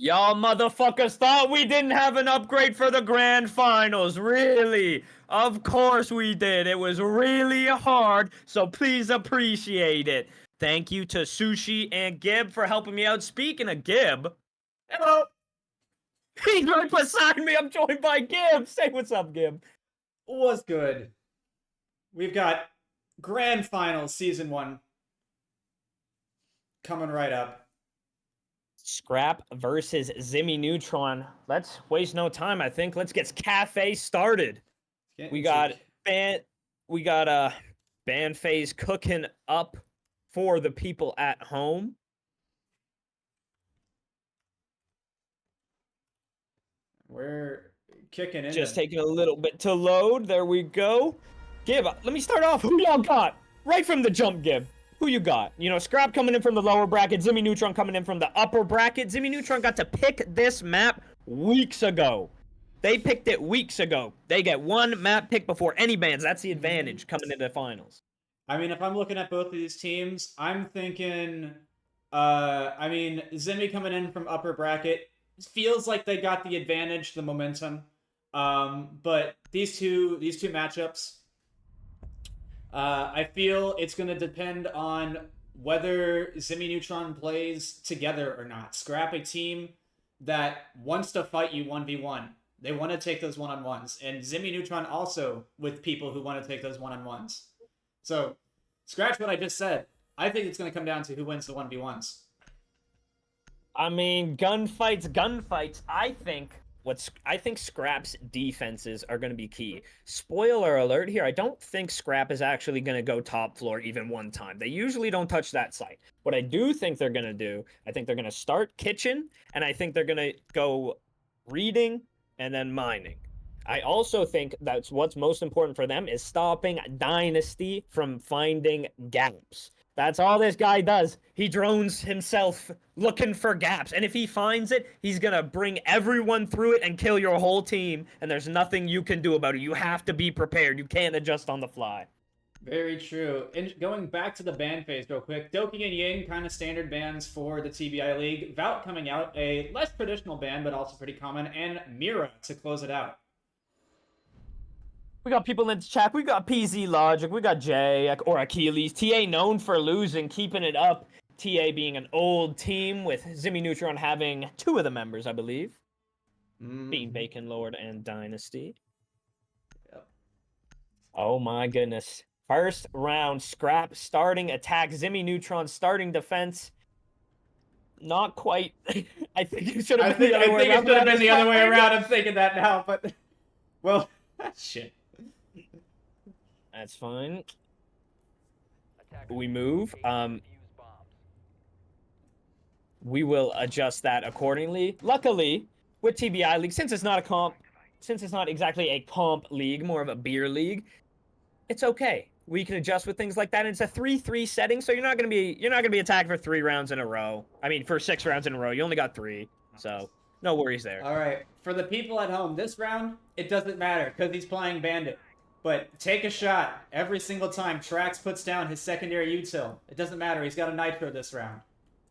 Y'all motherfuckers thought we didn't have an upgrade for the grand finals, really? Of course we did. It was really hard, so please appreciate it. Thank you to Sushi and Gib for helping me out. Speaking of Gib, hello. He's right beside me. I'm joined by Gib. Say what's up, Gib. What's good? We've got Grand Finals Season 1 coming right up. Scrap versus Ximmy Neutron. Let's waste no time, I think. Let's get Cafe started. We got band phase cooking up for the people at home. We're kicking in. Just taking a little bit to load. There we go. Gib, let me start off. Who y'all got? Right from the jump, Gib. Who you got? You know, Scrap coming in from the lower bracket, Ximmy Neutron coming in from the upper bracket. Ximmy Neutron got to pick this map weeks ago. They picked it weeks ago. They get one map pick before any bans. That's the advantage coming into the finals. I mean, if I'm looking at both of these teams, I'm thinking, Ximmy coming in from upper bracket feels like they got the advantage, the momentum. But these two matchups, I feel it's going to depend on whether Ximmy Neutron plays together or not. Scrap a team that wants to fight you 1v1. They want to take those one-on-ones. And Ximmy Neutron also with people who want to take those one-on-ones. So, scratch what I just said. I think it's going to come down to who wins the 1v1s. I mean, gunfights. I think Scrap's defenses are going to be key. Spoiler alert here, I don't think Scrap is actually going to go top floor even one time. They usually don't touch that site. What I do think they're going to do, I think they're going to start kitchen, and I think they're going to go reading and then mining. I also think that's what's most important for them is stopping Dynasty from finding gaps. That's all this guy does. He drones himself looking for gaps. And if he finds it, he's going to bring everyone through it and kill your whole team. And there's nothing you can do about it. You have to be prepared. You can't adjust on the fly. Very true. And going back to the ban phase real quick, Doki and Ying, kind of standard bans for the TBI League. Vout coming out, a less traditional ban, but also pretty common. And Mira to close it out. We got people in the chat. We got PZ Logic. We got Jay or Achilles. TA known for losing, keeping it up. TA being an old team with Ximmy Neutron having two of the members, I believe. Being Bacon Lord and Dynasty. Yep. Oh my goodness. First round, Scrap starting attack. Ximmy Neutron starting defense. Not quite. I think it should have been the other way around. I think it should have been the other way around. I'm thinking that now, but... Well, shit. That's fine. We move. We will adjust that accordingly. Luckily, with TBI League, since it's not exactly a comp league, more of a beer league, it's okay. We can adjust with things like that. And it's a 3-3 setting, so you're not gonna be attacked for 3 rounds in a row. I mean, for 6 rounds in a row. You only got 3, so no worries there. All right, for the people at home, this round it doesn't matter because he's playing Bandit. But take a shot every single time Trax puts down his secondary util. It doesn't matter. He's got a nitro this round.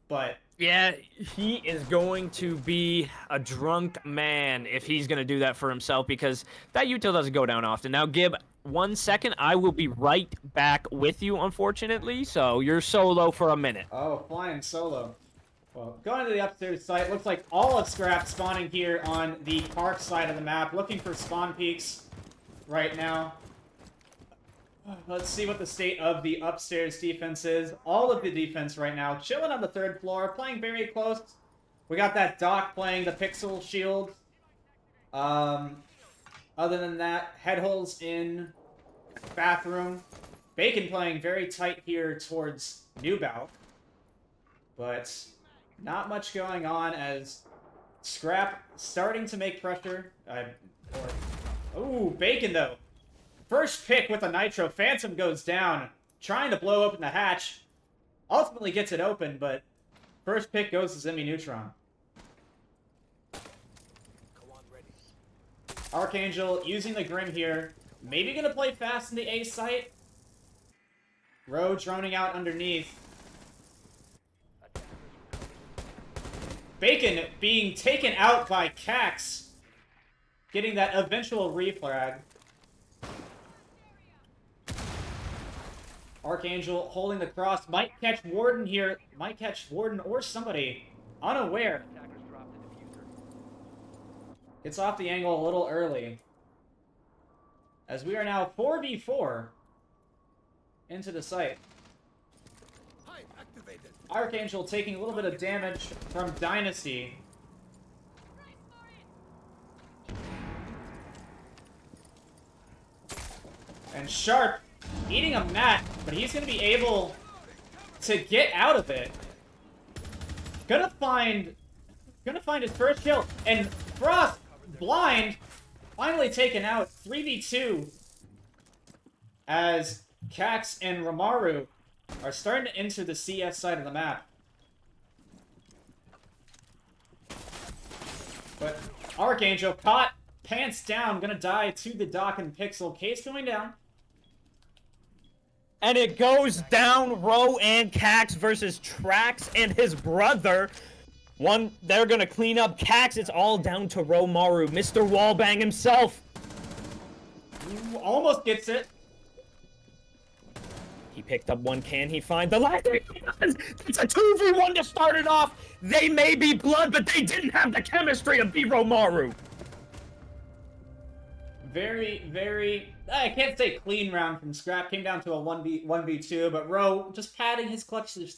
But yeah, he is going to be a drunk man if he's going to do that for himself because that util doesn't go down often. Now, Gib, 1 second. I will be right back with you, unfortunately. So you're solo for a minute. Oh, flying solo. Well, going to the upstairs site, looks like all of Scrap spawning here on the park side of the map, looking for spawn peaks right now. Let's see what the state of the upstairs defense is. All of the defense right now, chilling on the 3rd floor, playing very close. We got that Doc playing the Pixel Shield. Other than that, Headholes in bathroom. Bacon playing very tight here towards Newbout. But not much going on as Scrap starting to make pressure. Ooh, Bacon though. First pick with a nitro. Phantom goes down, trying to blow open the hatch. Ultimately gets it open, but first pick goes to Ximmy Neutron. Archangel using the Grim here. Maybe gonna play fast in the A site. Rowe droning out underneath. Bacon being taken out by Cax, getting that eventual refrag. Archangel holding the cross, might catch Warden here, might catch Warden or somebody unaware. Gets off the angle a little early. As we are now 4v4 into the site. Archangel taking a little bit of damage from Dynasty. And Sharp eating a mat, but he's going to be able to get out of it. Gonna find his first kill. And Frost, blind, finally taken out. 3v2 as Cax and Ramaru are starting to enter the CS side of the map. But Archangel caught, pants down, gonna die to the Dock and Pixel. Case going down. And it goes down, Ro and Cax versus Trax and his brother. They're gonna clean up Cax. It's all down to Romaru, Mr. Wallbang himself. Ooh, almost gets it. He picked up one. Can he find the last? It's a 2v1 to start it off. They may be blood, but they didn't have the chemistry to be Romaru. Very, very... I can't say clean round from Scrap. Came down to a 1v2, but Ro just padding his clutches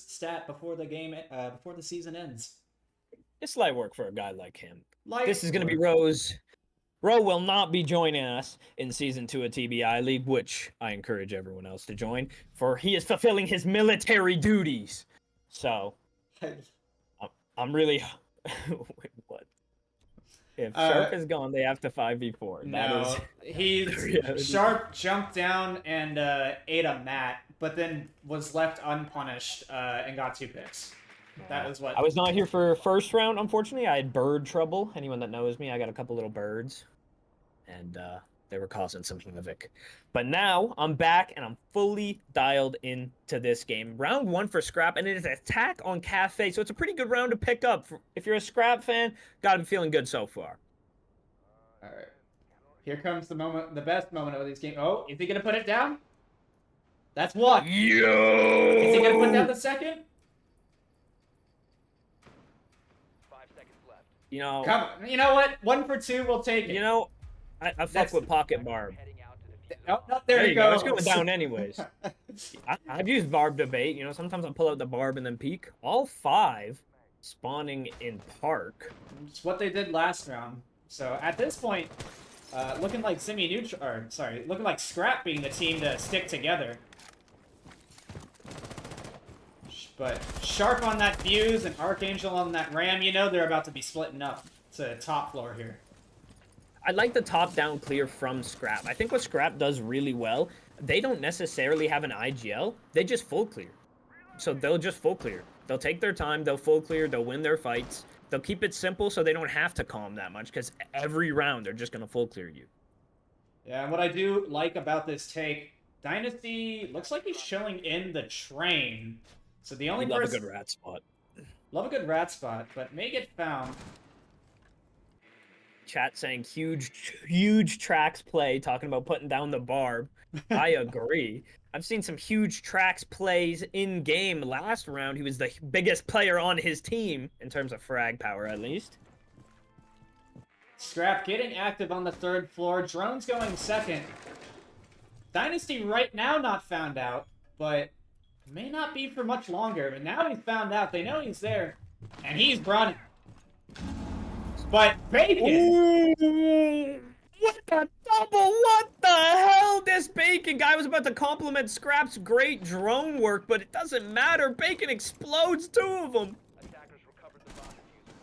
stat before the game, before the season ends. It's light work for a guy like him. Light This is going to be work. Ro's. Ro will not be joining us in Season 2 of TBI League, which I encourage everyone else to join, for he is fulfilling his military duties. So, I'm really... Wait, what? If Sharp is gone, they have to 5v4. No, Sharp jumped down and ate a mat, but then was left unpunished and got 2 picks. That was what... I was not here for first round, unfortunately. I had bird trouble. Anyone that knows me, I got a couple little birds. And they were causing some havoc. But now, I'm back, and I'm fully dialed into this game. Round 1 for Scrap, and it is attack on Cafe, so it's a pretty good round to pick up. If you're a Scrap fan, gotta be feeling good so far. Alright. Here comes the moment, the best moment of this game. Oh, is he gonna put it down? That's one. Yo! Is he gonna put down the second? 5 seconds left. You know... You know what? 1 for 2, we'll take it. You know, I fuck with Pocket Barb. Oh, no, there you go. go. It's going down anyways. I've used Barb to bait. You know, sometimes I'll pull out the Barb and then peek. All 5 spawning in Park. It's what they did last round. So at this point, looking like looking like Scrap being the team to stick together. But Sharp on that Fuse and Archangel on that Ram, you know they're about to be splitting up to top floor here. I like the top-down clear from Scrap. I think what Scrap does really well, they don't necessarily have an IGL. They just full clear. So they'll just full clear. They'll take their time, they'll full clear, they'll win their fights. They'll keep it simple so they don't have to calm that much, because every round they're just going to full clear you. Yeah, and what I do like about this take, Dynasty looks like he's chilling in the train. So the only Love person... a good rat spot. Love a good rat spot, but may get found. Chat saying huge tracks play, talking about putting down the Barb. I agree. I've seen some huge tracks plays in game. Last round, he was the biggest player on his team, in terms of frag power at least. Scrap getting active on the 3rd floor. Drone's going 2nd. Dynasty right now not found out, but may not be for much longer. But now he's found out. They know he's there, and he's running. But Bacon! Ooh, what the double? What the hell? This Bacon guy was about to compliment Scrap's great drone work, but it doesn't matter. Bacon explodes 2 of them. Attackers recovered the bomb diffuser.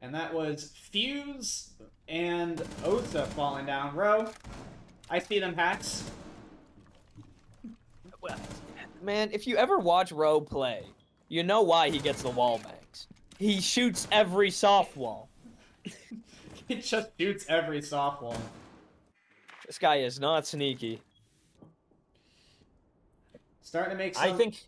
And that was Fuse and Osa falling down. Ro, I see them hacks. Well, man, if you ever watch Ro play, you know why he gets the wall banks. He shoots every softball. He just shoots every softball. This guy is not sneaky. Starting to make some... I think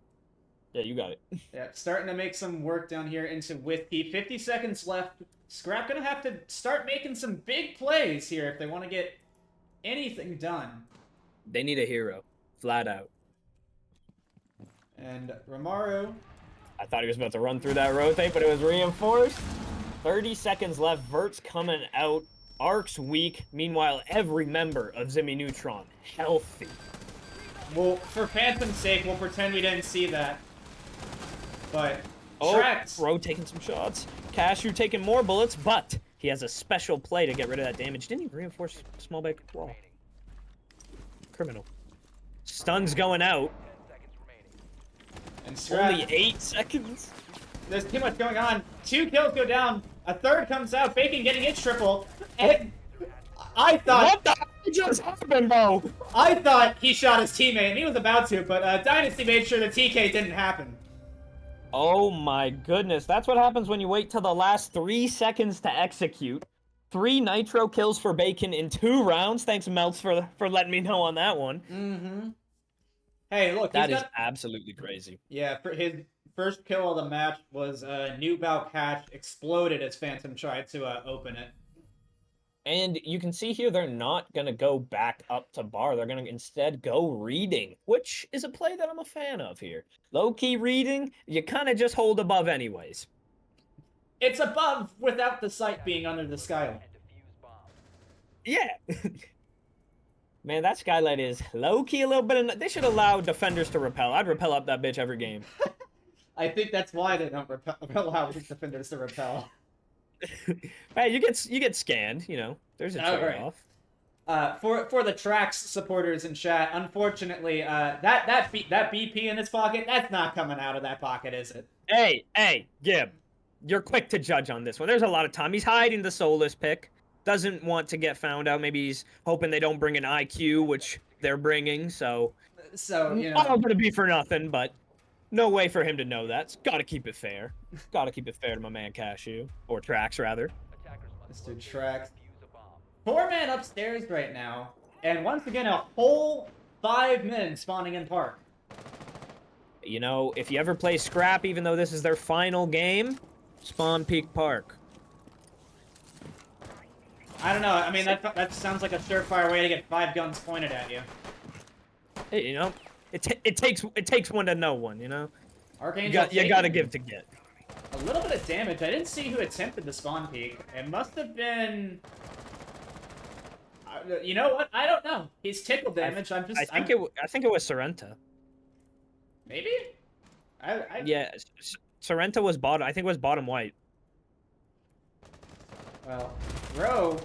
Yeah, you got it. Yeah, starting to make some work down here into Whiskey. 50 seconds left. Scrap gonna have to start making some big plays here if they want to get anything done. They need a hero, flat out. And Romaru, I thought he was about to run through that rotate, but it was reinforced. 30 seconds left. Vert's coming out. Ark's weak. Meanwhile, every member of Ximmy Neutron healthy. well, for Phantom's sake, we'll pretend we didn't see that. But Oh, Trax, Bro taking some shots. Cashew taking more bullets, but he has a special play to get rid of that damage. Didn't he reinforce small back wall? Criminal. Stun's going out. 10 seconds remaining. and Scrap, Only 8 seconds. there's too much going on. 2 kills go down. A third comes out. Bacon getting its triple. And I thought What the hell just happened, bro? I thought he shot his teammate, and he was about to, but Dynasty made sure the TK didn't happen. Oh my goodness. That's what happens when you wait till the last 3 seconds to execute. 3 nitro kills for Bacon in 2 rounds. Thanks, Melts, for letting me know on that one. Mm-hmm. Hey, look, That he's is got... absolutely crazy. Yeah, for his first kill of the match was New Bow Catch exploded as Phantom tried to open it. And you can see here they're not going to go back up to bar. They're going to instead go reading, which is a play that I'm a fan of here. Low-key reading, you kind of just hold above anyways. It's above without the sight being under the skyline. And defuse bomb. Yeah. Man, that skylight is low-key a little bit... They should allow defenders to repel. I'd repel up that bitch every game. I think that's why they don't allow these defenders to repel. Hey, you get scanned, you know. There's a trade-off. For the Trax supporters in chat, unfortunately, that BP in his pocket, that's not coming out of that pocket, is it? Hey, Gib. You're quick to judge on this one. There's a lot of time. He's hiding the soulless pick. Doesn't want to get found out. Maybe he's hoping they don't bring an IQ, which they're bringing, so... So, you Not know... gonna be for nothing, but no way for him to know that. Gotta keep it fair. Gotta keep it fair to my man Cashew. Or Trax, rather. Attackers must Mr. locate Trax. and defuse a bomb. 4-man upstairs right now, and once again, a whole 5 men spawning in Park. You know, if you ever play Scrap, even though this is their final game, spawn Peak Park. I don't know, I mean, that sounds like a surefire way to get 5 guns pointed at you. Hey, you know, it takes one to know one, you know? Archangel You gotta taking give to get. a little bit of damage. I didn't see who attempted the spawn peek. It must have been... you know what? I don't know. He's tickle damage. I think it was Sorrenta. Maybe? Yeah, Sorrenta was bottom. I think it was bottom white. Well, Ro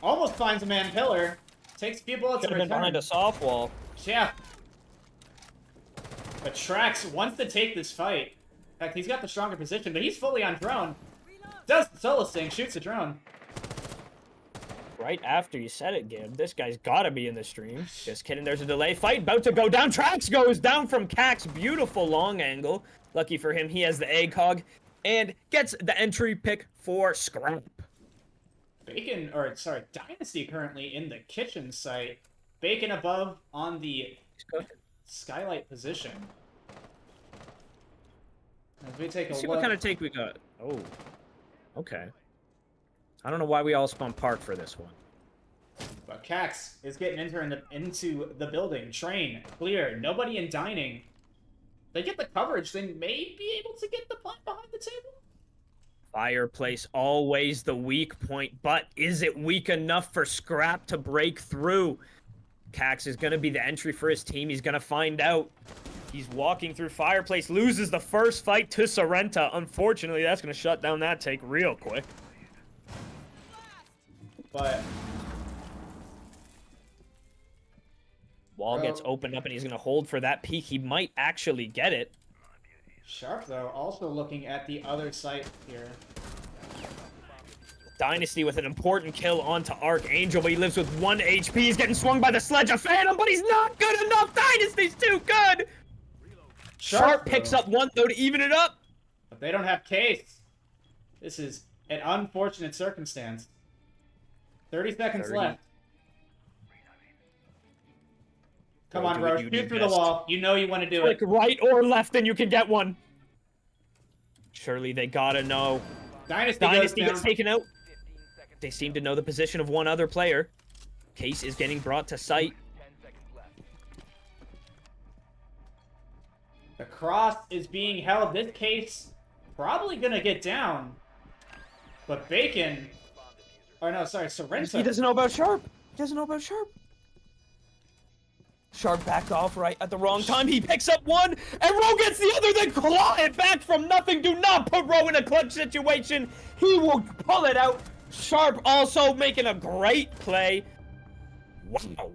almost finds a man pillar. Takes a few bullets Should in have been return. behind a soft wall. Yeah. But Trax wants to take this fight. In fact, he's got the stronger position, but he's fully on drone. Does the solo sting, shoots a drone. Right after you said it, Gib. This guy's gotta be in the stream. Just kidding, there's a delay. Fight about to go down. Trax goes down from Cax. Beautiful long angle. Lucky for him, he has the egg hog. And gets the entry pick for Scrap. Bacon, or sorry, Dynasty currently in the kitchen site. Bacon above on the skylight position. As we take a Let's see look. what kind of take we got. Oh, okay. I don't know why we all spun Park for this one. But Cax is getting into the building. Train, clear, nobody in dining. They get the coverage, they may be able to get the plant behind the table. Fireplace, always the weak point, but is it weak enough for Scrap to break through? Cax is going to be the entry for his team. He's going to find out. He's walking through Fireplace, loses the first fight to Sorrenta. Unfortunately, that's going to shut down that take real quick. But Wall gets opened up, and he's going to hold for that peek. He might actually get it. Sharp, though, also looking at the other site here. Dynasty with an important kill onto Archangel, but he lives with 1 HP. He's getting swung by the sledge of Phantom, but he's not good enough. Dynasty's too good. Sharp picks up 1, though, to even it up. But they don't have case. This is an unfortunate circumstance. 30 seconds left. Come Bro, on, do bro. what you Shoot do through the best. wall. You know you want to do Click it. right or left and you can get one. Surely they gotta know. Dynasty Dynasty goes gets down. taken out. 15 seconds. They seem to know the position of one other player. Case is getting brought to sight. 10 seconds left. The cross is being held. This case probably gonna get down. But Bacon... Oh no, sorry, He Sorrento. doesn't know about Sharp. He doesn't know about Sharp. Sharp backed off right at the wrong time. He picks up one, and Rowe gets the other, then claw it back from nothing. Do not put Rowe in a clutch situation. He will pull it out. Sharp also making a great play. Wow.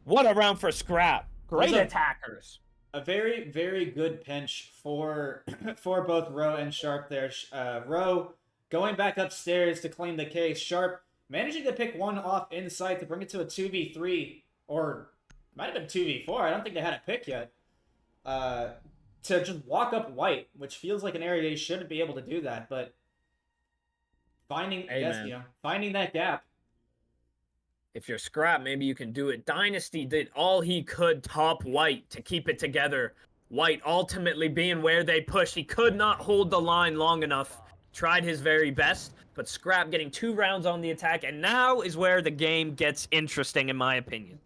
What a round for Scrap. Great Those are- attackers. A very, very good pinch for for both Rowe and Sharp there. Rowe going back upstairs to claim the case. Sharp managing to pick one off inside to bring it to a 2v3, or might have been 2v4. I don't think they had a pick yet. To just walk up white, which feels like an area they shouldn't be able to do that, but finding finding that gap. If you're Scrap, maybe you can do it. Dynasty did all he could top White to keep it together. White ultimately being where they pushed. He could not hold the line long enough. Tried his very best, but Scrap getting 2 rounds on the attack, and now is where the game gets interesting, in my opinion.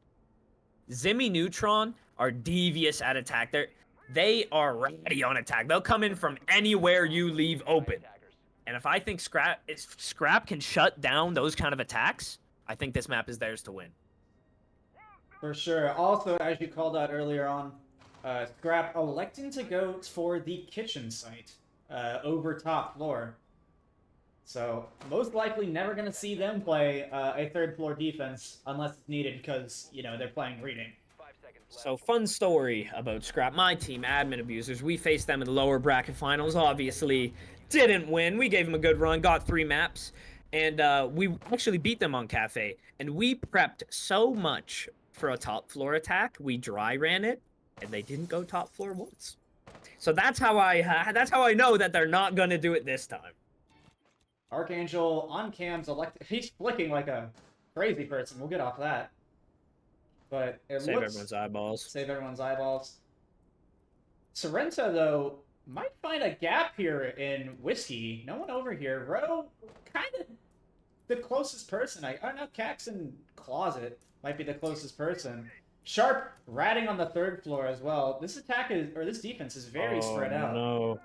Ximmy Neutron are devious at attack. They are ready on attack. They'll come in from anywhere you leave open. And if I think Scrap can shut down those kind of attacks, I think this map is theirs to win. For sure. Also, as you called out earlier on, Scrap electing to go for the kitchen site over top floor. So, most likely never going to see them play a third floor defense unless it's needed because, you know, they're playing reading. 5 seconds left. So, fun story about Scrap. My team, Admin Abusers, we faced them in the lower bracket finals. Obviously, didn't win. We gave them a good run, got 3 maps. And we actually beat them on Cafe. And we prepped so much for a top floor attack. We dry ran it, and they didn't go top floor once. So that's how I know that they're not gonna do it this time. Archangel on cams he's flicking like a crazy person. We'll get off that. But it Save looks... everyone's eyeballs. Save everyone's eyeballs. Sorrento, though, might find a gap here in Whiskey. No one over here. Rowe, kind of the closest person. I don't know, Caxton Closet might be the closest person. Sharp ratting on the 3rd floor as well. This defense is very spread out. No,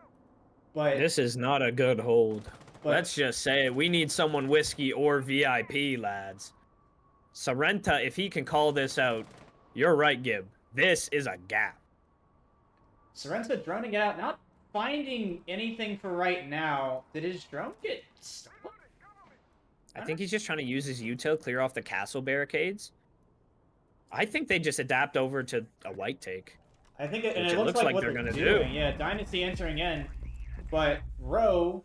But this is not a good hold. But- Let's just say it. We need someone Whiskey or VIP, lads. Sorrento, if he can call this out, you're right, Gib. This is a gap. Sorrento droning out, not finding anything for right now. Did his drone get stolen? I think he's just trying to use his util, clear off the castle barricades. I think they just adapt over to a white take. I think Which it it looks looks like like what they're they're gonna doing. do. Yeah, Dynasty entering in, but Rowe's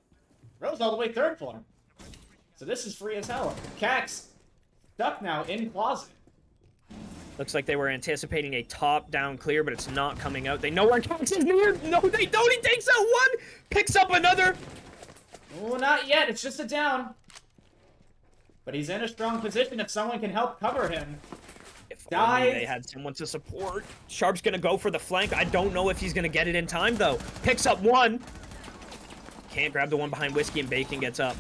all the way 3rd floor. So this is free as hell. Cax stuck now in closet. Looks like they were anticipating a top-down clear, but it's not coming out. They know where Cax is near. No, they don't. He takes out one, picks up another. Oh, not yet. It's just a down. But he's in a strong position if someone can help cover him. If Dies. only they had someone to support. Sharp's gonna go for the flank. I don't know if he's gonna get it in time, though. Picks up one. Can't grab the one behind Whiskey, and Bacon gets up.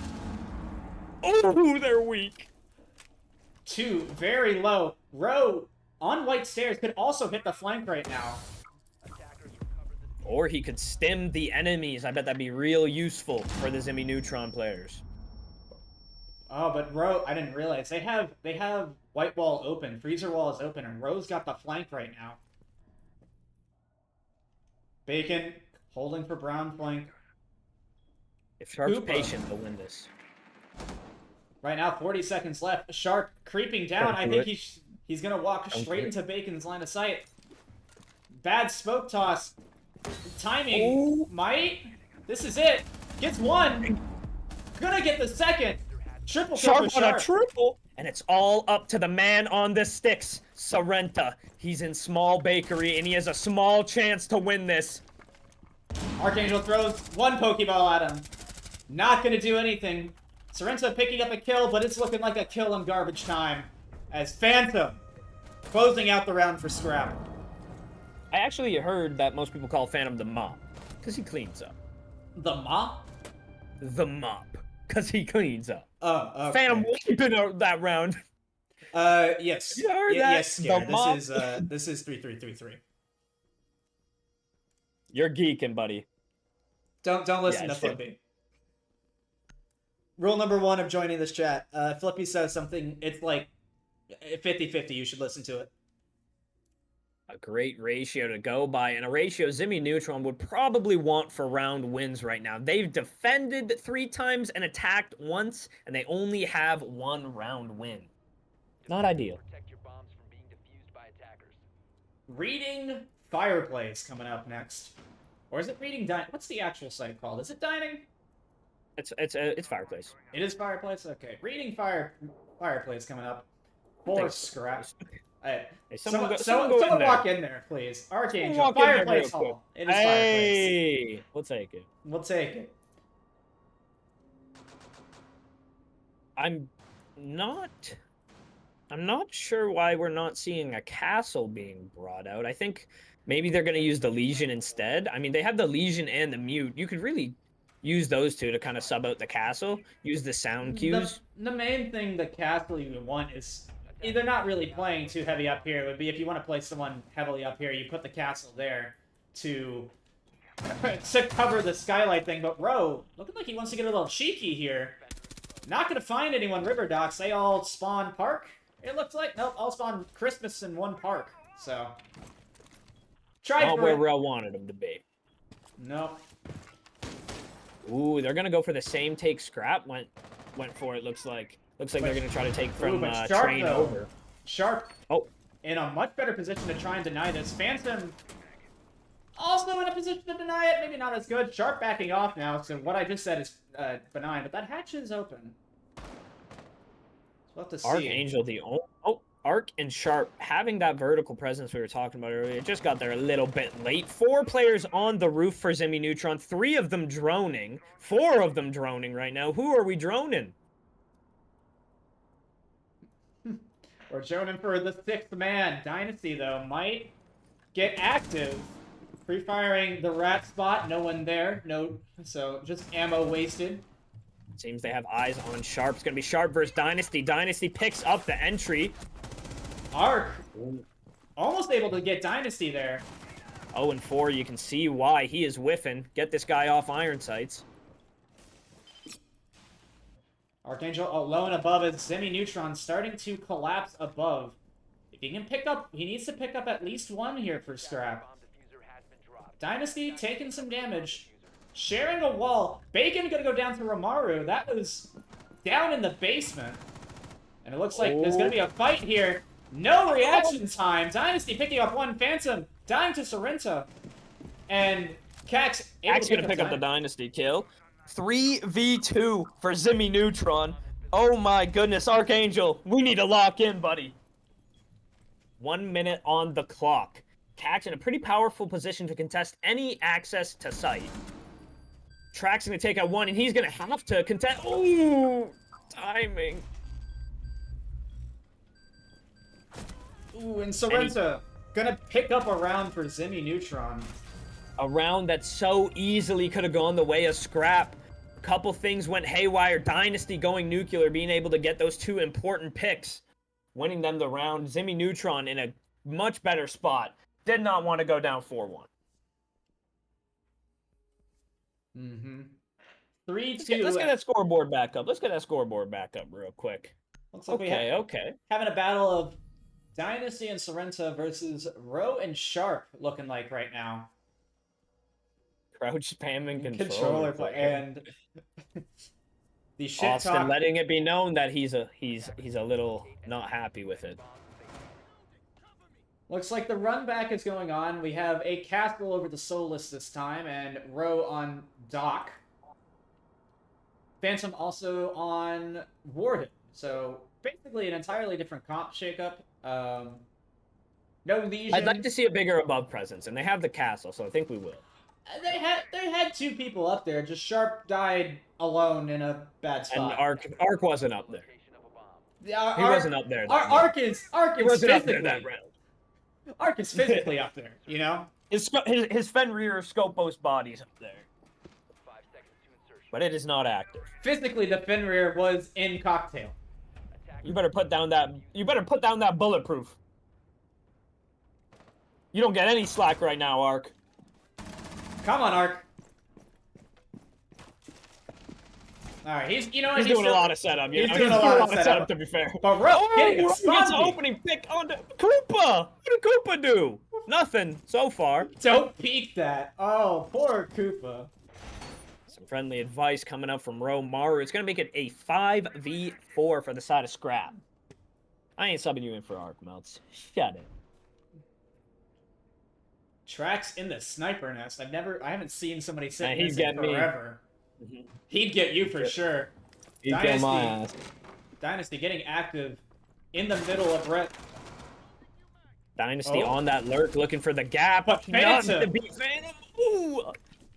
Oh, they're weak. 2, very low. Rowe on white stairs could also hit the flank right now. Attackers recovered the Or he could stem the enemies. I bet that'd be real useful for the Ximmy Neutron players. Oh, but Rowe, I didn't realize they have white wall open, freezer wall is open, and Rowe's got the flank right now. Bacon holding for brown flank. If Sharp's Hoopa. patient, they'll win this. Right now, 40 seconds left. Sharp creeping down. Don't I do think it. he's gonna walk Don't straight do it. into Bacon's line of sight. Bad smoke toss. Timing. Oh. Might. This is it. Gets one. Gonna get the second. Triple kill Sharp for on Sharp. a triple, and it's all up to the man on the sticks, Sorrento. He's in small bakery, and he has a small chance to win this. Archangel throws one Pokeball at him. Not gonna do anything. Sorrento picking up a kill, but it's looking like a kill in garbage time. As Phantom Closing out the round for Scrap. I actually heard that most people call Phantom the mop, because he cleans up. The mop? The mop, because he cleans up. Oh, okay. Phantom wiping out that round. Yes. You heard that? Yes, Scare. The mop? This is 3333. You're geeking, buddy. Don't listen Yeah, to Flippy. Rule number 1 of joining this chat. Flippy says something, it's like 50-50, you should listen to it. A great ratio to go by, and a ratio Ximmy Neutron would probably want for round wins right now. They've defended 3 times and attacked once, and they only have 1 round win. Not ideal. Protect your bombs from being defused by attackers. Reading Fireplace coming up next. Or is it Reading Dining? What's the actual site called? Is it Dining? It's Fireplace. It is Fireplace? Okay. Reading Fireplace coming up. For Scrap. Hey, Someone go in there. walk in there, please. Archangel, Walk in there Fireplace real quick. Hall. It is Fireplace. Hey, we'll take it. We'll take it. I'm not sure why we're not seeing a castle being brought out. I think maybe they're going to use the Legion instead. I mean, they have the Legion and the Mute. You could really use those two to kind of sub out the castle. Use the sound cues. The main thing the castle you would want is either not really playing too heavy up here. It would be if you want to play someone heavily up here, you put the castle there to cover the skylight thing. But Ro, looking like he wants to get a little cheeky here. Not going to find anyone River Docks. They all spawn Park. It looks like. Nope, all spawn Christmas in one Park. So. Try Not for where it. Rel wanted them to be. Nope. Ooh, they're gonna go for the same take Scrap went for it. Looks like they're gonna try to take from but Sharp, Train though. over. Sharp. Oh. In a much better position to try and deny this. Phantom also in a position to deny it. Maybe not as good. Sharp backing off now. So what I just said is benign, but that hatch is open. We'll have to see. Archangel, Arc and Sharp having that vertical presence we were talking about earlier, just got there a little bit late. 4 players on the roof for Ximmy Neutron, 3 of them droning, 4 of them droning right now. Who are we droning? We're droning for the 6th man. Dynasty, though, might get active. Pre-firing the rat spot. No one there. No, so just ammo wasted. Seems they have eyes on Sharp. It's going to be Sharp versus Dynasty. Dynasty picks up the entry. Arc almost able to get Dynasty there. 0-4, you can see why he is whiffing. Get this guy off iron sights. Archangel alone above as Ximmy Neutron starting to collapse above. If he can pick up, he needs to pick up at least 1 here for Scrap. Bomb diffuser has been dropped. Dynasty taking some damage. Sharing a wall. Bacon gonna go down to Romaru. That was down in the basement. And it looks like there's gonna be a fight here. No reaction time. Dynasty picking up 1. Phantom dying to Sorrento. And Cax Gonna pick up the Dynasty kill. 3v2 for Ximmy Neutron. Oh my goodness, Archangel. We need to lock in, buddy. 1 minute on the clock. Cax in a pretty powerful position to contest any access to site. Track's gonna take out 1, and he's gonna have to contest. Ooh, timing. Ooh, and Sorrento gonna pick up a round for Ximmy Neutron. A round that so easily could have gone the way of Scrap. A couple things went haywire. Dynasty going nuclear, being able to get those 2 important picks. Winning them the round. Ximmy Neutron in a much better spot. Did not want to go down 4-1. Mm-hmm. 3-2. Let's get that scoreboard back up. Let's get that scoreboard back up real quick. Looks like Okay. having a battle of Dynasty and Sorrento versus Ro and Sharp looking like right now. Crouch spamming Controller play. and the shit Austin talk. letting it be known that he's a little not happy with it. Looks like the run back is going on. We have a castle over the Soulless this time, and Ro on Dock. Phantom also on Warden. So basically an entirely different comp shakeup. No Legion. I'd like to see a bigger above presence, and they have the castle, so I think we will. They had 2 people up there. Just Sharp died alone in a bad spot. And Arc wasn't up there. Yeah, He wasn't up there. Ark is He wasn't up physically. there that round. Ark is physically up there, you know? His Fenrir Scopos body's up there. 5 seconds to insertion. But it is not active. Physically, the Fenrir was in cocktail. You better put down that bulletproof. You don't get any slack right now, Ark. Come on, Ark. Alright, he's doing a lot of setup. He's doing a lot of setup, to be fair. But Ro getting a Gets spawn an peek. opening pick on the Koopa. What did Koopa do? Nothing so far. Don't peek that. Oh, poor Koopa. Some friendly advice coming up from Romaru. It's gonna make it a 5v4 for the side of Scrap. I ain't subbing you in for Arc Melts. Shut it. Tracks in the sniper nest. I haven't seen somebody sit Nah, in he'd this get in me. forever. He'd get you for sure. He'd get my ass. Dynasty getting active in the middle of red. Dynasty Oh. on that lurk, looking for the gap. But None Phantom. to beat Phantom. Ooh. You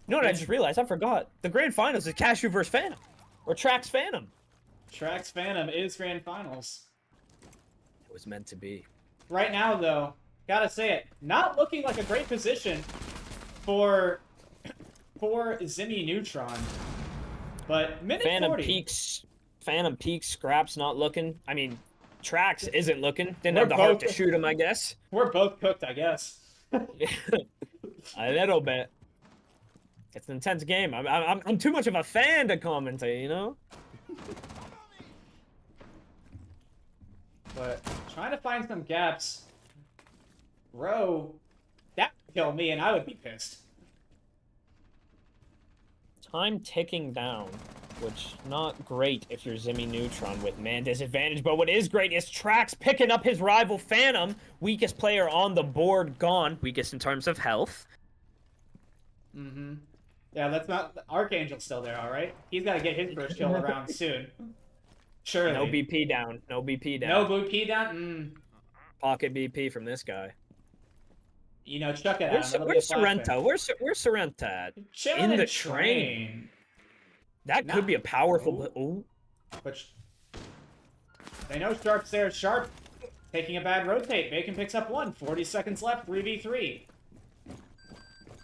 know what I just realized? I forgot. The grand finals is Cashew versus Phantom. Or Trax Phantom. Tracks Phantom is grand finals. It was meant to be. Right now, though, gotta say it, not looking like a great position for Ximmy Neutron. But minute 40. Phantom peaks, Scrap's not looking. I mean, Trax isn't looking. Didn't We're have the heart both- to shoot him, I guess. We're both cooked, I guess. A little bit. It's an intense game. I'm too much of a fan to commentate, you know? But trying to find some gaps. Bro, that would kill me and I would be pissed. Time ticking down, which not great if you're Ximmy Neutron with man disadvantage, but what is great is Trax picking up his rival Phantom, weakest player on the board gone, weakest in terms of health. Mm-hmm. Yeah, that's not... Archangel's still there, alright? He's gotta get his first kill around soon. Surely. No BP down, no BP down. No BP down? Pocket BP from this guy. You know, chuck it out. Where's, That'll be a where's flashback. Sorrento? Where's Sorrento at? Chilling In in the train. That Nah. could be a powerful... Ooh. But they know Sharp's there. Sharp taking a bad rotate. Bacon picks up one. 40 seconds left. 3v3.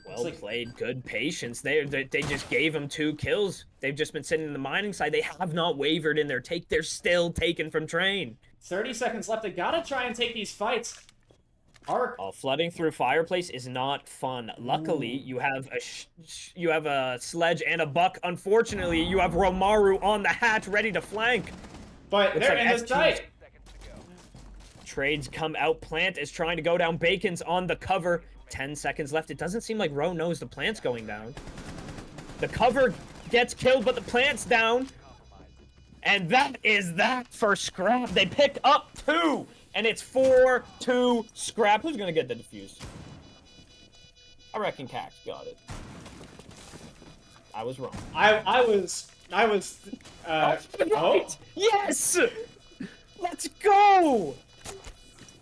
Well played, good patience. They just gave him 2 kills. They've just been sitting in the mining side. They have not wavered in their take. They're still taken from train. 30 seconds left. They gotta try and take these fights. Arc. Flooding through fireplace is not fun. Luckily, you have a sledge and a buck. Unfortunately, you have Romaru on the hatch, ready to flank. But Looks they're like in the F2's site. Seconds to go. Trades come out. Plant is trying to go down. Bacon's on the cover. 10 seconds left. It doesn't seem like Ro knows the plant's going down. The cover gets killed, but the plant's down. And that is that for Scrap. They pick up 2. And it's 4-2 Scrap. Who's gonna get the defuse? I reckon Cax got it. I was wrong. I was Right. Yes! Let's go!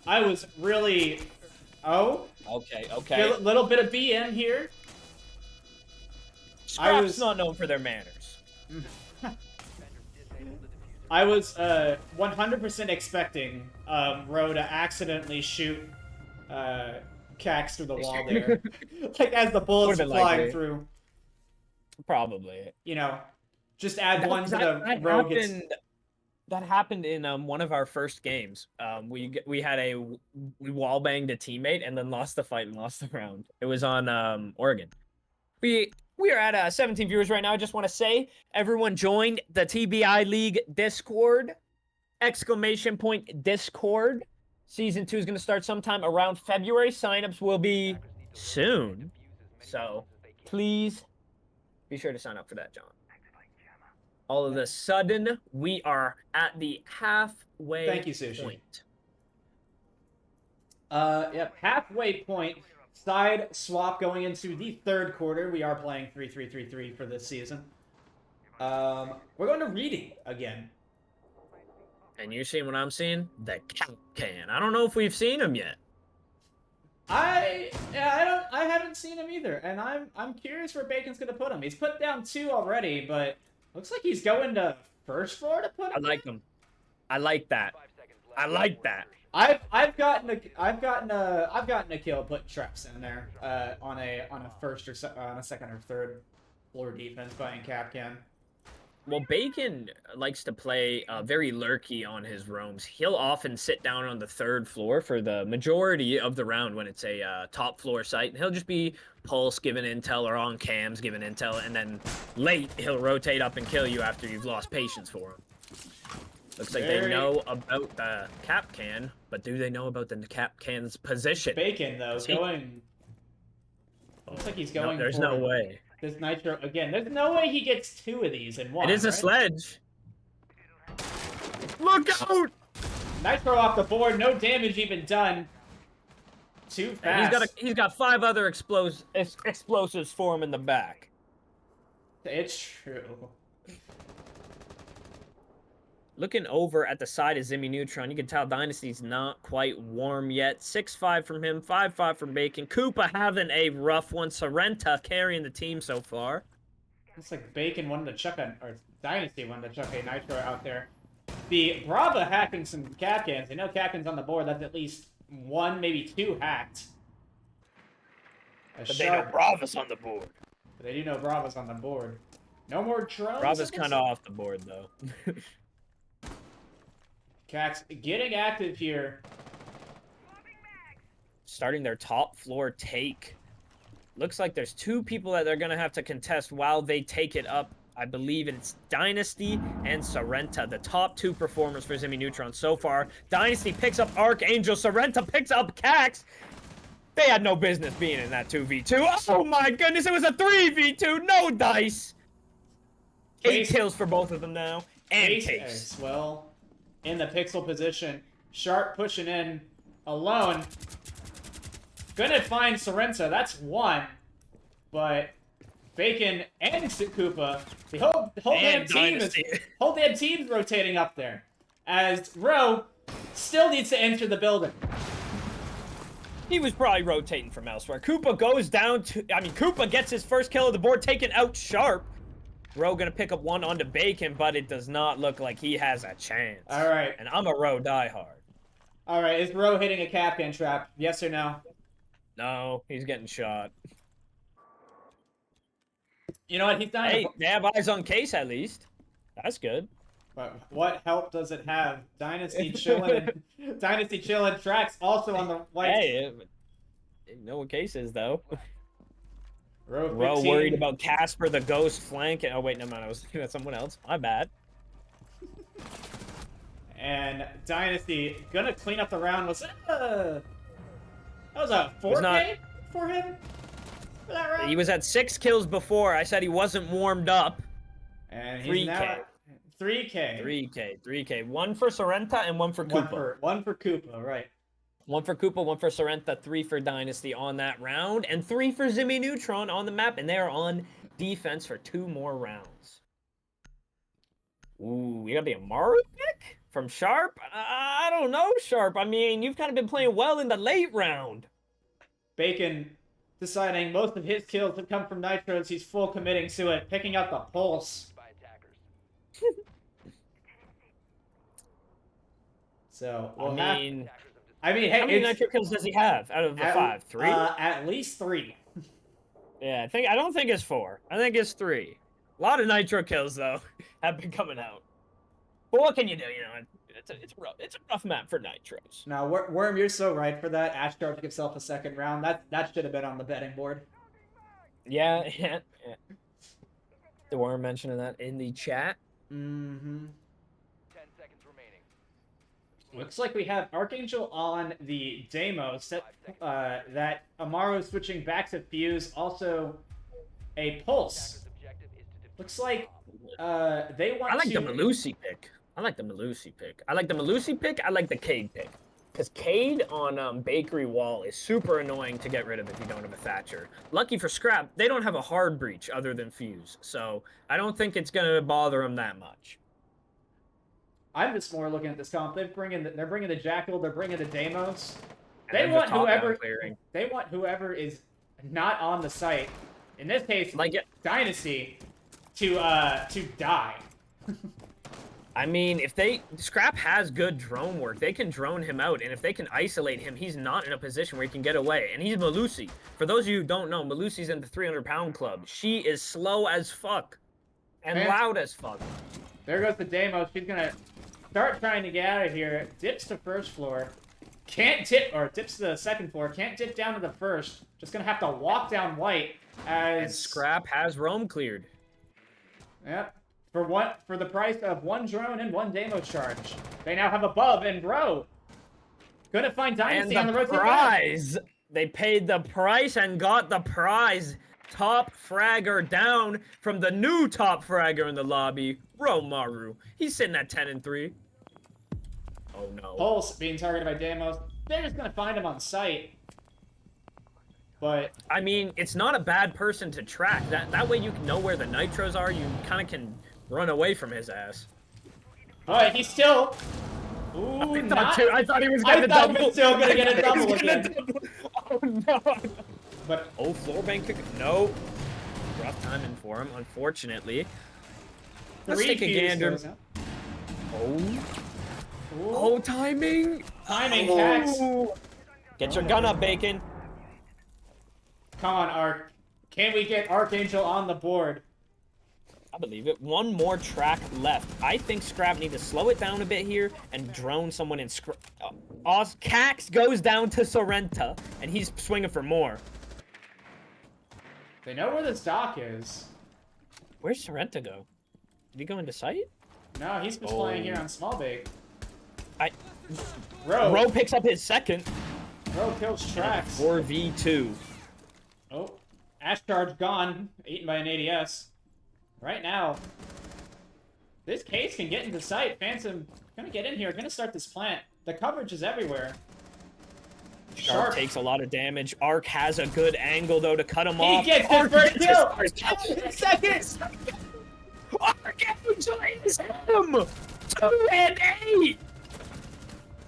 I was really Okay. a little bit of BM here. Scrap's was- not known for their manners. Defenders disabled the diffuser. I was 100% expecting Ro to accidentally shoot Cax through the wall there. Like as the bullets Would've are been flying likely. through. Probably. You know, just add one to the that Ro gets... happened. That happened in one of our first games. We wallbanged a teammate and then lost the fight and lost the round. It was on Oregon. We are at 17 viewers right now. I just want to say everyone joined the TBI League Discord. ! Discord. Season 2 is going to start sometime around February. Signups will be soon. So please be sure to sign up for that, John. All of a sudden, we are at the halfway Thank you, Sushi. point. Yep, halfway point. Side swap going into the third quarter. We are playing 3-3-3-3 for this season. We're going to reading again. And you seeing what I'm seeing? The cat can. I don't know if we've seen him yet. I haven't seen him either, and I'm curious where Bacon's gonna put him. He's put down 2 already, but looks like he's going to first floor to put him. I like him. I like that. 5 seconds left. I like that. I've gotten a kill putting traps in there on a on a second or third floor defense by Capcan. Well, Bacon likes to play very lurky on his roams. He'll often sit down on the third floor for the majority of the round when it's a top floor site. And he'll just be pulse giving intel or on cams giving intel, and then late he'll rotate up and kill you after you've lost patience for him. Looks like they know about the cap can, but do they know about the cap can's position? Bacon though going. Looks like he's going. No, there's no way. This Nitro again. There's no way he gets 2 of these in one. It is a right? sledge. Look out! Nitro off the board. No damage even done. Too fast. And he's got 5 other explosives for him in the back. It's true. Looking over at the side of Ximmy Neutron, you can tell Dynasty's not quite warm yet. 6-5 from him, 5-5 from Bacon. Koopa having a rough one. Sorrenta carrying the team so far. Looks like Bacon wanted to chuck or Dynasty wanted to chuck a Nitro out there. The Brava hacking some Capcans. They know Capcans on the board. That's at least 1, maybe 2 hacked. But they know Brava's on the board. They do know Brava's on the board. No more drones. Brava's kind of off the board, though. Cax getting active here. Starting their top floor take. Looks like there's 2 people that they're going to have to contest while they take it up. I believe it's Dynasty and Sorrenta, the top 2 performers for Ximmy Neutron so far. Dynasty picks up Archangel. Sorrenta picks up Cax. They had no business being in that 2v2. Oh my goodness, it was a 3v2. No dice. 8 kills for both of them now. And takes. Well, in the pixel position. Sharp pushing in alone. Gonna find Sorrenta. That's 1. But Bacon and Koopa, the whole damn team's rotating up there. As Ro still needs to enter the building. He was probably rotating from elsewhere. Koopa goes down to... I mean, Koopa gets his first kill of the board, taken out Sharp. Ro gonna pick up 1 onto Bacon, but it does not look like he has a chance. All right. And I'm a Ro diehard. All right, is Ro hitting a Capcan trap? Yes or no? No, he's getting shot. You know what? He's not. Hey, they have eyes on Case at least. That's good. But what help does it have? Dynasty chilling. Dynasty chilling. Tracks also on the white. Hey, you know what Case is though. Ro worried about Casper the Ghost flank. Oh wait, no man, I was thinking about someone else. My bad. And Dynasty gonna clean up the round. Was that was a 4K for him? For that round? He was at 6 kills before. I said he wasn't warmed up. And he's 3K. now 3K. 3K. 1 for Sorrenta and 1 for Koopa. One for Koopa, right. 1 for Koopa, 1 for Sorrenta, 3 for Dynasty on that round, and 3 for Ximmy Neutron on the map, and they are on defense for 2 more rounds. Ooh, we got the Amaru pick from Sharp? I don't know, Sharp. I mean, you've kind of been playing well in the late round. Bacon deciding most of his kills have come from Nitros. He's full committing to it, picking out the pulse. By attackers. So, Attackers hey, how many nitro kills does he have out of the 5? 3? At least 3. Yeah, I don't think it's 4. I think it's 3. A lot of nitro kills though have been coming out. But what can you do? You know, it's a rough map for nitros. Now, Worm, you're so right for that. Ash charged himself a second round. That should have been on the betting board. Yeah. The Worm mentioning that in the chat. 10 seconds remaining. Looks like we have Archangel on the demo. Set that Amaru switching back to Fuse. Also, a Pulse. Attackers' objective is to defuse Looks like the bomb. they want I like to... the Malusi pick. I like the Malusi pick. I like the Cade pick. Because Cade on Bakery Wall is super annoying to get rid of if you don't have a Thatcher. Lucky for Scrap, they don't have a hard breach other than Fuse. So I don't think it's going to bother them that much. I'm just more looking at this comp. They're bringing the Jackal. They're bringing the Deimos. And They then want just top down whoever. clearing. They want whoever is not on the site. In this case, Like it. Dynasty, to die. I mean, Scrap has good drone work. They can drone him out, and if they can isolate him, he's not in a position where he can get away. And he's Malusi. For those of you who don't know, Malusi's in the 300-pound club. She is slow as fuck and Man. loud as fuck. There goes the Deimos. She's gonna start trying to get out of here. Dips to first floor. Can't dip, or dips to the second floor. Can't dip down to the first. Just gonna have to walk down white as... And Scrap has roam cleared. Yep. For the price of 1 drone and 1 Deimos charge. They now have above and grow. Gonna find Dynasty on And the the road to the back. prize! They paid the price and got the prize. Top fragger down from the new top fragger in the lobby, Romaru. He's sitting at 10-3. Oh no. Pulse being targeted by Deimos. They're just gonna find him on sight. But I mean, it's not a bad person to track. That way you can know where the nitros are. You kind of can run away from his ass. alright, he's still. Ooh, I thought he was I gonna thought he double. was still gonna get a I thought he was double gonna again. double. Oh no. But Oh, floor bank kick. No. Rough timing for him, unfortunately. Let's 3 take a fuse gander. goes out. Oh. Ooh. Oh, timing. Timing, Cax. Oh. Get your gun up, Bacon. Come on, Arc. Can we get Archangel on the board? I believe it. One more track left. I think Scrap need to slow it down a bit here and drone someone in Cax goes down to Sorrenta, and he's swinging for more. They know where this dock is. Where's Sorrenta go? Did he go into sight? No, he's just playing here on small bait. I Ro picks up his second. kills Trax. 4v2. Oh, Ash Charge gone, eaten by an ADS. Right now, this case can get into sight. Phantom gonna get in here, gonna start this plant. The coverage is everywhere. Sharp takes a lot of damage. Arc has a good angle though to cut him He off. gets his first kill! First Seconds! Archangel is him! 2 and 8!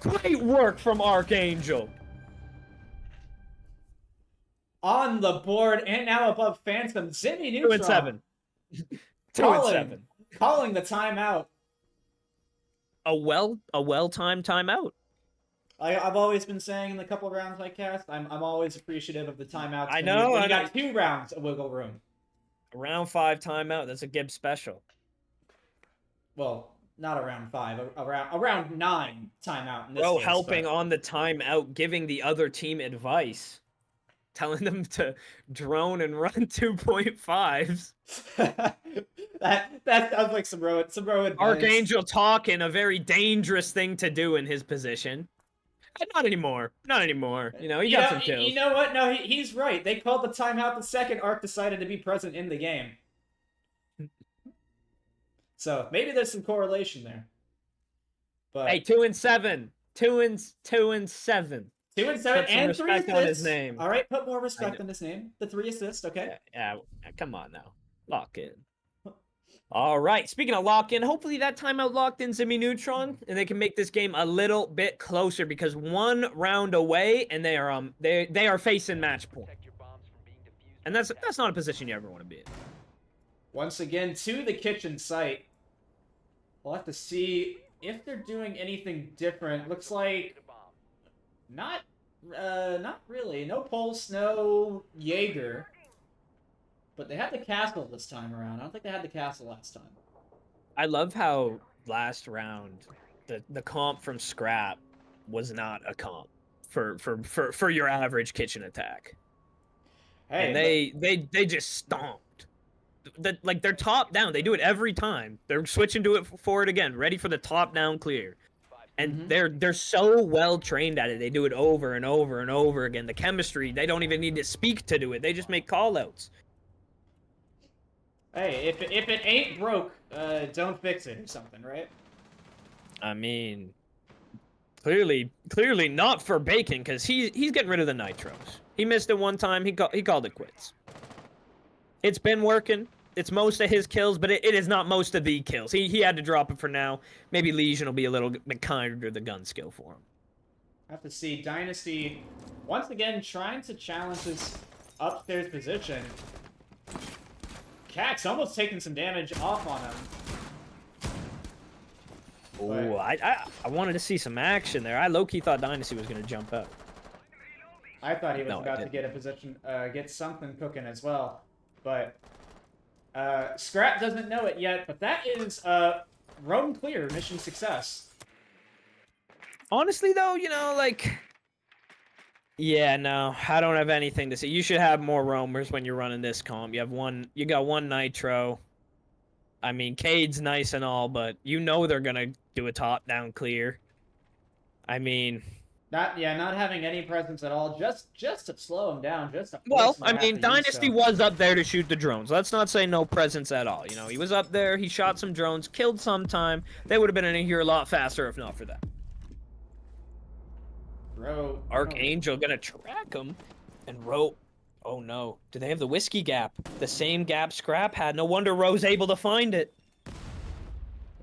Great work from Archangel. On the board and now above Phantom, Ximmy Neutron. 2 and 7. 2 and 7. Calling the timeout. A well-timed timeout. I've always been saying in the couple rounds I cast, I'm always appreciative of the timeouts. I know, When you and got 2 rounds of wiggle room. Round 5 timeout. That's a Gibbs special. Well, not around 5, around 9 timeout. In this Bro, case, helping but... on the timeout, giving the other team advice. Telling them to drone and run 2.5s. that sounds like some road advice. Archangel talking, a very dangerous thing to do in his position. Not anymore. Not anymore. You know, he got some kills. You know what? No, he's right. They called the timeout the second Arc decided to be present in the game. So maybe there's some correlation there. But Hey, 2 and 7. 2 and 7. 2 and 7 Put some and 3 respect assists. on his name. All right, put more respect on his name. The 3 assists, okay? Yeah, come on now. Lock in. All right. Speaking of lock in, hopefully that timeout locked in Ximmy Neutron, and they can make this game a little bit closer because 1 round away, and they are facing match point, Protect your bombs from being defused. and that's not a position you ever want to be in. Once again, to the kitchen site. We'll have to see if they're doing anything different. Looks like not really. No Pulse, no Jaeger. But they had the castle this time around. I don't think they had the castle last time. I love how last round the comp from Scrap was not a comp for your average kitchen attack. Hey, And they just stomped. Like they're top down. They do it every time. They're switching to it forward again, ready for the top down clear. And they're so well trained at it. They do it over and over and over again. The chemistry, they don't even need to speak to do it. They just make call outs. Hey, if it ain't broke, don't fix it or something, right? I mean, clearly not for Bacon because he's getting rid of the nitros. He missed it one time. He called it quits. It's been working. It's most of his kills, but it is not most of the kills. He had to drop it for now. Maybe Legion will be a little bit kinder to the gun skill for him. I have to see Dynasty once again trying to challenge his upstairs position. Cax almost taking some damage off on him. Oh, I wanted to see some action there. I low-key thought Dynasty was gonna jump out. I thought he was No, I about to didn't. get a position, get something cooking as well. But Scrap doesn't know it yet, but that is roam clear, mission success. Honestly, though, you know, like, yeah, no, I don't have anything to say. You should have more roamers when you're running this comp. You got one nitro. I mean, Cade's nice and all, but you know they're gonna do a top-down clear. I mean, Not having any presence at all, just to slow him down, just to well, force him I to have mean, to use Dynasty stuff. was up there to shoot the drones. Let's not say no presence at all. You know, he was up there. He shot some drones, killed some time. They would have been in here a lot faster if not for that. Bro, Archangel gonna track him, and Ro. Oh no, do they have the whiskey gap? The same gap Scrap had. No wonder Ro's able to find it.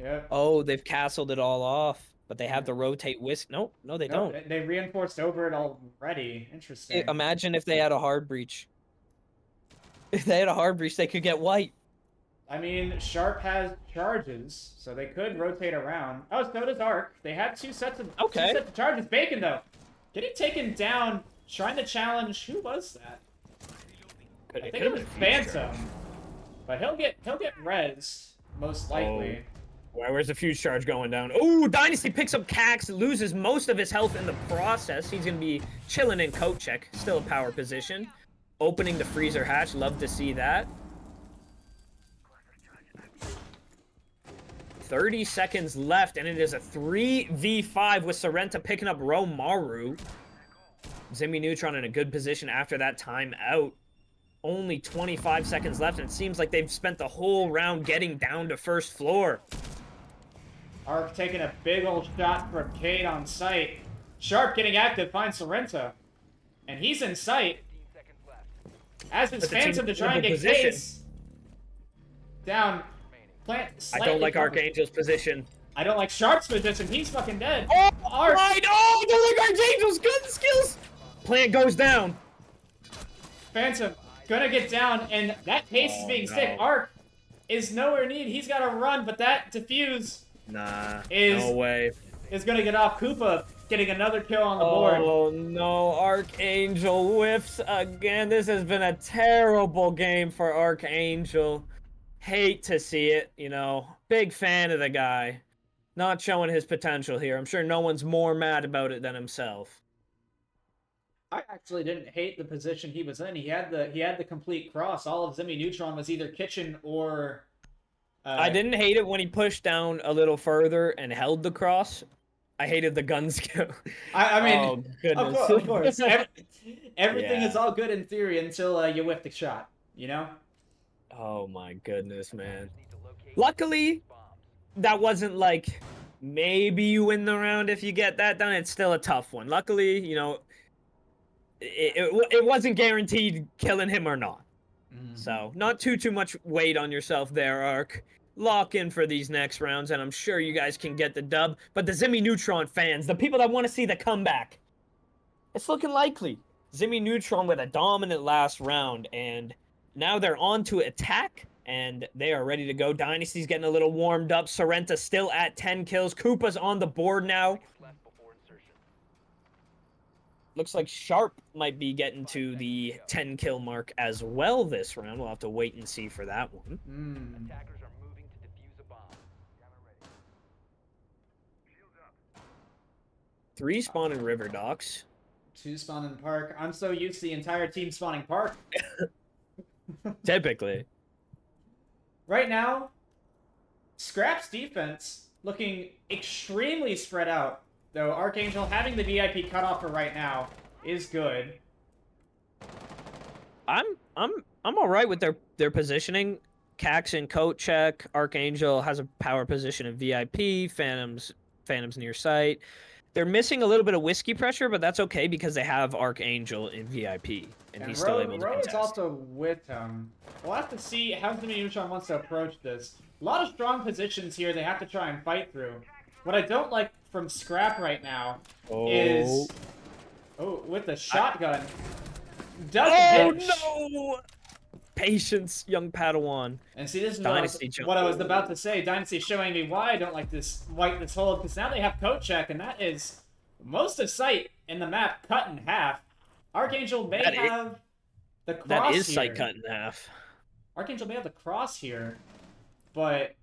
Yep. Oh, they've castled it all off, but they have the rotate whisk. Nope, no, they Nope, don't. they reinforced over it already. Interesting. Imagine if they had a hard breach. If they had a hard breach, they could get white. I mean, Sharp has charges, so they could rotate around. Oh, so does Arc. They have two sets of charges. Bacon, though, getting taken down, trying to challenge. Who was that? I think it was Phantom, but he'll get res most likely. Where's the fuse charge going down? Oh, Dynasty picks up Cax, loses most of his health in the process. He's gonna be chilling in coat check, still a power position. Opening the freezer hatch, love to see that. 30 seconds left, and it is a 3v5 with Sorrenta picking up Romaru. Ximmy Neutron in a good position after that time out. Only 25 seconds left, and it seems like they've spent the whole round getting down to first floor. Arc taking a big old shot from Cade on sight. Sharp getting active, finds Sorrenta. And he's in sight. 15 seconds left. As is But the team's Phantom to try and in get position. Case. Down. Plant I slightly don't like covered. Archangel's position. I don't like Sharp's position. He's fucking dead. Oh, Arc. right! Oh, I don't like Archangel's gun skills! Plant goes down. Phantom gonna get down, and that Case is being no. sick. Arc is nowhere near. He's got to run, but that defuse Nah, is no way. gonna get off. Koopa getting another kill on the board. Oh no, Archangel whiffs again. This has been a terrible game for Archangel. Hate to see it, you know. Big fan of the guy. Not showing his potential here. I'm sure no one's more mad about it than himself. I actually didn't hate the position he was in. He had the complete cross. All of Ximmy Neutron was either kitchen or. I didn't hate it when he pushed down a little further and held the cross. I hated the gun skill. I mean, oh goodness. of course. Everything Yeah. is all good in theory until you whiff the shot. You know. Oh my goodness, man. Need to locate Luckily, bombs. that wasn't like maybe you win the round if you get that done. It's still a tough one. Luckily, you know, it wasn't guaranteed killing him or not. So not too much weight on yourself there, Ark. Lock in for these next rounds, and I'm sure you guys can get the dub. But the Ximmy Neutron fans, the people that want to see the comeback, it's looking likely. Ximmy Neutron with a dominant last round, and now they're on to attack, and they are ready to go. Dynasty's getting a little warmed up. Sorrenta still at 10 kills. Koopa's on the board now. Seconds left before insertion. Looks like Sharp might be getting to the 10 kill mark as well this round. We'll have to wait and see for that one. Attackers are moving to defuse a bomb. Jammer ready. 3 spawn in River Docks. 2 spawn in park. I'm so used to the entire team spawning park. Typically. Right now, Scrap's defense looking extremely spread out. Though Archangel having the VIP cutoff for right now is good. I'm all right with their positioning. Cax in coat check. Archangel has a power position in VIP. Phantom's near sight. They're missing a little bit of whiskey pressure, but that's okay because they have Archangel in VIP, and he's still able to Ro is contest. also with him. We'll have to see how Ximmy Neutron wants to approach this. A lot of strong positions here they have to try and fight through. What I don't like from Scrap right now is... Oh, with the shotgun. Doesn't hit. no! Patience, young Padawan. And see, this is Dynasty what I was about to say. Dynasty showing me why I don't like this hold, because now they have coat check, and that is most of sight in the map cut in half. Archangel may have the cross That is here. sight cut in half. Archangel may have the cross here, but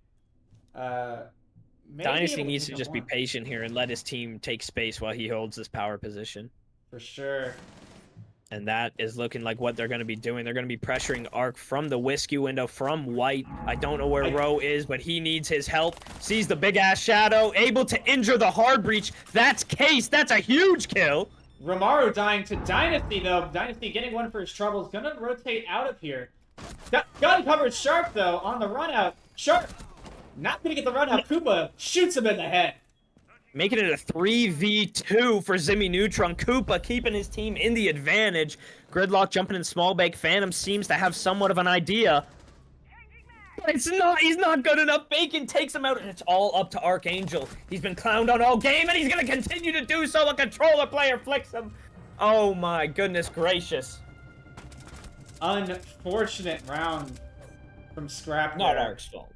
Dynasty needs to just be patient here and let his team take space while he holds this power position. For sure. And that is looking like what they're going to be doing. They're going to be pressuring Arc from the whiskey window, from White. I don't know where Roe is, but he needs his help. Sees the big-ass shadow, able to injure the hard breach. That's Case. That's a huge kill. Romaru dying to Dynasty, though. Dynasty getting one for his troubles. Gonna rotate out of here. Gun covers Sharp, though, on the run out. Sharp not gonna get the run out. Koopa shoots him in the head. Making it a 3v2 for Ximmy Neutron. Koopa keeping his team in the advantage. Gridlock jumping in small bag. Phantom seems to have somewhat of an idea. But it's not, he's not good enough. Bacon takes him out, and it's all up to Archangel. He's been clowned on all game, and he's going to continue to do so. A controller player flicks him. Oh my goodness gracious. Unfortunate round from Scrap. Not Arc's fault.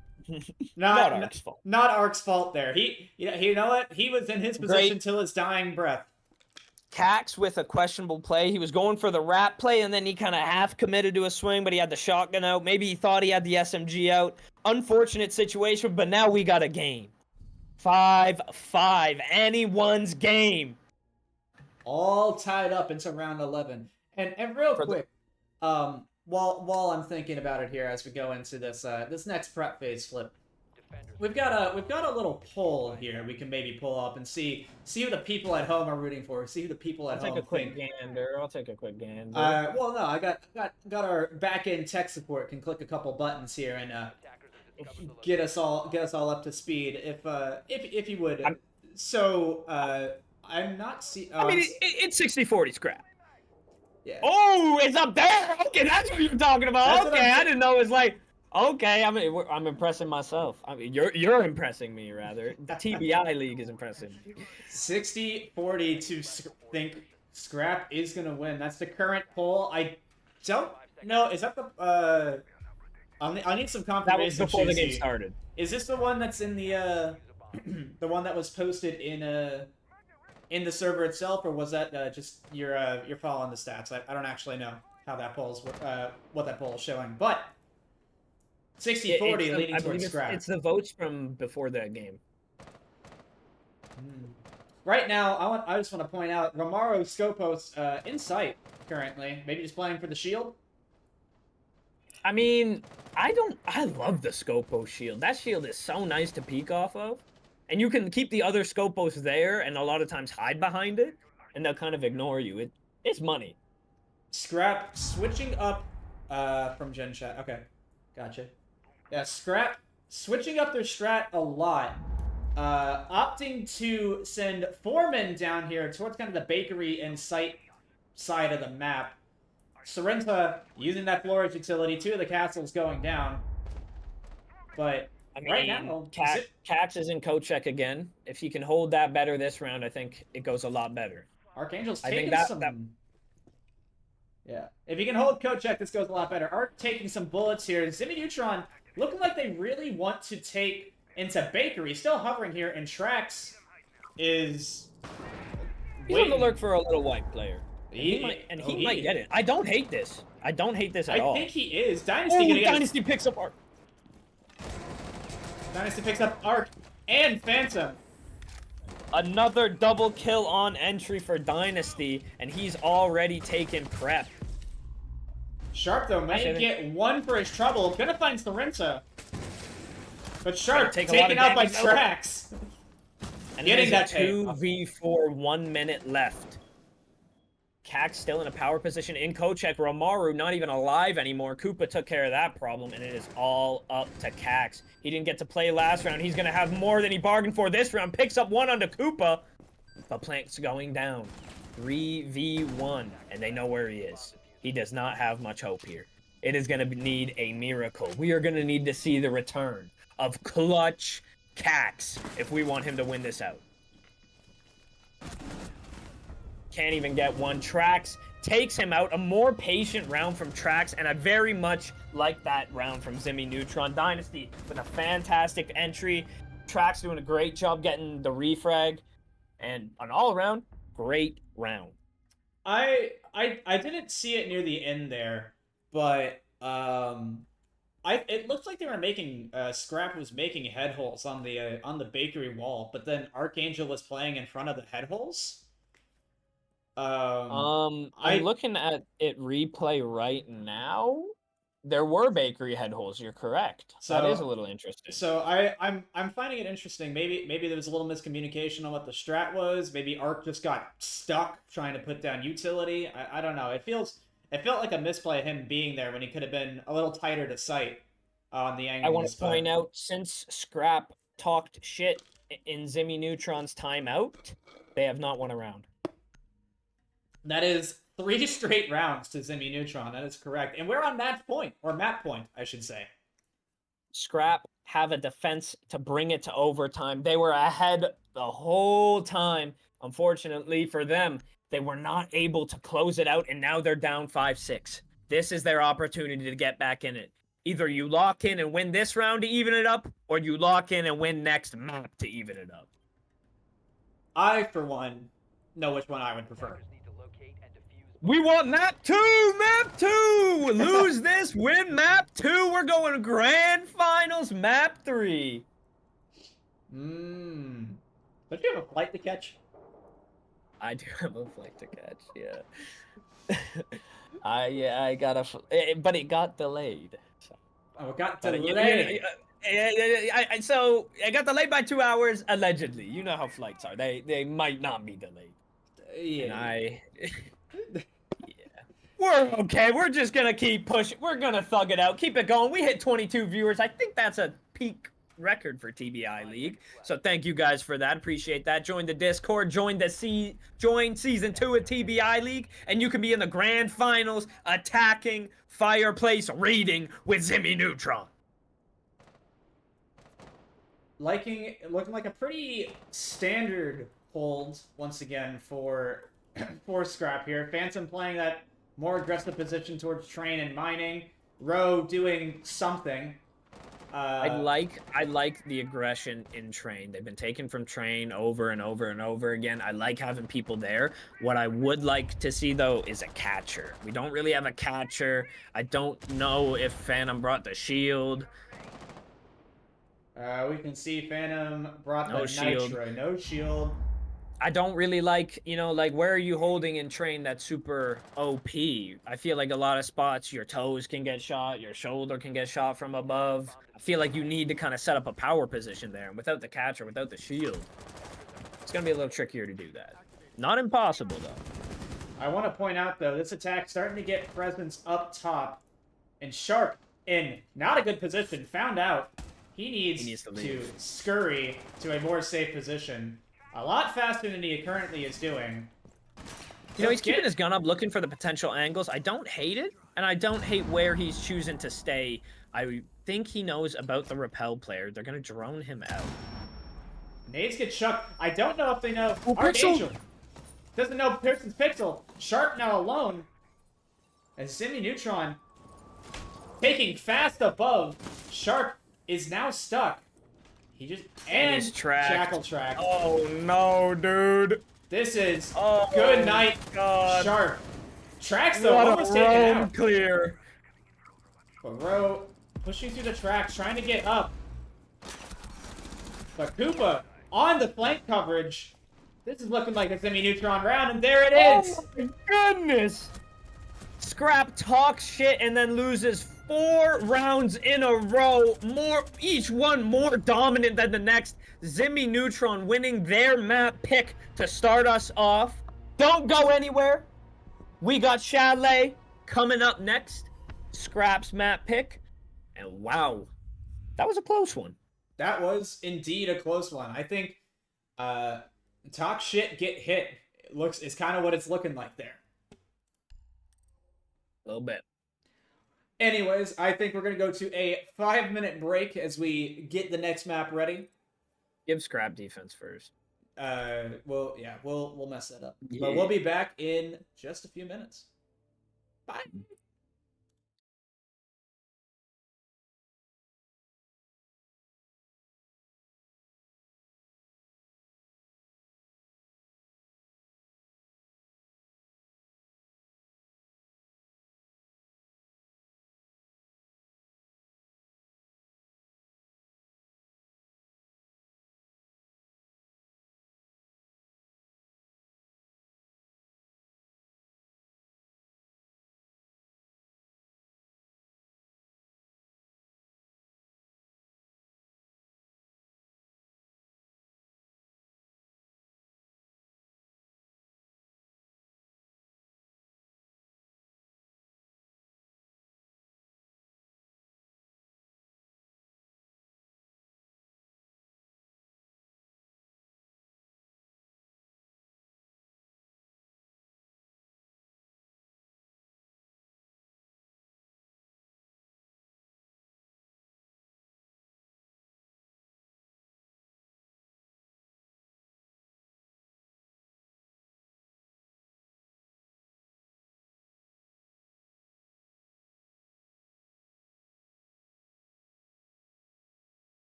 Not Arc's fault. Not Arc's fault there. You know what? He was in his position till his dying breath. Cax with a questionable play. He was going for the wrap play, and then he kind of half committed to a swing, but he had the shotgun out. Maybe he thought he had the SMG out. Unfortunate situation, but now we got a game. 5-5. Anyone's game. All tied up into round 11. And real quick, while I'm thinking about it here as we go into this this next prep phase flip, we've got a little poll here we can maybe pull up and see who the people at home are rooting for. See who the people at home. I'll take a quick gander. Well, no, I got our back end tech support can click a couple buttons here and get us all up to speed if you would. I'm not see. I mean, it's 60-40 scrap. Yeah. Oh, it's up there. Okay, that's what you're talking about. Okay, I didn't know it was like. Okay, I mean, I'm impressing myself. I mean, you're impressing me rather. The TBI league is impressing me. 60-40 to think Scrap is gonna win. That's the current poll. I don't know. Is that the? I need some confirmation. That was before the game started. Is this the one that's in the the one that was posted in the server itself, or was that just you're following the stats? I don't actually know how that poll's what that poll is showing, but 60-40 leading towards Scrap. It's the votes from before that game. Right now, I just want to point out Romaru Scopos in sight currently. Maybe just playing for the shield. I mean, I love the Scopos shield. That shield is so nice to peek off of. And you can keep the other Scopos there and a lot of times hide behind it, and they'll kind of ignore you. It's money. Scrap switching up from Gen Chat. Okay, gotcha. Yeah, Scrap switching up their strat a lot. Opting to send Foreman down here towards kind of the bakery and site side of the map. Sorrenta using that Flores utility. 2 of the castles going down. But I mean, right now, Cax is in coach check again. If he can hold that better this round, I think it goes a lot better. Archangel's taking some... Yeah. If he can hold coach check, this goes a lot better. Arc taking some bullets here. Ximmy Neutron looking like they really want to take into bakery. Still hovering here, and Trax is... He's on the lurk for a little white player. He might get it. I don't hate this. I don't hate this at all. I think he is. Dynasty picks up Arc. Dynasty picks up Arc and Phantom. Another double kill on entry for Dynasty, and he's already taken prep. Sharp, though, may get one for his trouble. Gonna find Sorrenta. But Sharp taken out by Trax. And getting that 2v4, 1 minute left. Cax still in a power position in Kochek. Romaru not even alive anymore. Koopa took care of that problem, and it is all up to Cax. He didn't get to play last round. He's going to have more than he bargained for this round. Picks up one onto Koopa, but Plank's going down. 3v1, and they know where he is. He does not have much hope here. It is going to need a miracle. We are going to need to see the return of Clutch Cax if we want him to win this out. Can't even get one. Trax takes him out. A more patient round from Trax, and I very much like that round from Ximmy Neutron. Dynasty with a fantastic entry. Trax doing a great job getting the refrag, and an all-around great round. I didn't see it near the end there, but it looked like they were making Scrap was making head holes on the bakery wall, but then Archangel was playing in front of the head holes. I'm I looking at it replay right now. There were bakery head holes. You're correct. That is a little interesting. So I'm finding it interesting. Maybe there was a little miscommunication on what the strat was. Maybe Arc just got stuck trying to put down utility. I don't know. It felt like a misplay of him being there when he could have been a little tighter to sight on the angles. I want to point out, since Scrap talked shit in Ximmy Neutron's timeout, they have not won a round. That is 3 straight rounds to Ximmy Neutron. That is correct. And we're on match point, or map point, I should say. Scrap have a defense to bring it to overtime. They were ahead the whole time. Unfortunately for them, they were not able to close it out, and now they're down 5-6. This is their opportunity to get back in it. Either you lock in and win this round to even it up, or you lock in and win next map to even it up. I, for one, know which one I would prefer. We want map 2! Map 2! Lose this, win map 2. We're going to grand finals, map 3. Don't you have a flight to catch? I do have a flight to catch, yeah. I got a... But it got delayed. So. Oh, it got delayed? So, I got delayed by 2 hours, allegedly. You know how flights are. They might not be delayed. Yeah. And we're okay. We're just gonna keep pushing. We're gonna thug it out. Keep it going. We hit 22 viewers. I think that's a peak record for TBI League. So thank you guys for that. Appreciate that. Join the Discord. Join season 2 of TBI League, and you can be in the grand finals, attacking Fireplace Raiding with Ximmy Neutron. Looking like a pretty standard hold once again for Scrap here. Phantom playing that more aggressive position towards train and mining. Row doing something. I like the aggression in train. They've been taken from train over and over and over again. I like having people there. What I would like to see, though, is a catcher. We don't really have a catcher. I don't know if Phantom brought the shield. We can see Phantom brought No the shield. Nitro. No shield. I don't really like, like, where are you holding in train that's super OP? I feel like a lot of spots, your toes can get shot, your shoulder can get shot from above. I feel like you need to kind of set up a power position there. And without the catcher, without the shield, it's going to be a little trickier to do that. Not impossible, though. I want to point out, though, this attack starting to get presence up top. And Sharp, in not a good position, found out he needs to scurry to a more safe position. A lot faster than he currently is doing. He's keeping his gun up, looking for the potential angles. I don't hate it, and I don't hate where he's choosing to stay. I think he knows about the repel player. They're going to drone him out. Nades get chucked. I don't know if they know. Oh, Archangel doesn't know Pearson's Pixel. Sharp now alone. As Ximmy Neutron taking fast above. Sharp is now stuck. He just and Shackle Track. Oh no, dude! This is good night, God. Sharp. Tracks though almost taken out. Clear. But Row pushing through the tracks, trying to get up. But Koopa on the flank coverage. This is looking like a Ximmy Neutron round, and there it is. Oh my goodness! Scrap talks shit and then loses 4 rounds in a row, each one more dominant than the next. Ximmy Neutron winning their map pick to start us off. Don't go anywhere. We got Chalet coming up next. Scrap's map pick. And wow, that was a close one. That was indeed a close one. I think talk shit, get hit. It's kind of what it's looking like there. A little bit. Anyways, I think we're going to go to a 5-minute break as we get the next map ready. Give Scrap defense first. We'll mess that up. Yeah. But we'll be back in just a few minutes. Bye.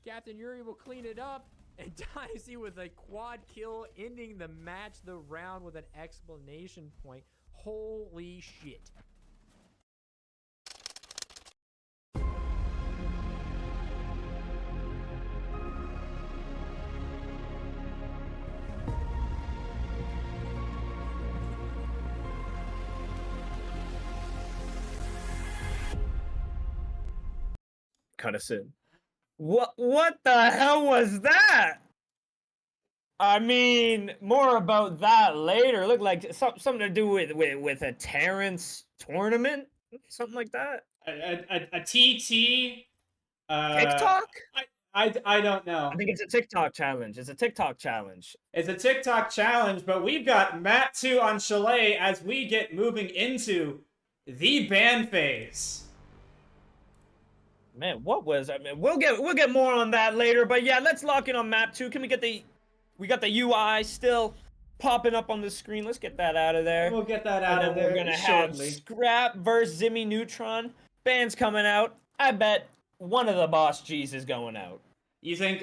Captain Yuri will clean it up. And Dynasty with a quad kill, ending the match, the round with an explanation point. Holy shit. Cut us in. What the hell was that? I mean, more about that later. Looked like something to do with a Terrence tournament, something like that. A TT. TikTok? I don't know. I think it's a TikTok challenge. It's a TikTok challenge. It's a TikTok challenge, but we've got Map 2 on Chalet as we get moving into the ban phase. Man, what was I mean? We'll get more on that later, but yeah, let's lock in on map 2. Can we get we got the UI still popping up on the screen. Let's get that out of there. We'll get that out and of then there we're gonna shortly. have Scrap versus Ximmy Neutron. Bands coming out. I bet one of the Boss G's is going out. You think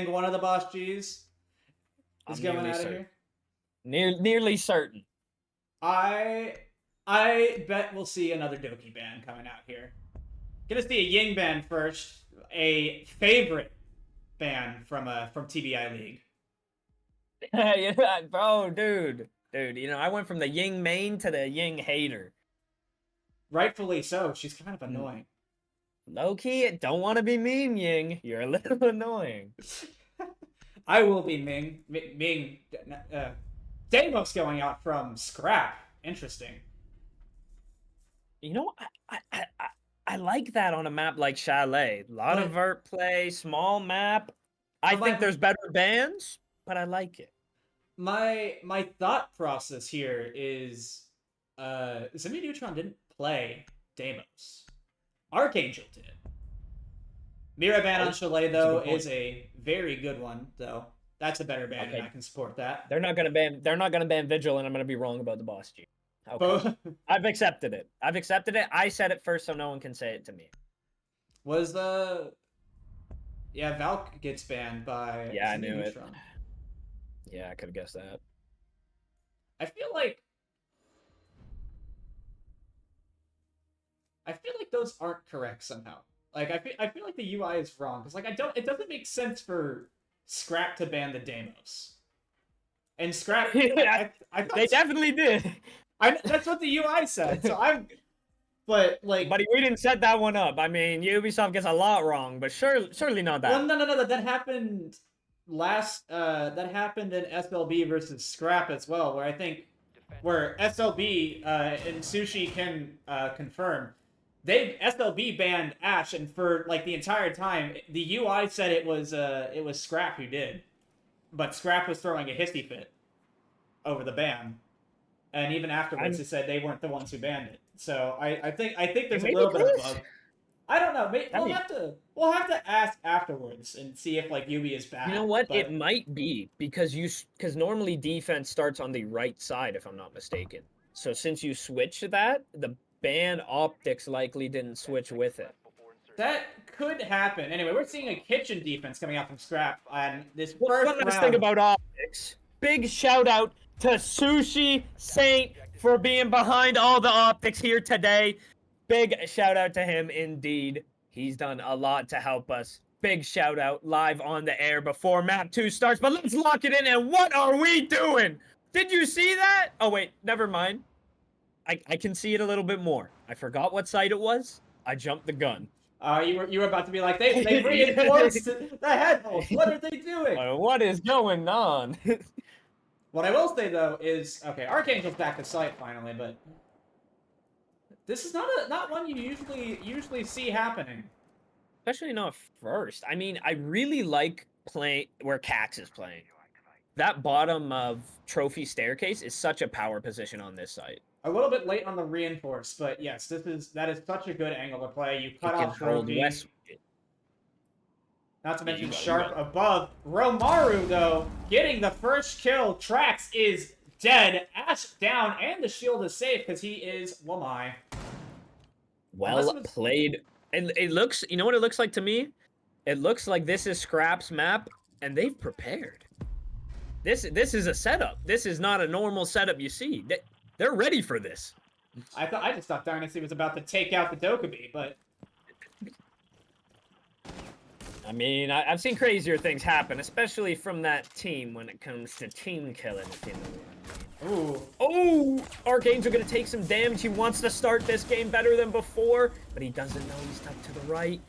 one of the Boss G's is going out of here? Nearly certain. I bet we'll see another Doki band coming out here. Gonna see a Ying band first, a favorite band from TBI League. Yeah, bro, dude, you know, I went from the Ying main to the Ying hater. Rightfully so. She's kind of annoying. Low key, don't want to be mean, Ying. You're a little annoying. I will be Ming. Deimos going out from Scrap. Interesting. You know, I like that on a map like Chalet. A lot of vert play, small map. I think there's better bands, but I like it. My thought process here is Ximmy Neutron didn't play Deimos. Archangel did. Mira ban on Chalet though is a very good one though. That's a better ban, and I can support that. They're not gonna ban Vigil, and I'm gonna be wrong about the Boss G. Okay. I've accepted it. I said it first, so no one can say it to me. Was Valk gets banned by I knew Neutron. it. Yeah, I could have guessed that. I feel like those aren't correct somehow. Like I feel like the UI is wrong because like it doesn't make sense for Scrap to ban the Deimos. And Scrap, they definitely did. That's what the UI said. So but we didn't set that one up. I mean, Ubisoft gets a lot wrong, but surely not that. Well, no. That happened that happened in SLB versus Scrap as well, where SLB and Sushi can confirm. SLB banned Ash, and for like the entire time, the UI said it was Scrap who did, but Scrap was throwing a hissy fit over the ban, and even afterwards, they said they weren't the ones who banned it. So I think there's a little bit of a bug. I don't know. We'll have to ask afterwards and see if like Yubi is bad. You know what? It might be because normally defense starts on the right side, if I'm not mistaken. So since you switch that, the ban optics likely didn't switch with it. That could happen. Anyway, we're seeing a kitchen defense coming out from Scrap on this first One last thing about optics. Big shout out to Sushi Saint for being behind all the optics here today. Big shout out to him indeed. He's done a lot to help us. Big shout out live on the air before map 2 starts. But let's lock it in. And what are we doing? Did you see that? Oh, wait, never mind. I can see it a little bit more. I forgot what site it was. I jumped the gun. You were about to be like, they reinforced the headholes. What are they doing? What is going on? What I will say though is, okay, Archangel's back to site finally, but this is not one you usually see happening. Especially not first. I mean, I really like playing where Cax is playing. That bottom of trophy staircase is such a power position on this site. A little bit late on the reinforce, but yes, that is such a good angle to play. You cut off trophy. Not to mention Sharp above. Romaru, though, getting the first kill. Trax is dead. Ash down, and the shield is safe because he is Wamai. Well played. It looks, you know what it looks like to me? It looks like this is Scrap's map, and they've prepared. This is a setup. This is not a normal setup you see. They're ready for this. I just thought Dynasty was about to take out the Dokkaebi, but I mean, I've seen crazier things happen, especially from that team when it comes to team killing. If you know what I mean. ooh, Oh, Arcane's are gonna take some damage. He wants to start this game better than before, but he doesn't know he's tucked to the right.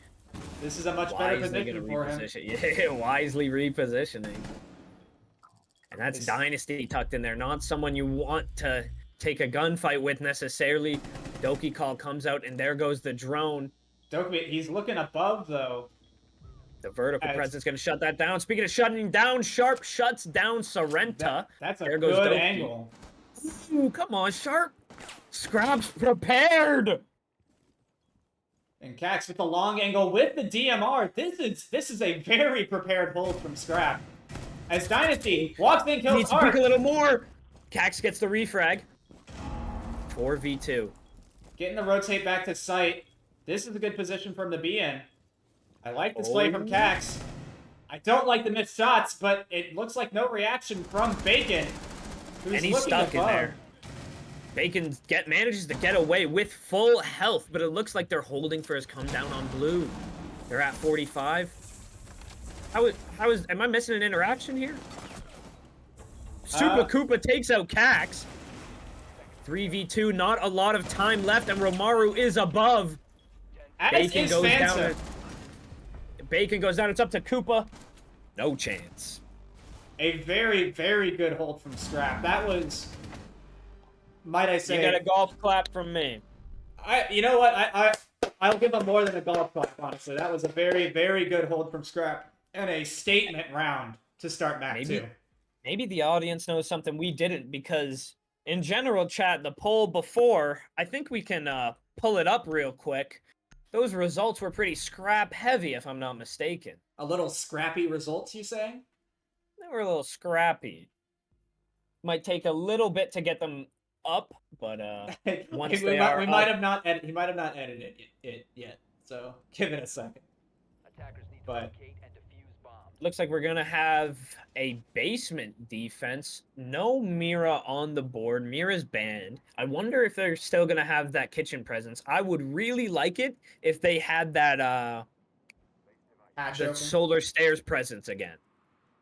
this is a much better Wisely position gonna for him. reposition. Yeah, wisely repositioning. And that's It's- Dynasty tucked in there, not someone you want to take a gunfight with necessarily. Doki Call comes out, and there goes the drone. Dokkaebi, he's looking above though. The vertical As- presence going to shut that down. Speaking of shutting down, Sharp shuts down Sorrenta. That's a There goes good Doki. angle. Ooh, come on, Sharp. Scrap's prepared. And Cax with the long angle with the DMR. This is a very prepared hold from Scrap. As Dynasty walks in, kills Needs to Arc. peek a little more. Cax gets the refrag. 4v2. Getting the rotate back to site. This is a good position from the be in. I like this play from Oh. Cax. I don't like the missed shots, but it looks like no reaction from Bacon. Who's And he's looking stuck in above. there. Bacon manages to get away with full health, but it looks like they're holding for his come down on blue. They're at 45. Am I missing an interaction here? Super Koopa takes out Cax. 3v2, not a lot of time left, and Romaru is above. As Bacon is goes Phantom. down. Bacon goes down. It's up to Koopa. No chance. A very, very good hold from Scrap. That was, might I say, You got a golf clap from me. you know what? I'll give him more than a golf clap, honestly. That was a very, very good hold from Scrap. And a statement round to start map Maybe- 2. Maybe the audience knows something we didn't, because in general chat, the poll before, I think we can pull it up real quick. Those results were pretty scrap heavy, if I'm not mistaken. A little scrappy results, you say? They were a little scrappy. Might take a little bit to get them up, but once we they might, are we might up- have not he might have not edited it yet, so give it a second. Attackers need to But- locate and defuse bombs. looks like we're gonna have a basement defense. No Mira on the board. Mira's banned. I wonder if they're still gonna have that kitchen presence. I would really like it if they had that Hatch the open. solar stairs presence again.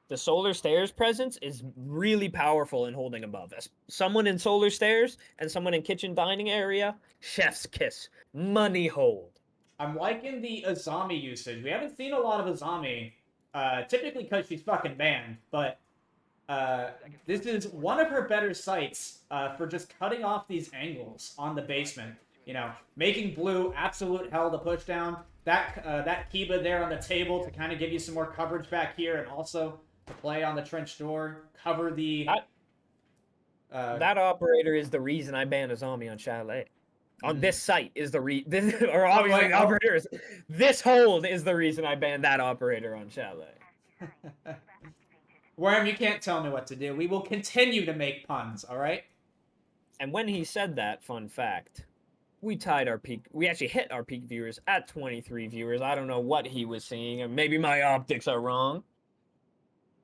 The solar stairs presence is really powerful in holding above us. Someone in solar stairs and someone in kitchen dining area. Chef's kiss. Money hold. I'm liking the Azami usage. We haven't seen a lot of Azami, typically because she's fucking banned, but this is one of her better sites for just cutting off these angles on the basement. You know, making blue absolute hell to push down. That Kiba there on the table to kind of give you some more coverage back here, and also to play on the trench door, cover the. That operator is the reason I banned a zombie on Chalet. On Mhm. this site is the or obviously the operator is this hold is the reason I banned that operator on Chalet. Worm, you can't tell me what to do. We will continue to make puns, all right? And when he said that, fun fact, we actually hit our peak viewers at 23 viewers. I don't know what he was seeing, and maybe my optics are wrong.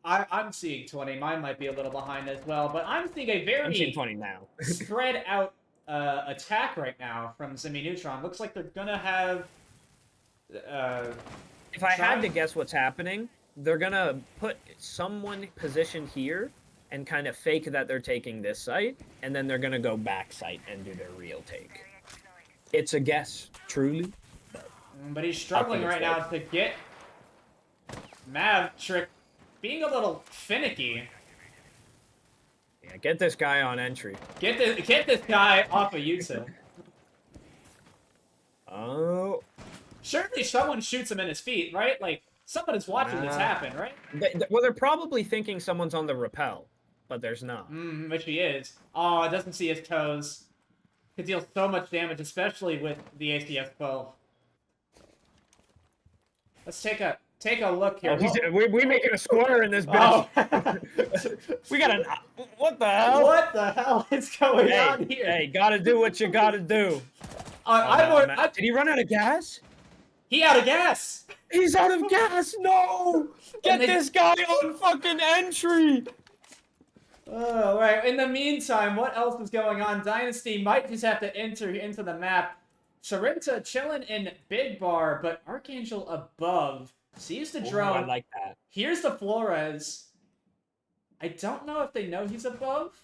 I'm seeing 20. Mine might be a little behind as well, but I'm seeing a I'm very seeing 20 now. spread out attack right now from Ximmy Neutron. Looks like they're gonna have. If I had Try- to guess what's happening, they're gonna put someone positioned here and kind of fake that they're taking this site, and then they're gonna go back site and do their real take. It's a guess, truly. But he's struggling it's right now to get Mav Trick being a little finicky. Yeah, get this guy on entry. Get this guy off of YouTube. Oh, Surely someone shoots him in his feet, right? Like someone is watching this Nah. happen, right? well, they're probably thinking someone's on the rappel, but there's not. Which he is. Oh, it doesn't see his toes. Could deal so much damage, especially with the ACS-12. Let's take a look here. Oh, we making a square in this bitch. Oh. We got an. What the hell? What the hell is going on Hey, here? hey, gotta do what you gotta do. I'm more, Did he run out of gas? He out of gas! He's out of gas. No, get they- this guy on fucking entry. Oh, right. In the meantime, what else is going on? Dynasty might just have to enter into the map. Sarinta chilling in Big Bar, but Archangel above. Sees the Ooh, drone. I like that. Here's the Flores. I don't know if they know he's above,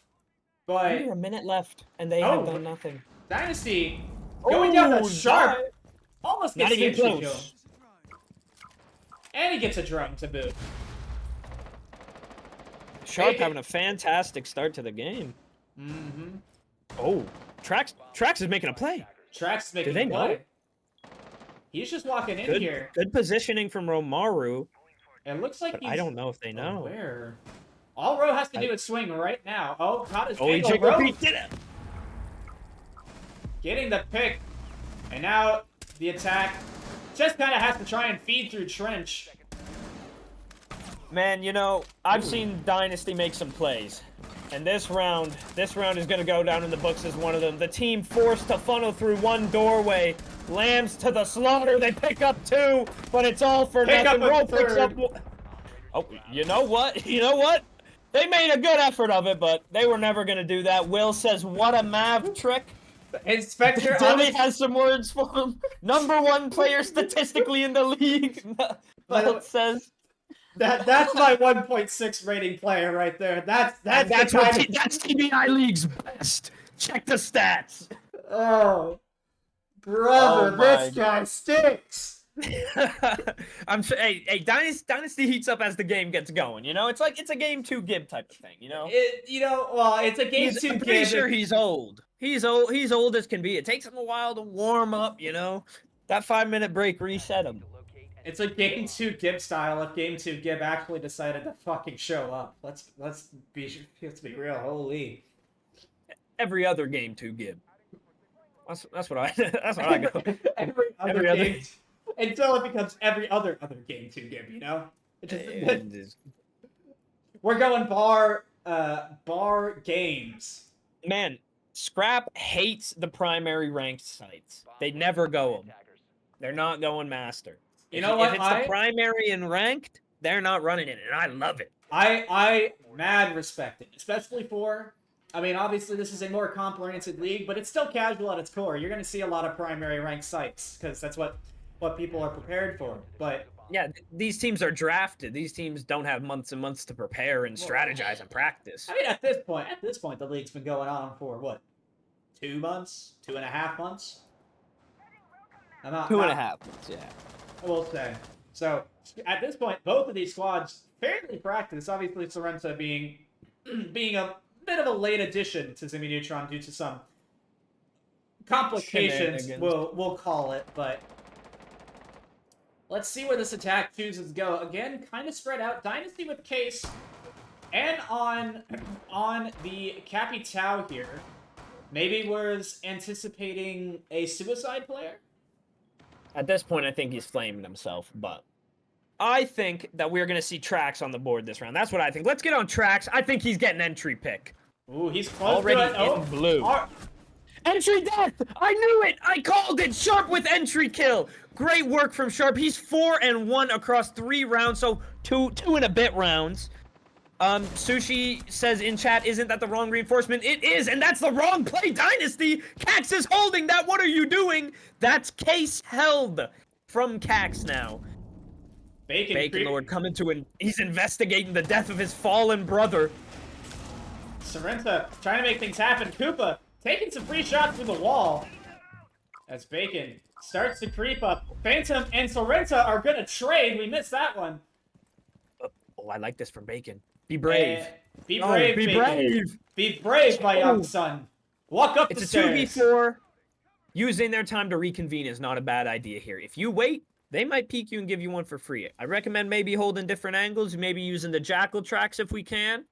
but Under a minute left, and they Oh. have done nothing. Dynasty going down the Oh, sharp. die. Almost Not gets the even entry kill. close. And he gets a drone to boot. Sharp Hey. having a fantastic start to the game. Mm-hmm. Oh, Trax is making a play. Trax is making they a play. know? He's just walking in Good, here. good positioning from Romaru, It looks like but he's I don't know if they know. aware. All Ro has to do is swing right now. Oh, caught his Oh, he angle. jiggle Ro beat did it. getting the pick. And now the attack just kind of has to try and feed through trench. Man, you know, I've seen Dynasty make some plays. And this round is going to go down in the books as one of them. The team forced to funnel through one doorway. Lambs to the slaughter. They pick up two, but it's all for Pick nothing. up a Roll picks third. up one. Oh, you know what? You know what? They made a good effort of it, but they were never going to do that. Will says, what a Mav trick. Inspector Dilly has some words for him. Number one player statistically in the league. Will says... That's my 1.6 rating player right there. That's That's the kind of... that's TBI League's best. Check the stats. Oh, brother, Oh my this guy stinks. Hey, Dynasty heats up as the game gets going. You know, it's a game 2 Gib type of thing. You know, It's a game 2 I'm pretty game. sure he's old. He's old as can be. It takes him a while to warm up. You know, that 5-minute break reset him. It's a game 2 Gib style. If game 2 Gib actually decided to fucking show up, let's be real. Holy. Every other game 2 Gib. That's what I that's what I go. every Every other- game until it becomes every other game 2 Gib. You know. We're going bar games. Man, Scrap hates the primary ranked sites. They never go them. They're not going master. You know what? If it's the primary and ranked, they're not running it, and I love it. I mad respect it, especially for. I mean, obviously this is a more comprehensive league, but it's still casual at its core. You're going to see a lot of primary ranked sites because that's what people are prepared for. But Yeah, these teams are drafted. These teams don't have months and months to prepare and strategize and practice. I mean, at this point, the league's been going on for what, 2 months, 2.5 months. I'm not 2.5 months, yeah. I will say. So at this point, both of these squads fairly practiced. Obviously, Sorrento being a bit of a late addition to Ximmy Neutron due to some complications. Shenanigans. We'll call it, but let's see where this attack chooses to go. Again, kind of spread out. Dynasty with Case, and on the Capital here, maybe was anticipating a suicide player. At this point, I think he's flaming himself, but I think that we're going to see Trax on the board this round. That's what I think. Let's get on Trax. I think he's getting entry pick. Ooh, he's close Already to it. Oh, in blue. Ar- Entry death! I knew it! I called it! Sharp with entry kill! Great work from Sharp. He's 4-1 across 3 rounds, so two and a bit rounds. Sushi says in chat, isn't that the wrong reinforcement? It is, and that's the wrong play, Dynasty! Cax is holding that! What are you doing? That's case held from Cax now. Bacon Lord coming to he's investigating the death of his fallen brother. Sorrento trying to make things happen. Koopa taking some free shots through the wall. As Bacon starts to creep up. Phantom and Sorrento are going to trade. We missed that one. Oh, I like this from Bacon. Be brave. Be brave, be Bacon. brave. Be brave, my young son. Walk up It's the a stairs. 2v4. Using their time to reconvene is not a bad idea here. If you wait, they might peek you and give you one for free. I recommend maybe holding different angles, maybe using the Jackal tracks if we can.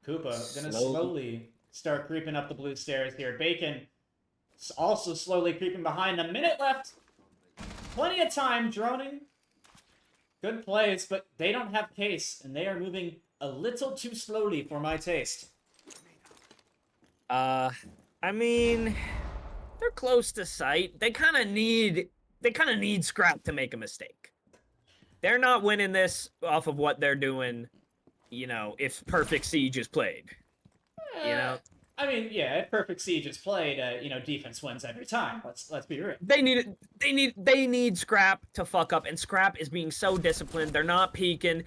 Koopa gonna slowly start creeping up the blue stairs here. Bacon also slowly creeping behind. A minute left. Plenty of time droning. Good plays, but they don't have Case, and they are moving a little too slowly for my taste. I mean, They're close to sight. They kind of need Scrap to make a mistake. They're not winning this off of what they're doing, you know, if Perfect Siege is played. You know? I mean, yeah, if Perfect Siege is played, you know, defense wins every time. Let's be real. They need Scrap to fuck up, and Scrap is being so disciplined. They're not peeking.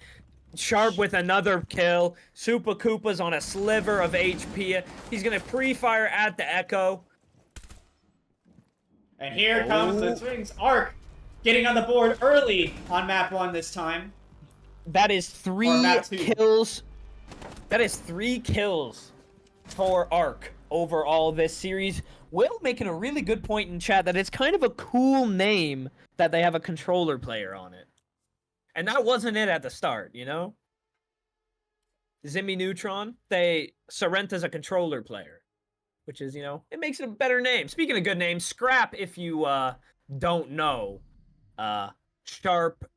Sharp with another kill. Super Koopa's on a sliver of HP. He's gonna pre-fire at the Echo. And here comes the Swings Arc getting on the board early on map 1 this time. That is 3 map 2. kills. That is 3 kills for Arc overall this series. Will making a really good point in chat that it's kind of a cool name that they have a controller player on it. And that wasn't it at the start, you know? Ximmy Neutron, Sorrenta's a controller player. Which is, you know, it makes it a better name. Speaking of good names, Scrap, if you don't know, Sharp,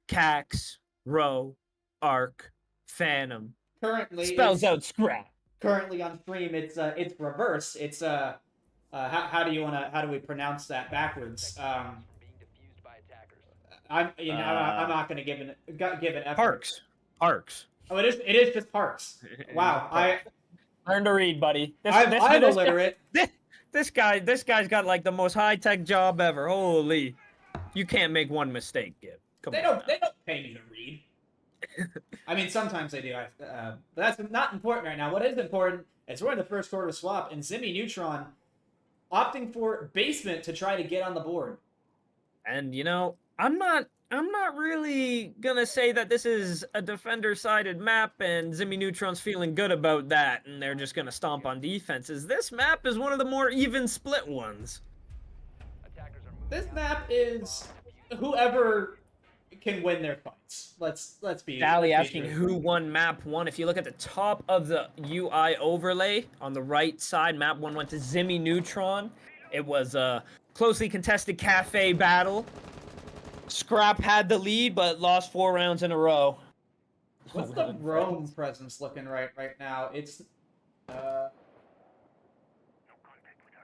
Cax, Row, Arc, Phantom. Currently Spells out Scrap. Currently on stream, it's reverse. It's how do we pronounce that backwards? Being defused by attackers. I'm not gonna give an effort. Parks. Oh, it is just Parks. Wow, Learn to read, buddy. I'm illiterate. This guy's got like the most high-tech job ever. Holy. You can't make one mistake, Gib. They don't pay me to read. I mean, sometimes they do. But that's not important right now. What is important is we're in the first quarter swap, and Ximmy Neutron opting for basement to try to get on the board. And you know, I'm not really gonna say that this is a defender-sided map and Ximmy Neutron's feeling good about that and they're just gonna stomp on defenses. This map is one of the more even split ones. Attackers are moving This out. map is whoever can win their fights. Let's be. Dally let's be asking true. who won map 1. If you look at the top of the UI overlay on the right side, map 1 went to Ximmy Neutron. It was a closely contested cafe battle. Scrap had the lead, but lost 4 rounds in a row. What's the Rome presence looking right now? It's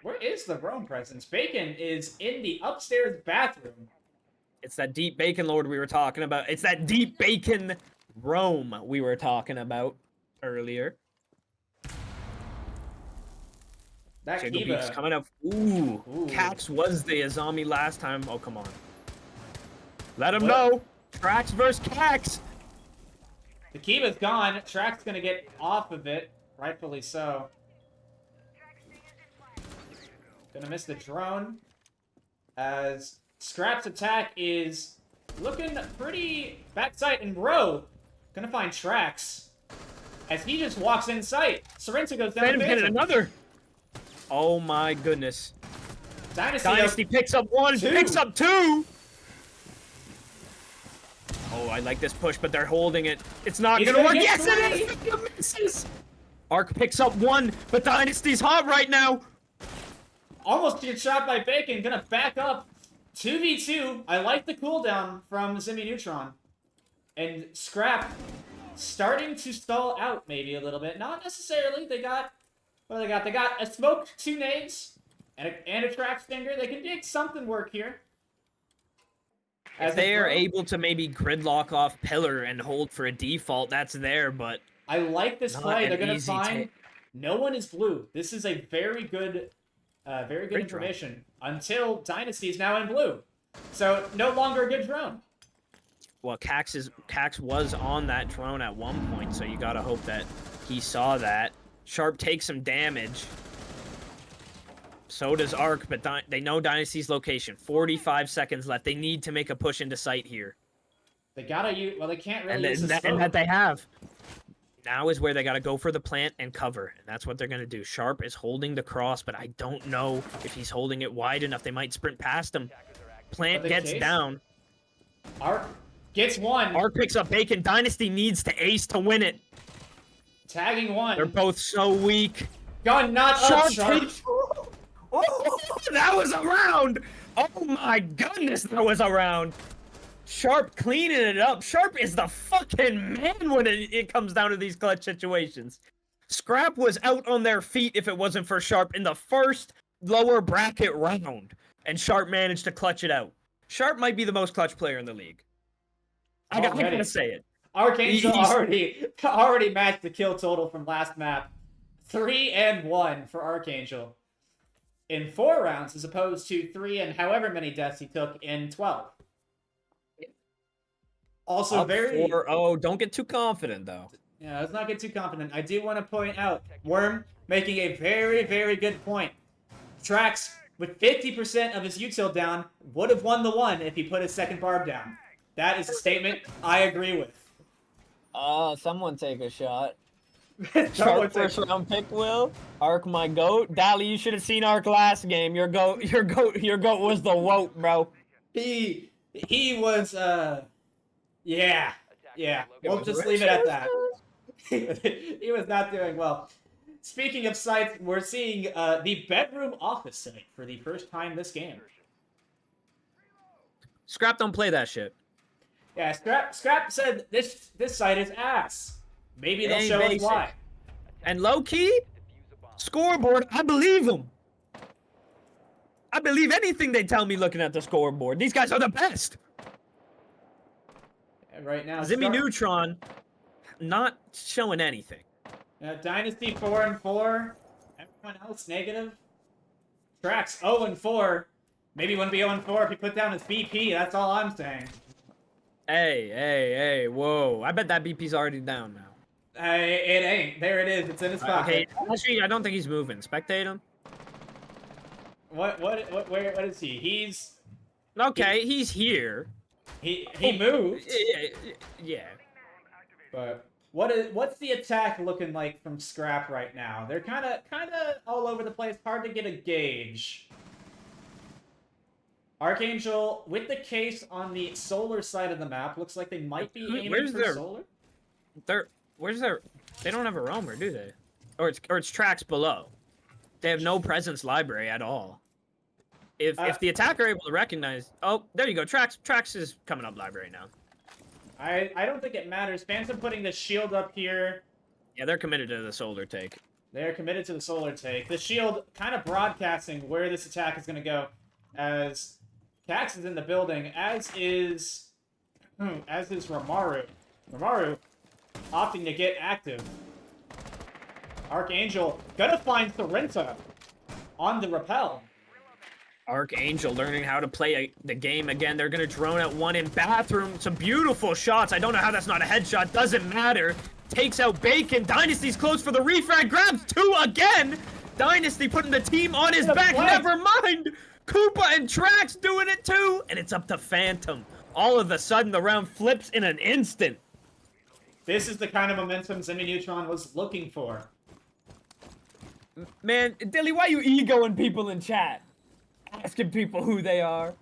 where is the Rome presence? Bacon is in the upstairs bathroom. It's that deep bacon lord we were talking about. It's that deep bacon Rome we were talking about earlier. That Jiggle Kiva. Beak's coming up. Ooh. Cax was the Azami last time. Oh, come on. Let him know. Trax versus Cax. The Kiva's gone. Track's gonna get off of it. Rightfully so. Gonna miss the drone. As Scrap's attack is looking pretty backside, and Row gonna find Trax. As he just walks in sight. Sorrento goes down Phantom the hit Phantom. another. Oh my goodness. Dynasty Picks up 1, Two. picks up 2. Oh, I like this push, but they're holding it. It's not He's gonna work. gonna Yes, get it is. It misses. Arc picks up 1, but Dynasty's hot right now. almost gets shot by Bacon. Gonna back up 2v2. I like the cooldown from Ximmy Neutron. And Scrap starting to stall out maybe a little bit. Not necessarily. They got... What do they got? They got a smoke, 2 nades, and a track stinger. They can make something work here. If they are able to maybe gridlock off pillar and hold for a default, that's there, but... I like this Not play. an They're going to easy find... take. No one is blue. This is a very good Great information. Until Dynasty is now in blue. So, no longer a good drone. Well, Cax was on that drone at one point, so you gotta hope that he saw that. Sharp takes some damage. So does Arc, but they know Dynasty's location. 45 seconds left. They need to make a push into sight here. They gotta use... Well, they can't really use And the that smoke. they have. Now is where they gotta go for the plant and cover, and that's what they're gonna do. Sharp is holding the cross, but I don't know if he's holding it wide enough. They might sprint past him. Plant But they gets chase. down. Arc gets 1. Arc picks up Bacon. Dynasty needs to ace to win it. Tagging 1. They're both so weak. Gun not up, Sharp. takes- Oh, that was a round! Oh my goodness, that was a round! Sharp cleaning it up. Sharp is the fucking man when it comes down to these clutch situations. Scrap was out on their feet if it wasn't for Sharp in the first lower bracket round, and Sharp managed to clutch it out. Sharp might be the most clutch player in the league. I gotta say it. Archangel He's- already matched the kill total from last map. 3-1 for Archangel in 4 rounds, as opposed to 3 and however many deaths he took in 12. Also Up very 4-0. Don't get too confident though. Yeah, let's not get too confident. I do want to point out, Worm making a very, very good point. Trax, with 50% of his util down, would have won the one if he put his second barb down. That is a statement I agree with. Someone take a shot. Someone Sharp say- first round pick, Will. Arc my goat. Dally, you should have seen Arc last game. Your goat was the woat, bro. He was, yeah. We'll just leave it at that. He was not doing well. Speaking of sites, we're seeing the bedroom office site for the first time this game. Scrap don't play that shit. Yeah, Scrap said this site is ass. Maybe they'll Ain't show us basic. why. And low key, scoreboard, I believe them. I believe anything they tell me looking at the scoreboard. These guys are the best. And right now, Ximmy Neutron, not showing anything. Dynasty 4-4. Everyone else negative. Trax 0-4. Maybe wouldn't be 0-4 if he put down his BP. That's all I'm saying. Hey, whoa. I bet that BP's already down now. It ain't. There it is. It's in his pocket. Okay, actually, I don't think he's moving. Spectate him. What is he? He's Okay, he's here. he moved. Yeah. But what's the attack looking like from Scrap right now? They're kind of all over the place. Hard to get a gauge. Archangel with the case on the solar side of the map. Looks like they might be aiming Where's for their- solar. Where's their? They don't have a roamer, do they? Or it's tracks below. They have no presence library at all. If the attacker are able to recognize, oh, there you go. Tracks is coming up library now. I don't think it matters. Phantom putting the shield up here. Yeah, they're committed to the solar take. They're committed to the solar take. The shield kind of broadcasting where this attack is going to go, as Cax is in the building, as is Ramaru. Ramaru opting to get active. Archangel gonna find Sorrenta on the rappel. Archangel learning how to play the game again. They're gonna drone at one in bathroom. Some beautiful shots. I don't know how that's not a headshot. Doesn't matter. Takes out Bacon. Dynasty's close for the refrag. Grabs 2 again. Dynasty putting the team on his back. play. Never mind. Koopa and Trax doing it too. And it's up to Phantom. All of a sudden, the round flips in an instant. This is the kind of momentum Ximmy Neutron was looking for. Man, Dilly, why you egoing people in chat? Asking people who they are.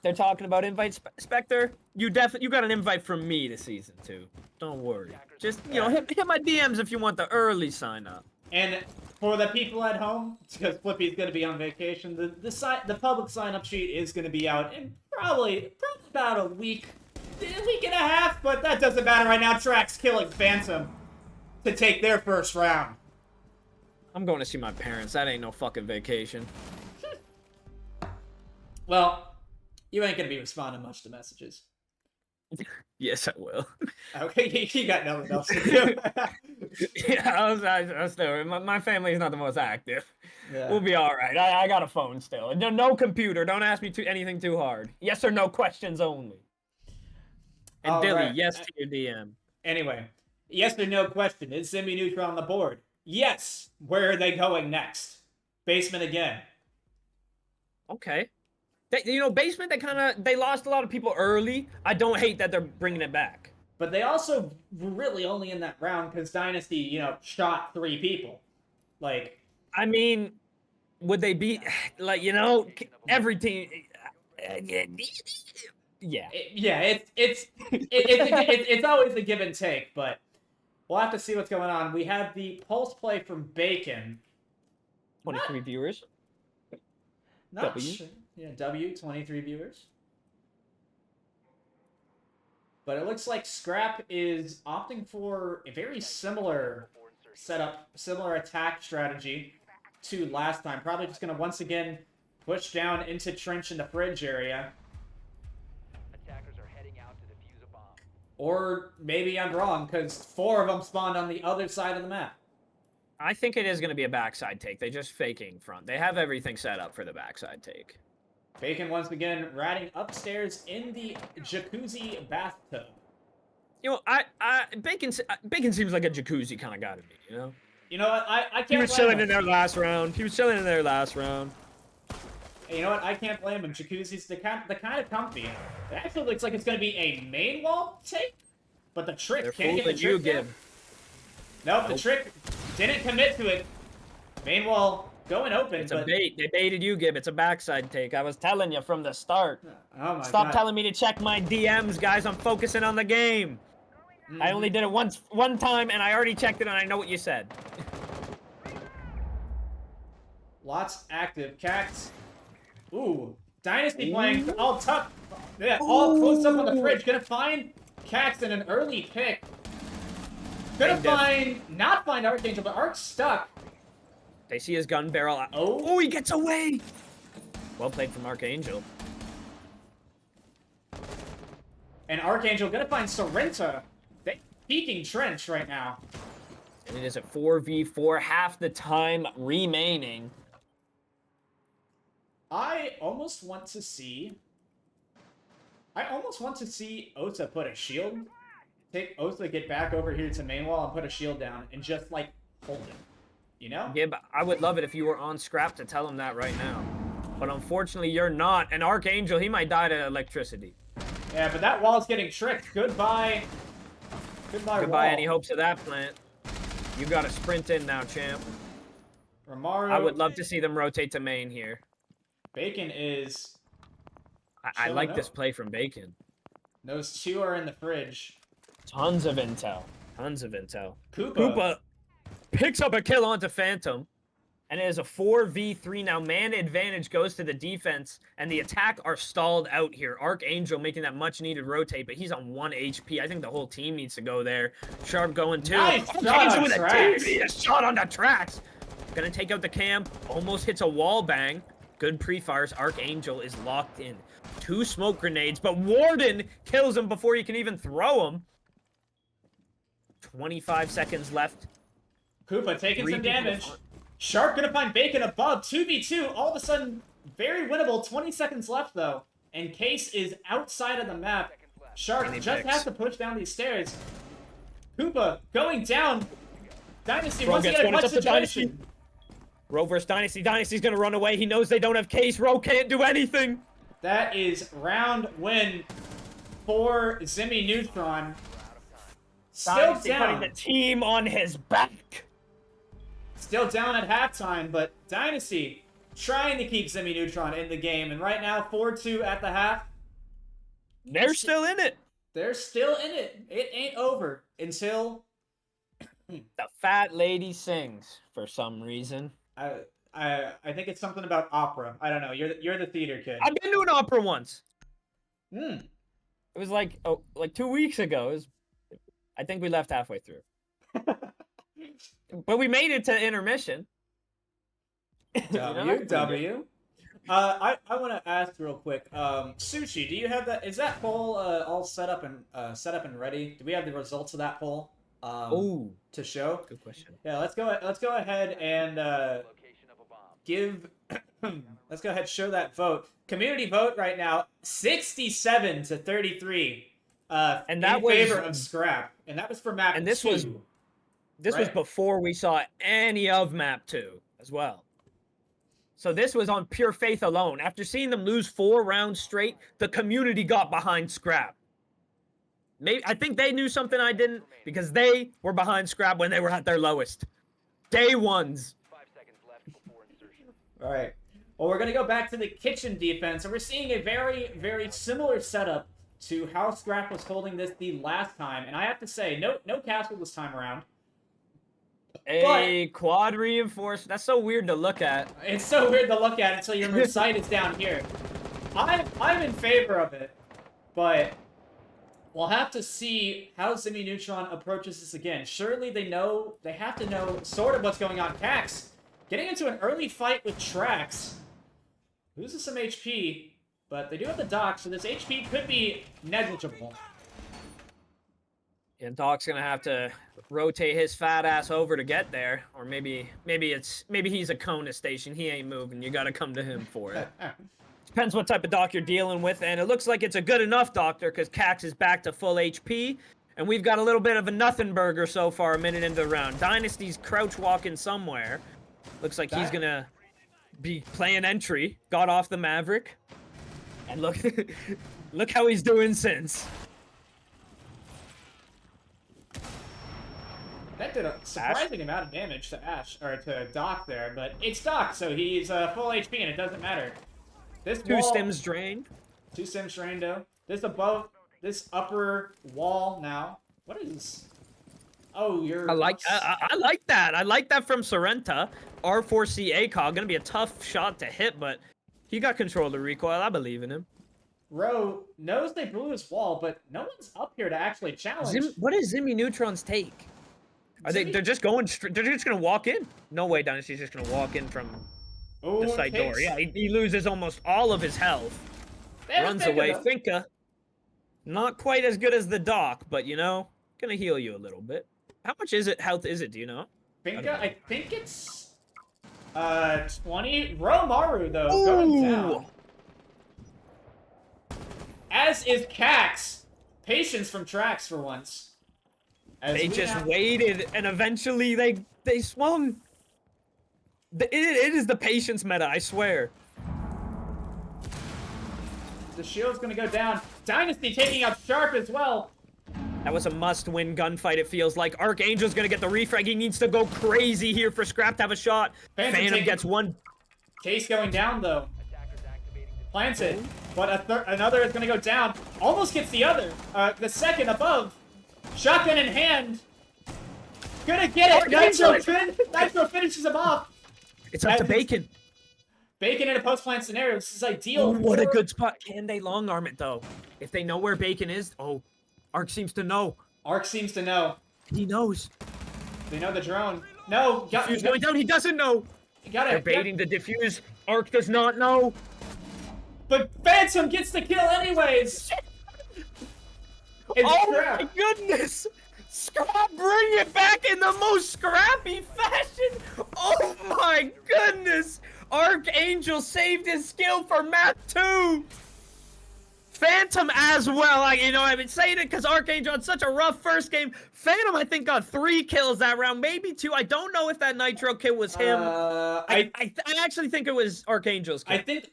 They're talking about invite Spectre. You got an invite from me to season 2. Don't worry. Just hit my DMs if you want the early sign up. And for the people at home, because Flippy's going to be on vacation, the public sign-up sheet is going to be out in probably about a week and a half, but that doesn't matter right now. Trax killing Phantom to take their first round. I'm going to see my parents. That ain't no fucking vacation. Well, you ain't going to be responding much to messages. Yes, I will. Okay, you got nothing else to do. Yeah, I was still. My family is not the most active. Yeah. We'll be all right. I got a phone still. No computer. Don't ask me anything too hard. Yes or no questions only. And All Dilly, right. yes to your DM. Anyway, yes or no question. Is Ximmy Neutron on the board? Yes. Where are they going next? Basement again. Okay. Basement, they lost a lot of people early. I don't hate that they're bringing it back. But they also were really only in that round because Dynasty, shot 3 people. Like, I mean, would they be every team? Yeah. It's always a give and take, but we'll have to see what's going on. We have the pulse play from Bacon. 23 viewers. Not W. sure. Yeah, W, 23 viewers. But it looks like Scrap is opting for a very similar setup, similar attack strategy. to last time. Probably just going to once again push down into trench in the fridge area. Attackers are heading out to defuse a bomb. Or maybe I'm wrong, because 4 of them spawned on the other side of the map. I think it is going to be a backside take. They just faking front. They have everything set up for the backside take. Bacon once again ratting upstairs in the jacuzzi bathtub. You know, Bacon seems like a jacuzzi kind of guy to me, you know? You know what? I can't He was blame chilling him. in there last round. Hey, you know what? I can't blame him. Jacuzzi's the kind of comfy. It actually looks like it's going to be a main wall take, but the trick They're can't get the fooling you, trick down. Gib. Nope, the trick didn't commit to it. Main wall going open, It's but... a bait. They baited you, Gib. It's a backside take. I was telling you from the start. Oh my Stop God. telling me to check my DMs, guys. I'm focusing on the game. I only did it one time, and I already checked it, and I know what you said. Lots active. Cax. Ooh. Dynasty playing all tough. Yeah, all close up on the fridge. Gonna find Cax in an early pick. Gonna not find Archangel, but Arc's stuck. They see his gun barrel. Oh, he gets away. Well played from Archangel. And Archangel gonna find Sorrenta. They peeking trench right now. And it is a 4v4, half the time remaining. I almost want to see Osa put a shield. Take Osa, get back over here to main wall and put a shield down and just like hold it. You know? Gib, I would love it if you were on Scrap to tell him that right now. But unfortunately, you're not. And Archangel, he might die to electricity. Yeah, but that wall's getting tricked. Goodbye. Goodbye, Goodbye, wall. any hopes of that plant. You gotta sprint in now, champ. Romario. I would love to see them rotate to main here. Bacon is... I like Showing this up. play from Bacon. Those 2 are in the fridge. Tons of intel. Tons of intel. Koopa. Picks up a kill onto Phantom. And it is a 4v3 now. Man advantage goes to the defense. And the attack are stalled out here. Archangel making that much needed rotate. But he's on 1 HP. I think the whole team needs to go there. Sharp going too. Nice shot Archangel on with tracks. a shot on the tracks. Gonna take out the camp. Almost hits a wall bang. Good pre-fires. Archangel is locked in. 2 smoke grenades. But Warden kills him before he can even throw him. 25 seconds left. Koopa taking 3 some people damage. on- Sharp gonna find Bacon above. 2v2. All of a sudden, very winnable. 20 seconds left, though. And Case is outside of the map. Sharp Mini just picks. has to push down these stairs. Koopa going down. Dynasty Bro once gets again a one, clutch it's up to Dynasty. situation. Ro versus Dynasty. Dynasty's gonna run away. He knows they don't have Case. Ro can't do anything. That is round win for Ximmy Neutron. Still Dynasty down. putting the team on his back. Still down at halftime, but Dynasty trying to keep Ximmy Neutron in the game. And right now, 4-2 at the half. They're still in it. They're still in it. It ain't over until The fat lady sings for some reason. I think it's something about opera. I don't know. You're the theater kid. I've been to an opera once. Hmm. It was like 2 weeks ago. I think we left halfway through. But we made it to intermission. W. I want to ask real quick. Sushi, do you have that? Is that poll all set up and ready? Do we have the results of that poll? Oh, To show. good question. Yeah, let's go ahead and Location of a bomb. give. Let's go ahead and show that vote. Community vote right now, 67 to 33. And that in was- favor of Scrap, and that was for map. And this 2. was- This was Right. before we saw any of map 2 as well. So this was on pure faith alone. After seeing them lose 4 rounds straight, the community got behind Scrap. Maybe I think they knew something I didn't, because they were behind Scrap when they were at their lowest. Day ones. 5 seconds left before insertion. All right. Well, we're going to go back to the kitchen defense, and we're seeing a very, very similar setup to how Scrap was holding this the last time. And I have to say, no castle this time around. A quad reinforced. That's so weird to look at. It's so weird to look at until your sight is down here. I'm in favor of it, but we'll have to see how Ximmy Neutron approaches this again. Surely they have to know sort of what's going on. Cax getting into an early fight with Trax. Loses some HP, but they do have the dock, so this HP could be negligible. And Doc's gonna have to rotate his fat ass over to get there, or maybe he's a Kona station. He ain't moving. You gotta come to him for it. Depends what type of dock you're dealing with, and it looks like it's a good enough doctor because Cax is back to full HP, and we've got a little bit of a nothing burger so far, a minute into the round. Dynasty's crouch walking somewhere. Looks like he's gonna be playing entry. Got off the Maverick, and look, look how he's doing since. That did a surprising amount of damage to to Doc there, but it's Doc, so he's full HP and it doesn't matter. This Two wall, stims drained. 2 stims drained, though. This upper wall now. What is? Oh, you're. I like that. I like that from Sorrenta. R4C ACOG gonna be a tough shot to hit, but he got control of the recoil. I believe in him. Ro knows they blew his wall, but no one's up here to actually challenge. What is Ximmy Neutron's take? Are they? They're just going. They're just gonna walk in. No way, Dynasty's just gonna walk in from the side door. Yeah, he loses almost all of his health. Runs away. Finka, not quite as good as the Doc, but you know, gonna heal you a little bit. How much health is it? Do you know? Finka, I think it's 20. Romaru though going down. As is Cax. Patience from Trax for once. They just waited, and eventually they swung. It is the patience meta, I swear. The shield's gonna go down. Dynasty taking out Sharp as well. That was a must-win gunfight, it feels like. Archangel's gonna get the refrag. He needs to go crazy here for Scrap to have a shot. Phantom gets one. Case going down, though. Plants it, but another is gonna go down. Almost gets the other. The second above. Shotgun in hand. Gonna get it. Nitro finishes him off. It's up to Bacon. Bacon in a post-plant scenario. This is ideal. Oh, what a good spot. Can they long arm it, though? If they know where Bacon is, oh, Arc seems to know. Arc seems to know. He knows. They know the drone. No. Diffuse going down. He doesn't know. They're baiting the diffuse. Arc does not know. But Phantom gets the kill anyways. Oh my goodness! Scrap, bring it back in the most scrappy fashion! Oh my goodness! Archangel saved his skill for map 2! Phantom as well, I've been saying it because Archangel had such a rough first game. Phantom, I think, got 3 kills that round, maybe 2. I don't know if that Nitro kill was him. I actually think it was Archangel's kill. I think...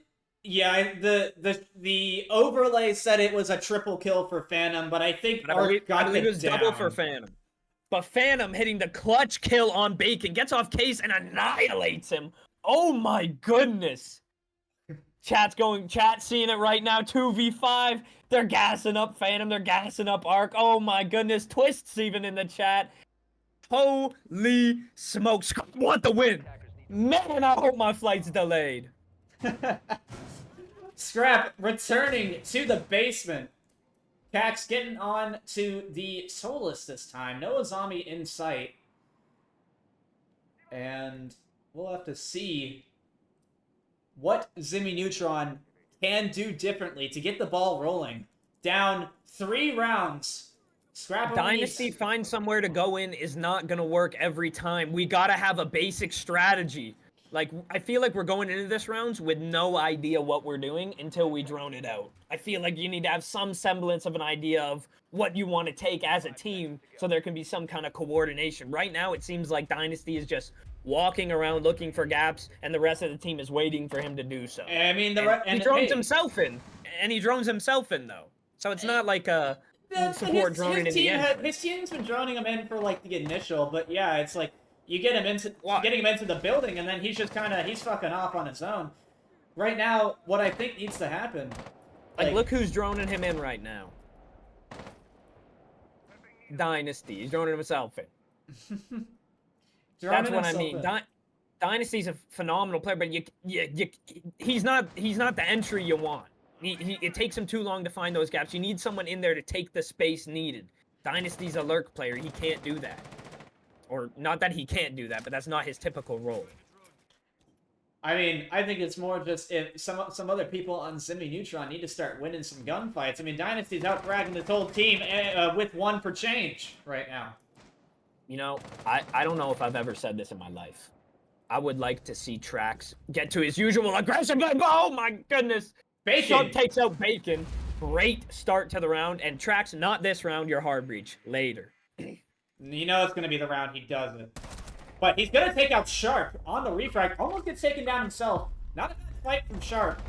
Yeah, the overlay said it was a triple kill for Phantom, but I think I believe it was double for Phantom. But Phantom hitting the clutch kill on Bacon, gets off Case and annihilates him. Oh my goodness. Chat's seeing it right now, 2v5. They're gassing up Phantom, they're gassing up Arc. Oh my goodness, Twist's even in the chat. Holy smokes, want the win. Man, I hope my flight's delayed. Scrap returning to the basement. Cax getting on to the Solus this time. No Azami in sight. And we'll have to see what Ximmy Neutron can do differently to get the ball rolling. Down 3 rounds. Scrap Dynasty find somewhere to go in is not going to work every time. We got to have a basic strategy. Like, I feel like we're going into this rounds with no idea what we're doing until we drone it out. I feel like you need to have some semblance of an idea of what you want to take as a team so there can be some kind of coordination. Right now, it seems like Dynasty is just walking around looking for gaps, and the rest of the team is waiting for him to do so. I mean, he drones himself in, and he drones himself in, though. So it's not like a support droning in the end. His team's been droning him in for, like, the initial, but yeah, it's like... You get him into getting him into the building, and then he's just he's fucking off on his own. Right now, what I think needs to happen. Like look who's droning him in right now. Dynasty. He's droning himself in. That's what I mean. Dynasty's a phenomenal player, but he's not the entry you want. It takes him too long to find those gaps. You need someone in there to take the space needed. Dynasty's a lurk player. He can't do that. Or, not that he can't do that, but that's not his typical role. I mean, I think it's more just if some other people on Ximmy Neutron need to start winning some gunfights. I mean, Dynasty's out fragging this whole team with one for change right now. You know, I don't know if I've ever said this in my life. I would like to see Trax get to his usual aggression. Oh my goodness! Bacon Shug takes out Bacon. Great start to the round, and Trax, not this round. Your hard breach later. You know it's gonna be the round he does it. But he's gonna take out Sharp on the refrag. Almost gets taken down himself. Not a bad fight from Sharp.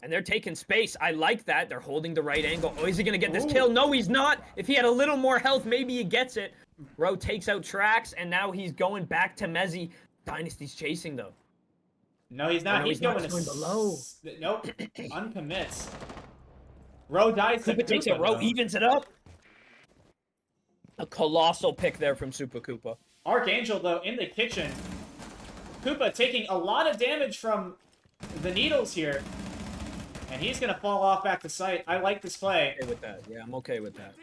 And they're taking space. I like that. They're holding the right angle. Oh, is he gonna get this kill? No, he's not. If he had a little more health, maybe he gets it. Ro takes out Trax, and now he's going back to Mezzy. Dynasty's chasing, though. No, he's not. Oh, no, he's going to below. Nope. Uncommits. Ro dies to Koopa takes it. Ro evens it up. A colossal pick there from Super Koopa. Archangel, though, in the kitchen. Koopa taking a lot of damage from the needles here. And he's going to fall off back to site. I like this play. Okay with that. Yeah, I'm okay with that.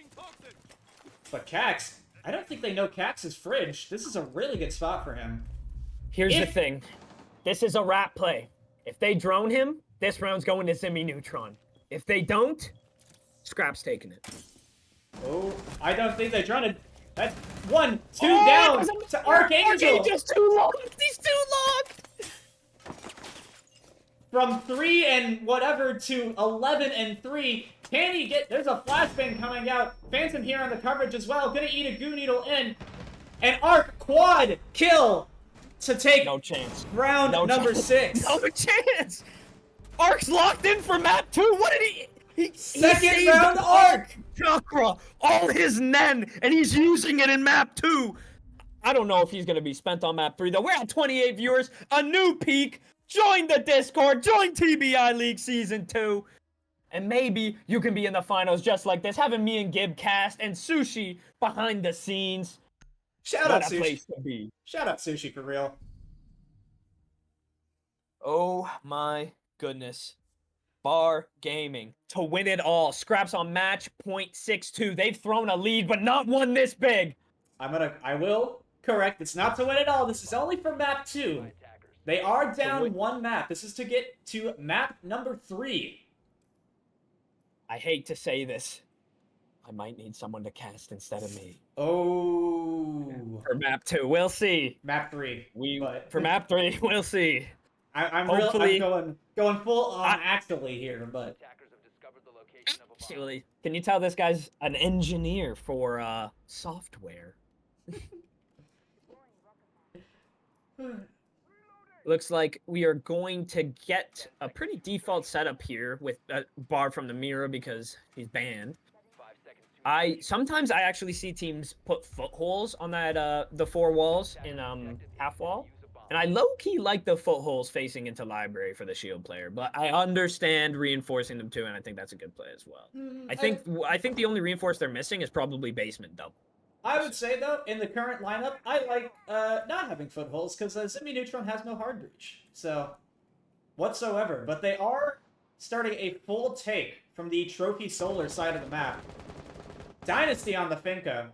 But Cax, I don't think they know Cax's fridge. This is a really good spot for him. Here's the thing. This is a rat play. If they drone him, this round's going to Ximmy Neutron. If they don't, Scrap's taking it. Oh, I don't think they drone it. That's 1, 2 down to Archangel. Archangel's too locked. He's too locked. From 3 and whatever to 11 and 3. Can he get... There's a flashbang coming out. Phantom here on the coverage as well. Gonna eat a goo needle in. And Arc quad kill to take no chance. Round number 6. No chance. Arc's locked in for map 2. What did he Second round Arc. Chakra, all his Nen, and he's using it in map 2. I don't know if he's going to be spent on map 3, though. We're at 28 viewers, a new peak. Join the Discord, join TBI League Season 2. And maybe you can be in the finals just like this, having me and Gib cast and Sushi behind the scenes. Shout out What a Sushi. place to be. Shout out Sushi for real. Oh my goodness. Bar Gaming to win it all. Scraps on match point 62. They've thrown a lead, but not one this big. I will correct. It's not to win it all. This is only for map 2. They are down one map. This is to get to map number 3. I hate to say this. I might need someone to cast instead of me. Oh. For map 2, we'll see. Map 3. For map 3, we'll see. I'm Hopefully- going full on actually here, but Attackers have discovered the location of a bomb. Actually, can you tell this guy's an engineer for software? Looks like we are going to get a pretty default setup here with Bar from the mirror because he's banned. 5 seconds to Sometimes I actually see teams put footholes on that the 4 walls in half wall. use a bomb. And I low-key like the footholes facing into library for the shield player, but I understand reinforcing them too, and I think that's a good play as well. I think the only reinforce they're missing is probably basement double. I would say though, in the current lineup, I like not having footholds because Ximmy Neutron has no hard breach, so whatsoever. But they are starting a full take from the Trophy Solar side of the map. Dynasty on the Finca.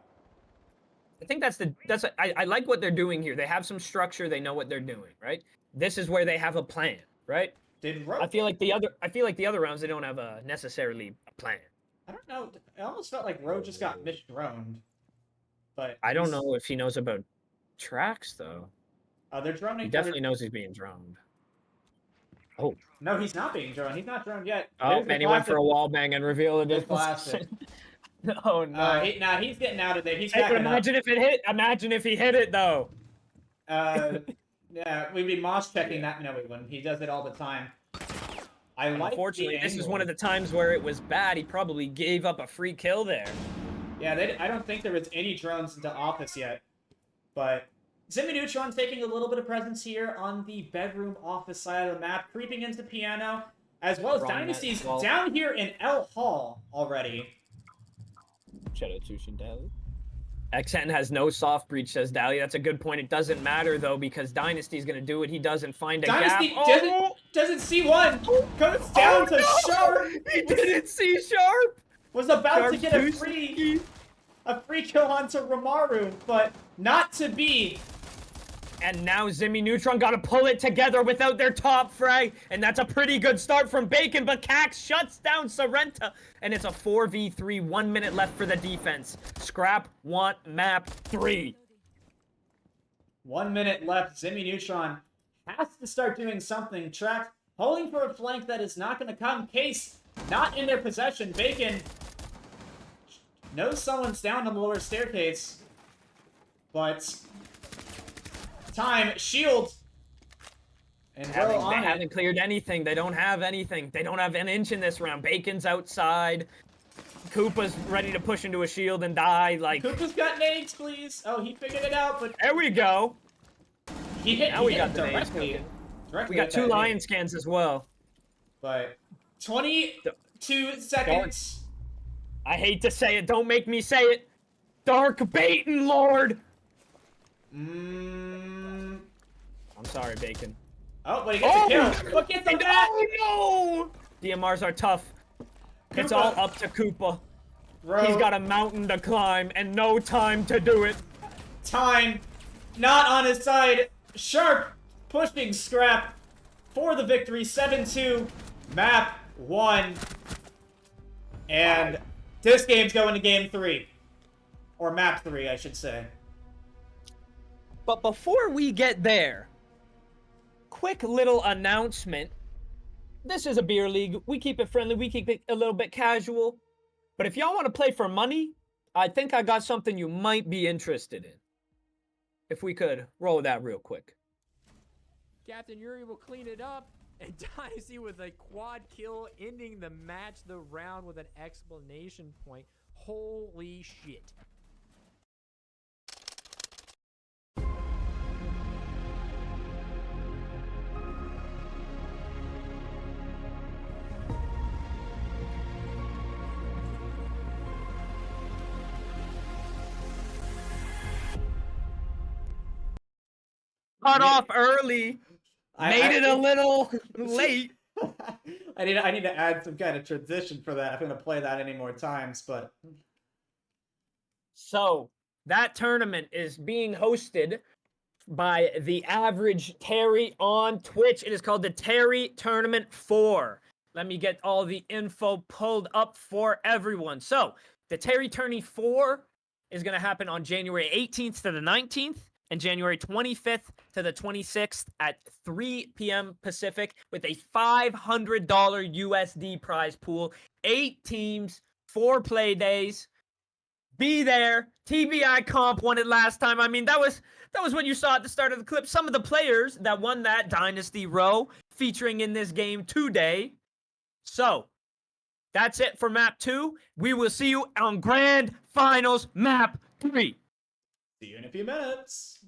I think I like what they're doing here. They have some structure. They know what they're doing, right? This is where they have a plan, right? I feel like the other rounds they don't have necessarily a plan. I don't know. It almost felt like Ro just got misdroned. But I don't know if he knows about tracks though. They're droning. He definitely knows he's being droned. Oh. No, he's not being droned. He's not droned yet. Oh, There's the and he went for a classic- wall bang and revealed the it. classic. Oh no. He's getting out of there. He's Hey, but backing up. imagine if it hit. Imagine if he hit it though. Yeah, we'd be mosh checking that. No, we wouldn't. He does it all the time. I like. Unfortunately, the this is angle. one of the times where it was bad. He probably gave up a free kill there. Yeah, I don't think there was any drones into office yet. But Ximmy Neutron taking a little bit of presence here on the bedroom office side of the map, creeping into piano, as well as Wrong net Dynasty's as well. down here in L Hall already. Shout out to Dally. XN has no soft breach, says Dally. That's a good point. It doesn't matter though because Dynasty's gonna do what he does and find a Dynasty gap. doesn't see one. Goes down to no! Sharp. He didn't see Sharp. Was about to Sharp's get a too free kill onto Ramaru, but not to be. And now Ximmy Neutron got to pull it together without their top frag. And that's a pretty good start from Bacon, but Cax shuts down Sorrenta. And it's a 4v3, 1 minute left for the defense. Scrap want map 3. 1 minute left. Ximmy Neutron has to start doing something. Track holding for a flank that is not going to come. Case not in their possession. Bacon knows someone's down on the lower staircase. But time. Shield. And They well on it. haven't cleared anything. They don't have anything. They don't have an inch in this round. Bacon's outside. Koopa's ready to push into a shield and die. Like, Koopa's got nades, please. Oh, he figured it out, but there we go. he hit. Now He we hit got him the nades directly. cooking. Directly We got at 2 that lion nade. scans as well. But 22 seconds. I hate to say it. Don't make me say it. Dark Baitin Lord. Mm. I'm sorry, Bacon. Oh, but he gets a kill. Look at the bat. Oh no! DMRs are tough. It's all up to Koopa. He's got a mountain to climb and no time to do it. Time not on his side. Sharp pushing Scrap for the victory. 7-2. Map 1. And this game's going to game 3. Or map 3, I should say. But before we get there, quick little announcement. This is a beer league. We keep it friendly. We keep it a little bit casual. But if y'all want to play for money, I think I got something you might be interested in. If we could roll that real quick. Captain Yuri will clean it up, and Dynasty with a quad kill, ending the match, the round with an explanation point. Holy shit. Cut off early. Made it a little late. I need to add some kind of transition for that. I'm going to play that any more times, but... So, that tournament is being hosted by the average Terry on Twitch. It is called the Terry Tournament 4. Let me get all the info pulled up for everyone. So, the Terry Tourney 4 is going to happen on January 18th to the 19th and January 25th to the 26th at 3 p.m. Pacific with a $500 USD prize pool, 8 teams, 4 play days. Be there. TBI Comp won it last time. I mean, that was what you saw at the start of the clip. Some of the players that won that Dynasty row featuring in this game today. So, that's it for map 2. We will see you on Grand Finals map 3. See you in a few minutes.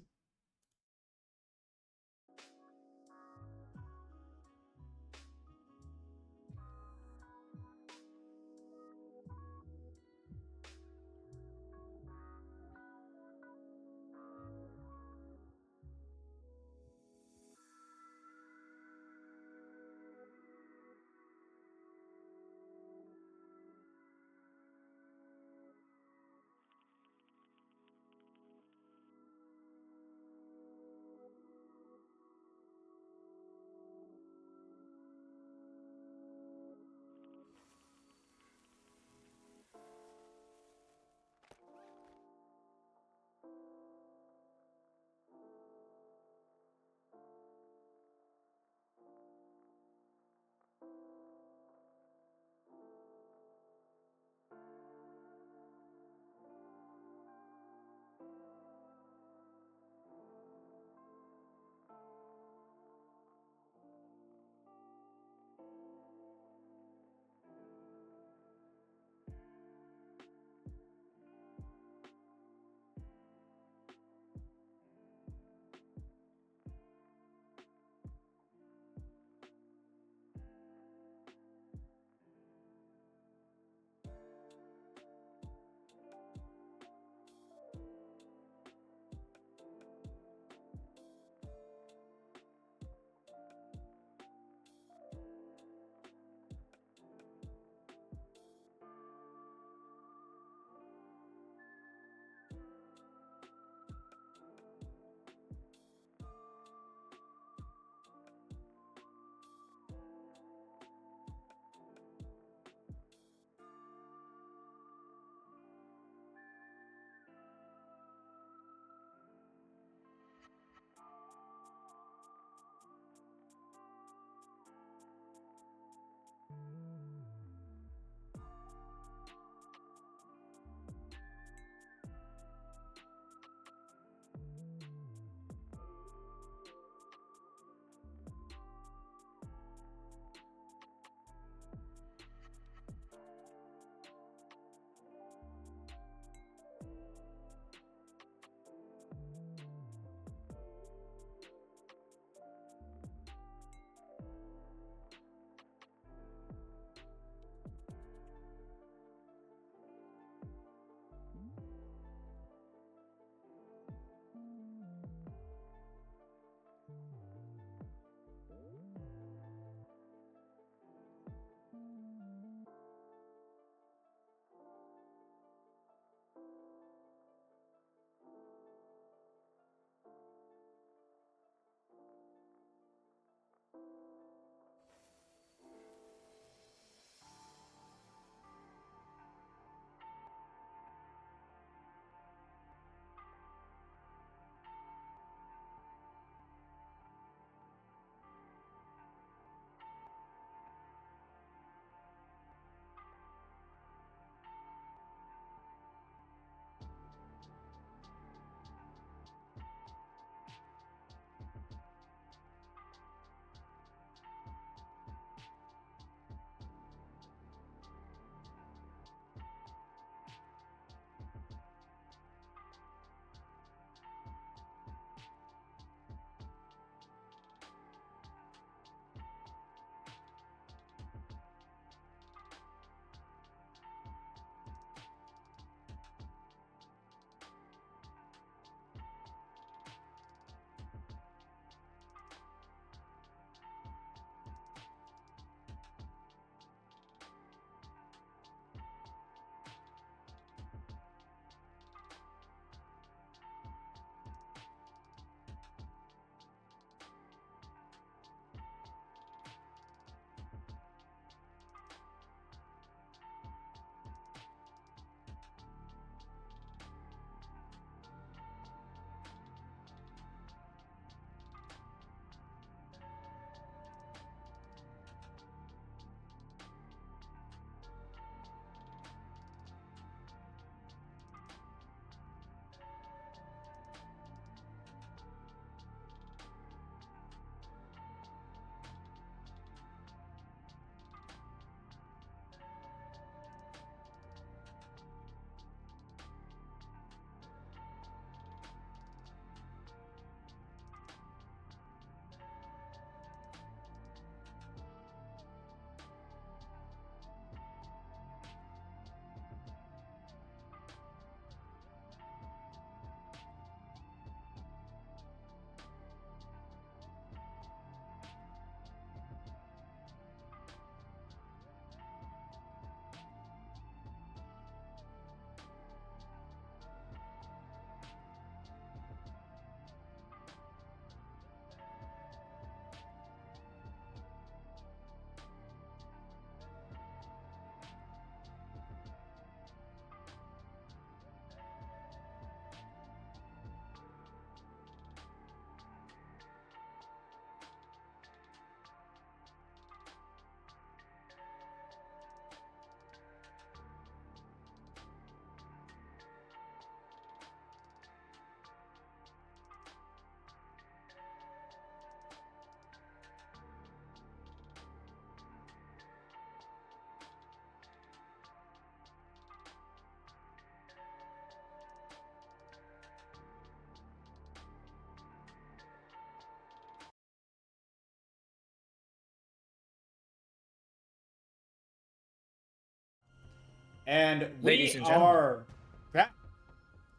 And Ladies we and gentlemen. are back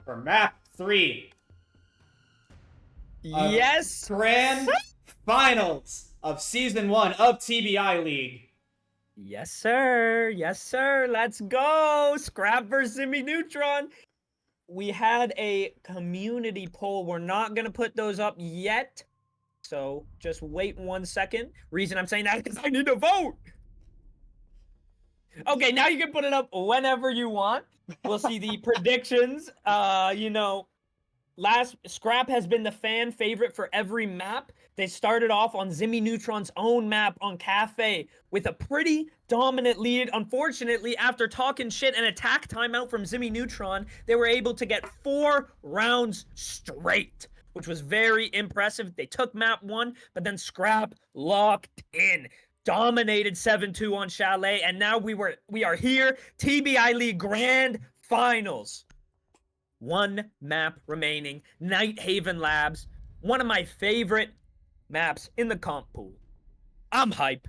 for map 3. Yes. Grand finals of season 1 of TBI League. Yes, sir. Yes, sir. Let's go. Scrap versus Ximmy Neutron. We had a community poll. We're not going to put those up yet. So just wait 1 second. Reason I'm saying that is because I need to vote. Okay, now you can put it up whenever you want. We'll see the predictions. Last Scrap has been the fan favorite for every map. They started off on Ximmy Neutron's own map on Cafe with a pretty dominant lead. Unfortunately, after talking shit and attack timeout from Ximmy Neutron, they were able to get 4 rounds straight, which was very impressive. They took map 1, but then Scrap locked in. Dominated 7-2 on Chalet, and now we are here, TBI League Grand Finals. 1 map remaining, Night Haven Labs, one of my favorite maps in the comp pool. I'm hype.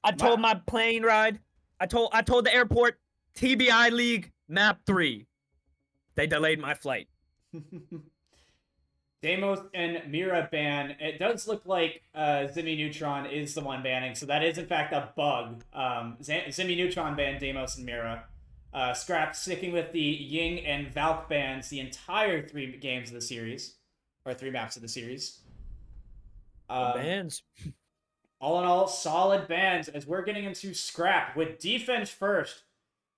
I told my plane ride, I told the airport, TBI League map 3. They delayed my flight. Deimos and Mira ban. It does look like Ximmy Neutron is the one banning, so that is in fact a bug. Ximmy Neutron banned Deimos and Mira. Scrap sticking with the Ying and Valk bans the entire 3 games of the series, or 3 maps of the series. Bans. All in all, solid bans as we're getting into Scrap with defense first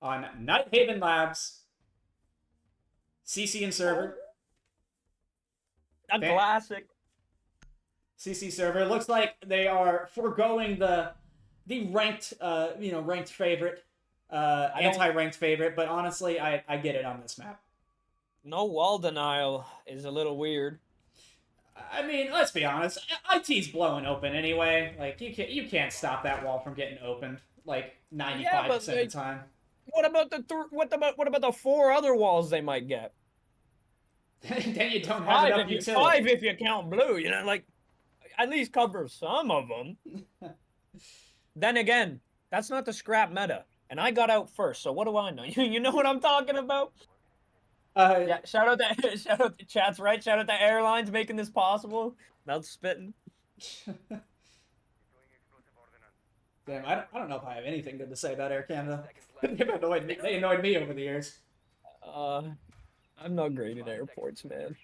on Night Haven Labs, CC and server. A classic. CC server. Looks like they are foregoing the ranked, ranked favorite, anti-ranked favorite. But honestly, I get it on this map. No wall denial is a little weird. I mean, let's be honest. IT's blowing open anyway. Like you can't stop that wall from getting opened. Like 95% of the time. What about the 4 other walls they might get? Then you don't have enough utility. 5 if you count blue, like at least cover some of them. Then again, that's not the Scrap meta, and I got out first, so what do I know? You know what I'm talking about? Yeah, shout out to chat's right. Shout out to airlines making this possible. Mouth spitting. Damn, I don't know if I have anything good to say about Air Canada. They annoyed me over the years. I'm not great at airports, man.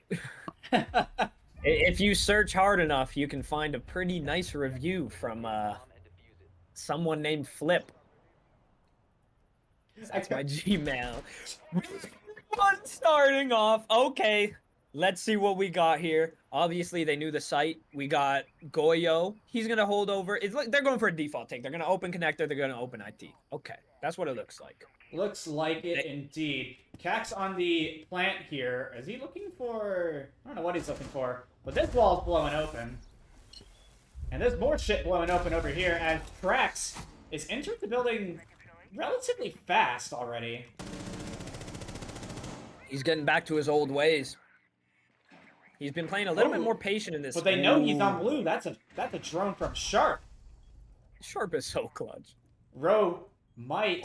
If you search hard enough, you can find a pretty nice review from someone named Flip. That's my Gmail. One starting off. Okay, let's see what we got here. Obviously, they knew the site. We got Goyo. He's gonna hold over. It's like they're going for a default take. They're gonna open connector. They're gonna open IT. Okay, that's what it looks like. Looks like it indeed. Cax on the plant here. Is he looking for... I don't know what he's looking for. But this wall's blowing open. And there's more shit blowing open over here as Trax is entering the building relatively fast already. He's getting back to his old ways. He's been playing a little bit more patient in this. But they know he's on blue. That's a drone from Sharp. Sharp is so clutch. Rowe might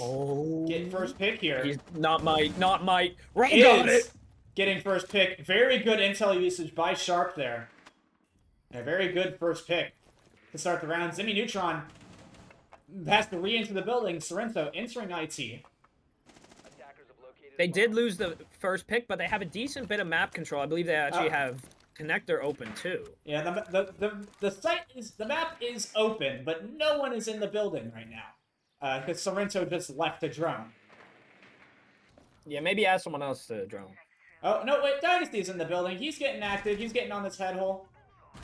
get first pick here. He's not might. Rowe got it. Getting first pick. Very good intel usage by Sharp there. A very good first pick to start the round. Ximmy Neutron has to re-enter the building. Sorrento entering IT. They did lose the first pick, but they have a decent bit of map control. I believe they actually have connector open too. Yeah, the map is open, but no one is in the building right now. Because Sorrento just left a drone. Yeah, maybe ask someone else to drone. Oh, no, wait, Dynasty's in the building. He's getting active. He's getting on this head hole.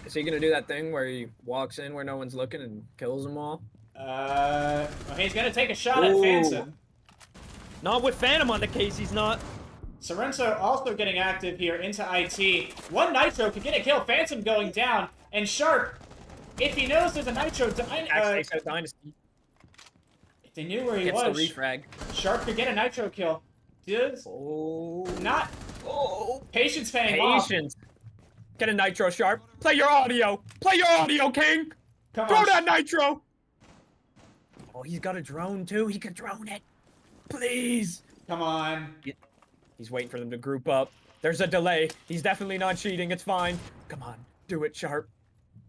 Is he gonna do that thing where he walks in where no one's looking and kills them all? Well, he's gonna take a shot at Phantom. Not with Phantom on the case, he's not. Sorrento also getting active here into IT. One Nitro could get a kill. Phantom going down. And Sharp, if he knows there's a Nitro... Dynasty. If they knew where he Gets was, the refrag. Sharp could get a Nitro kill. Does not... Patience paying off. Get a Nitro, Sharp. Play your audio. Play your audio, King. Come Throw on. that Nitro. Oh, he's got a drone, too. He can drone it. Please. Come on. He's waiting for them to group up. There's a delay. He's definitely not cheating. It's fine. Come on. Do it, Sharp.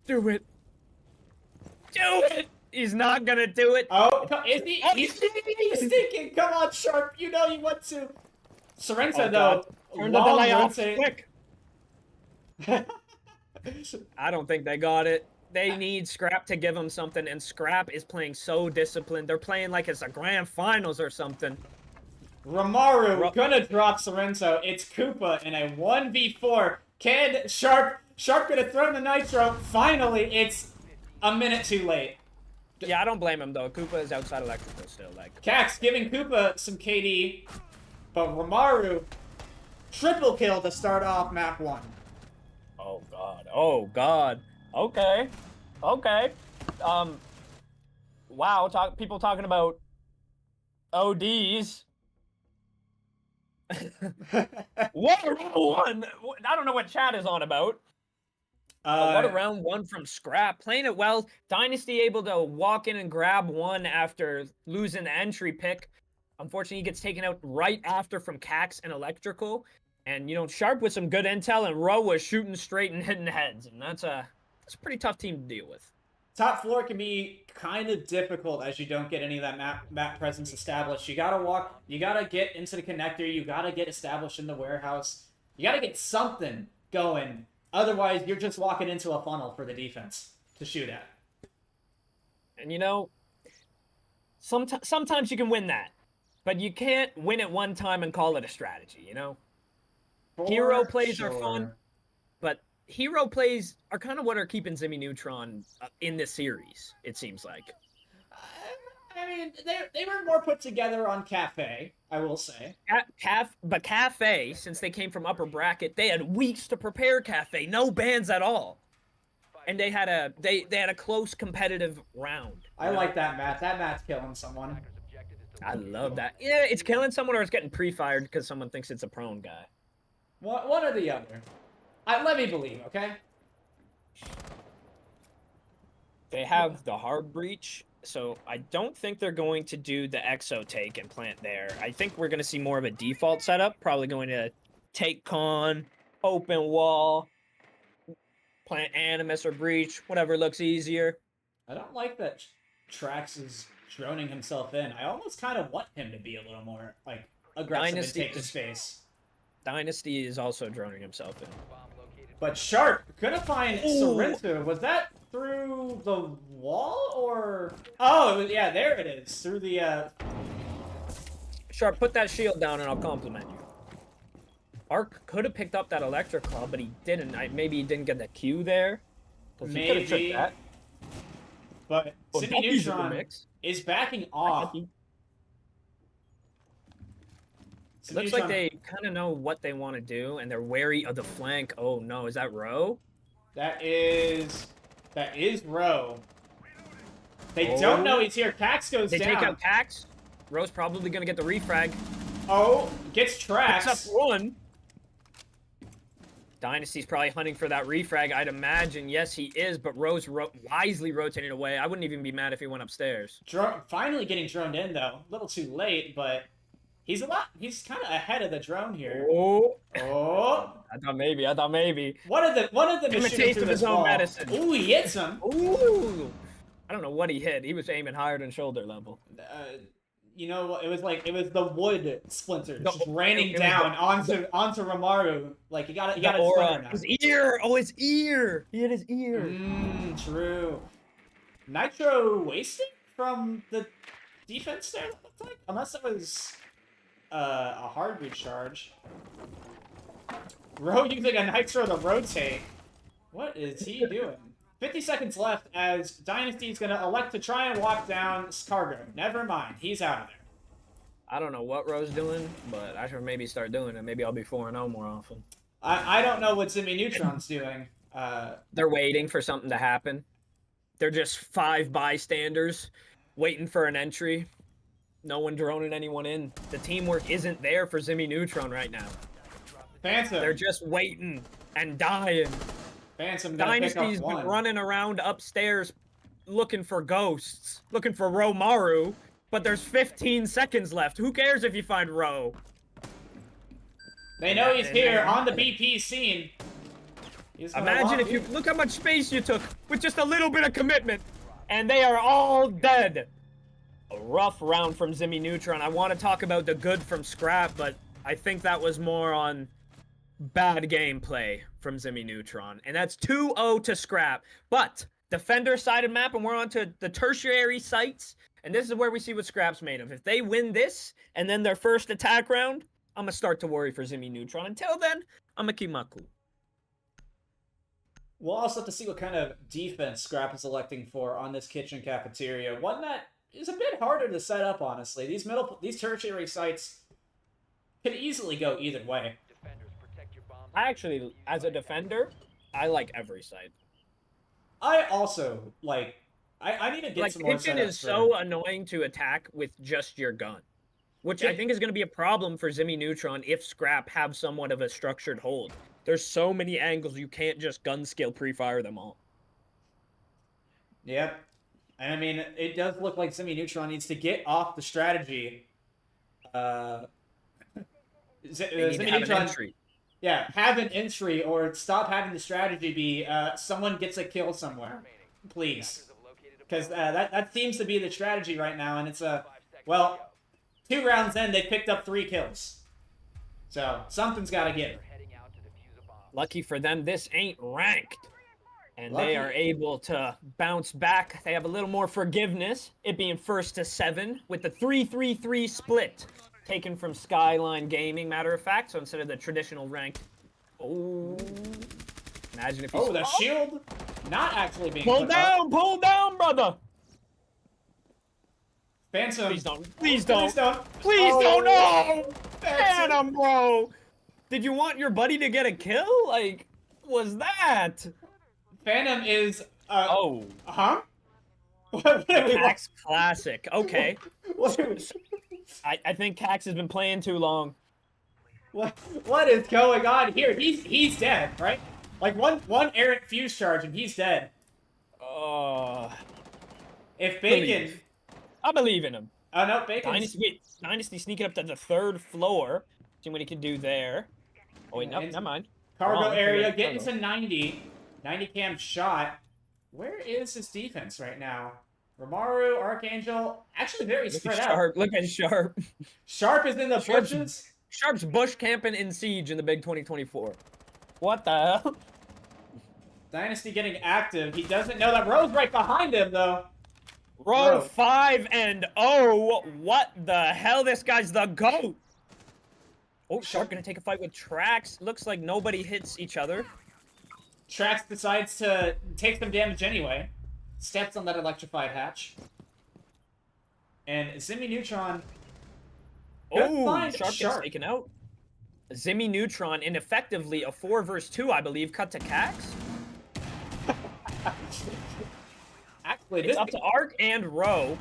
Do it. Do it. He's not gonna do it. Oh, is he? Oh, He's thinking. Come on, Sharp. You know you want to. Sorrento, Oh, though. Turn the long delay off rotate. quick. I don't think they got it. They need Scrap to give them something, and Scrap is playing so disciplined. They're playing like it's a grand finals or something. Ramaru gonna drop Sorrento. It's Koopa in a 1v4. Can Sharp gonna throw in the Nitro? Finally, it's a minute too late. Yeah, I don't blame him though. Koopa is outside electrical still. Like Cax giving Koopa some KD, but Ramaru triple kill to start off map 1. oh god. Oh god. Okay. Okay. Wow. People talking about ODs. What a round one! I don't know what chat is on about. What a round one from Scrap. Playing it well. Dynasty able to walk in and grab one after losing the entry pick. Unfortunately, he gets taken out right after from Cax and Electrical. And, you know, Sharp with some good intel, and Roe was shooting straight and hitting heads. And that's a pretty tough team to deal with. Top floor can be kind of difficult as you don't get any of that map presence established. You gotta get into the connector, you gotta get established in the warehouse. You gotta get something going. Otherwise, you're just walking into a funnel for the defense to shoot at. And you know, sometimes you can win that. But you can't win it one time and call it a strategy, you know? Hero plays are fun, but hero plays are kind of what are keeping Ximmy Neutron in this series, it seems like. I mean, they were more put together on Cafe, I will say. But Cafe, since they came from upper bracket, they had weeks to prepare Cafe, no bans at all. And they had a close competitive round. I like that match. That match killing someone. I love that. Yeah, it's killing someone or it's getting pre-fired because someone thinks it's a prone guy. One or the other. Let me believe, okay? They have the hard breach, so I don't think they're going to do the exo take and plant there. I think we're going to see more of a default setup. Probably going to take con, open wall, plant animus or breach, whatever looks easier. I don't like that Trax is droning himself in. I almost kind of want him to be a little more, like, aggressive Dynasty and take the space. Dynasty is also droning himself in. But Sharp gonna find Sorrento. Was that through the wall or? Oh, it was, yeah, there it is. Through the. Sharp, put that shield down and I'll compliment you. Arc could have picked up that electric claw, but he didn't. Maybe he didn't get the Q there. He could have tricked that. But Ximmy Neutron is backing off. It looks like they kind of know what they want to do, and they're wary of the flank. Oh no, is that Roe? That is Roe. They don't know he's here. Cax goes down. They take out Cax. Roe's probably gonna get the refrag. Oh, gets Trax. Picks up one. Dynasty's probably hunting for that refrag, I'd imagine. Yes, he is, but Roe's wisely rotating away. I wouldn't even be mad if he went upstairs. Finally getting droned in, though. A little too late, but he's kind of ahead of the drone here. Oh. I thought maybe. One of the Give him a taste of his own medicine. Ooh, he hits him. Ooh. I don't know what he hit. He was aiming higher than shoulder level. You know, it was the wood splinters just raining down onto Ramaru. Like, you got it splinter now. His ear! Oh, his ear! He hit his ear. True. Nitro wasted from the defense there, it looked like? Unless it was a hard recharge. Roe using a Nitro to rotate. What is he doing? 50 seconds left as Dynasty's going to elect to try and walk down Cargo. Never mind. He's out of there. I don't know what Roe's doing, but I should maybe start doing it. Maybe I'll be 4-0 more often. I don't know what Ximmy Neutron's doing. They're waiting for something to happen. They're just 5 bystanders waiting for an entry. No one droning anyone in. The teamwork isn't there for Ximmy Neutron right now. Phantom. They're just waiting and dying. Phantom Dynasty's been running around upstairs looking for ghosts, looking for Romaru. but there's 15 seconds left. Who cares if you find Roe? They know he's here on the BP scene. Imagine if you look how much space you took with just a little bit of commitment, and they are all dead. A rough round from Ximmy Neutron. I want to talk about the good from Scrap, but I think that was more on bad gameplay from Ximmy Neutron, and that's 2-0 to Scrap. But defender-sided map, and we're on to the tertiary sites, and this is where we see what Scrap's made of. If they win this, and then their first attack round, I'm gonna start to worry for Ximmy Neutron. Until then, I'm gonna keep my cool. We'll also have to see what kind of defense Scrap is electing for on this kitchen cafeteria. One that is a bit harder to set up, honestly. These tertiary sites could easily go either way. Defenders, protect your bombs. I actually, as a defender, I like every site. I also, like, I need to get Like, some more kitchen setups is for- so annoying to attack with just your gun. Which I think is going to be a problem for Ximmy Neutron if Scrap have somewhat of a structured hold. There's so many angles, you can't just gun skill pre-fire them all. Yep. And I mean, it does look like Ximmy Neutron needs to get off the strategy. They need to Ximmy have an Neutron, entry. yeah, have an entry or stop having the strategy be someone gets a kill somewhere, please. Because that seems to be the strategy right now, and it's well, 2 rounds in, they picked up 3 kills. So, something's got to give. Heading out to defuse a bomb. Lucky for them, this ain't ranked. And Lucky. they are able to bounce back. They have a little more forgiveness, it being 1st to 7, with the 3-3-3 split. Taken from Skyline Gaming, matter of fact, so instead of the traditional ranked. Oh, imagine if you... Oh, the shield not actually being Pull put up. down, brother! Phantom. Please don't, please don't. Please don't. Please Oh, don't, no! Phantom. Phantom, bro! Did you want your buddy to get a kill? Like, what was that? Phantom is, Oh, huh? What do we want? Cax classic. Okay. What do we- I think Cax has been playing too long. what is going on here? He's dead, right? Like one errant fuse charge and he's dead. If Bacon, I believe in him. oh no, Bacon. Dynasty sneaking up to the 3rd floor. See what he can do there. Oh wait, no, And- never mind. Cargo Wrong. area, Cargo. getting to 90 cam shot. Where is his defense right now? Romaru, Archangel, actually very Look spread at out. Sharp. Look at Sharp. Sharp is in the Sharp's- bushes. Sharp's bush camping in Siege in the big 2024. What the hell? Dynasty getting active. He doesn't know that Ro's right behind him though. Row Bro. 5-0. What the hell? This guy's the GOAT. Oh, Sharp gonna take a fight with Trax. Looks like nobody hits each other. Trax decides to take some damage anyway. Steps on that electrified hatch. And Ximmy Neutron. Good Oh, find, Sharp gets taken out. Ximmy Neutron in effectively a 4 versus 2, I believe, cut to Cax. Actually, It's this up to Arc and Row.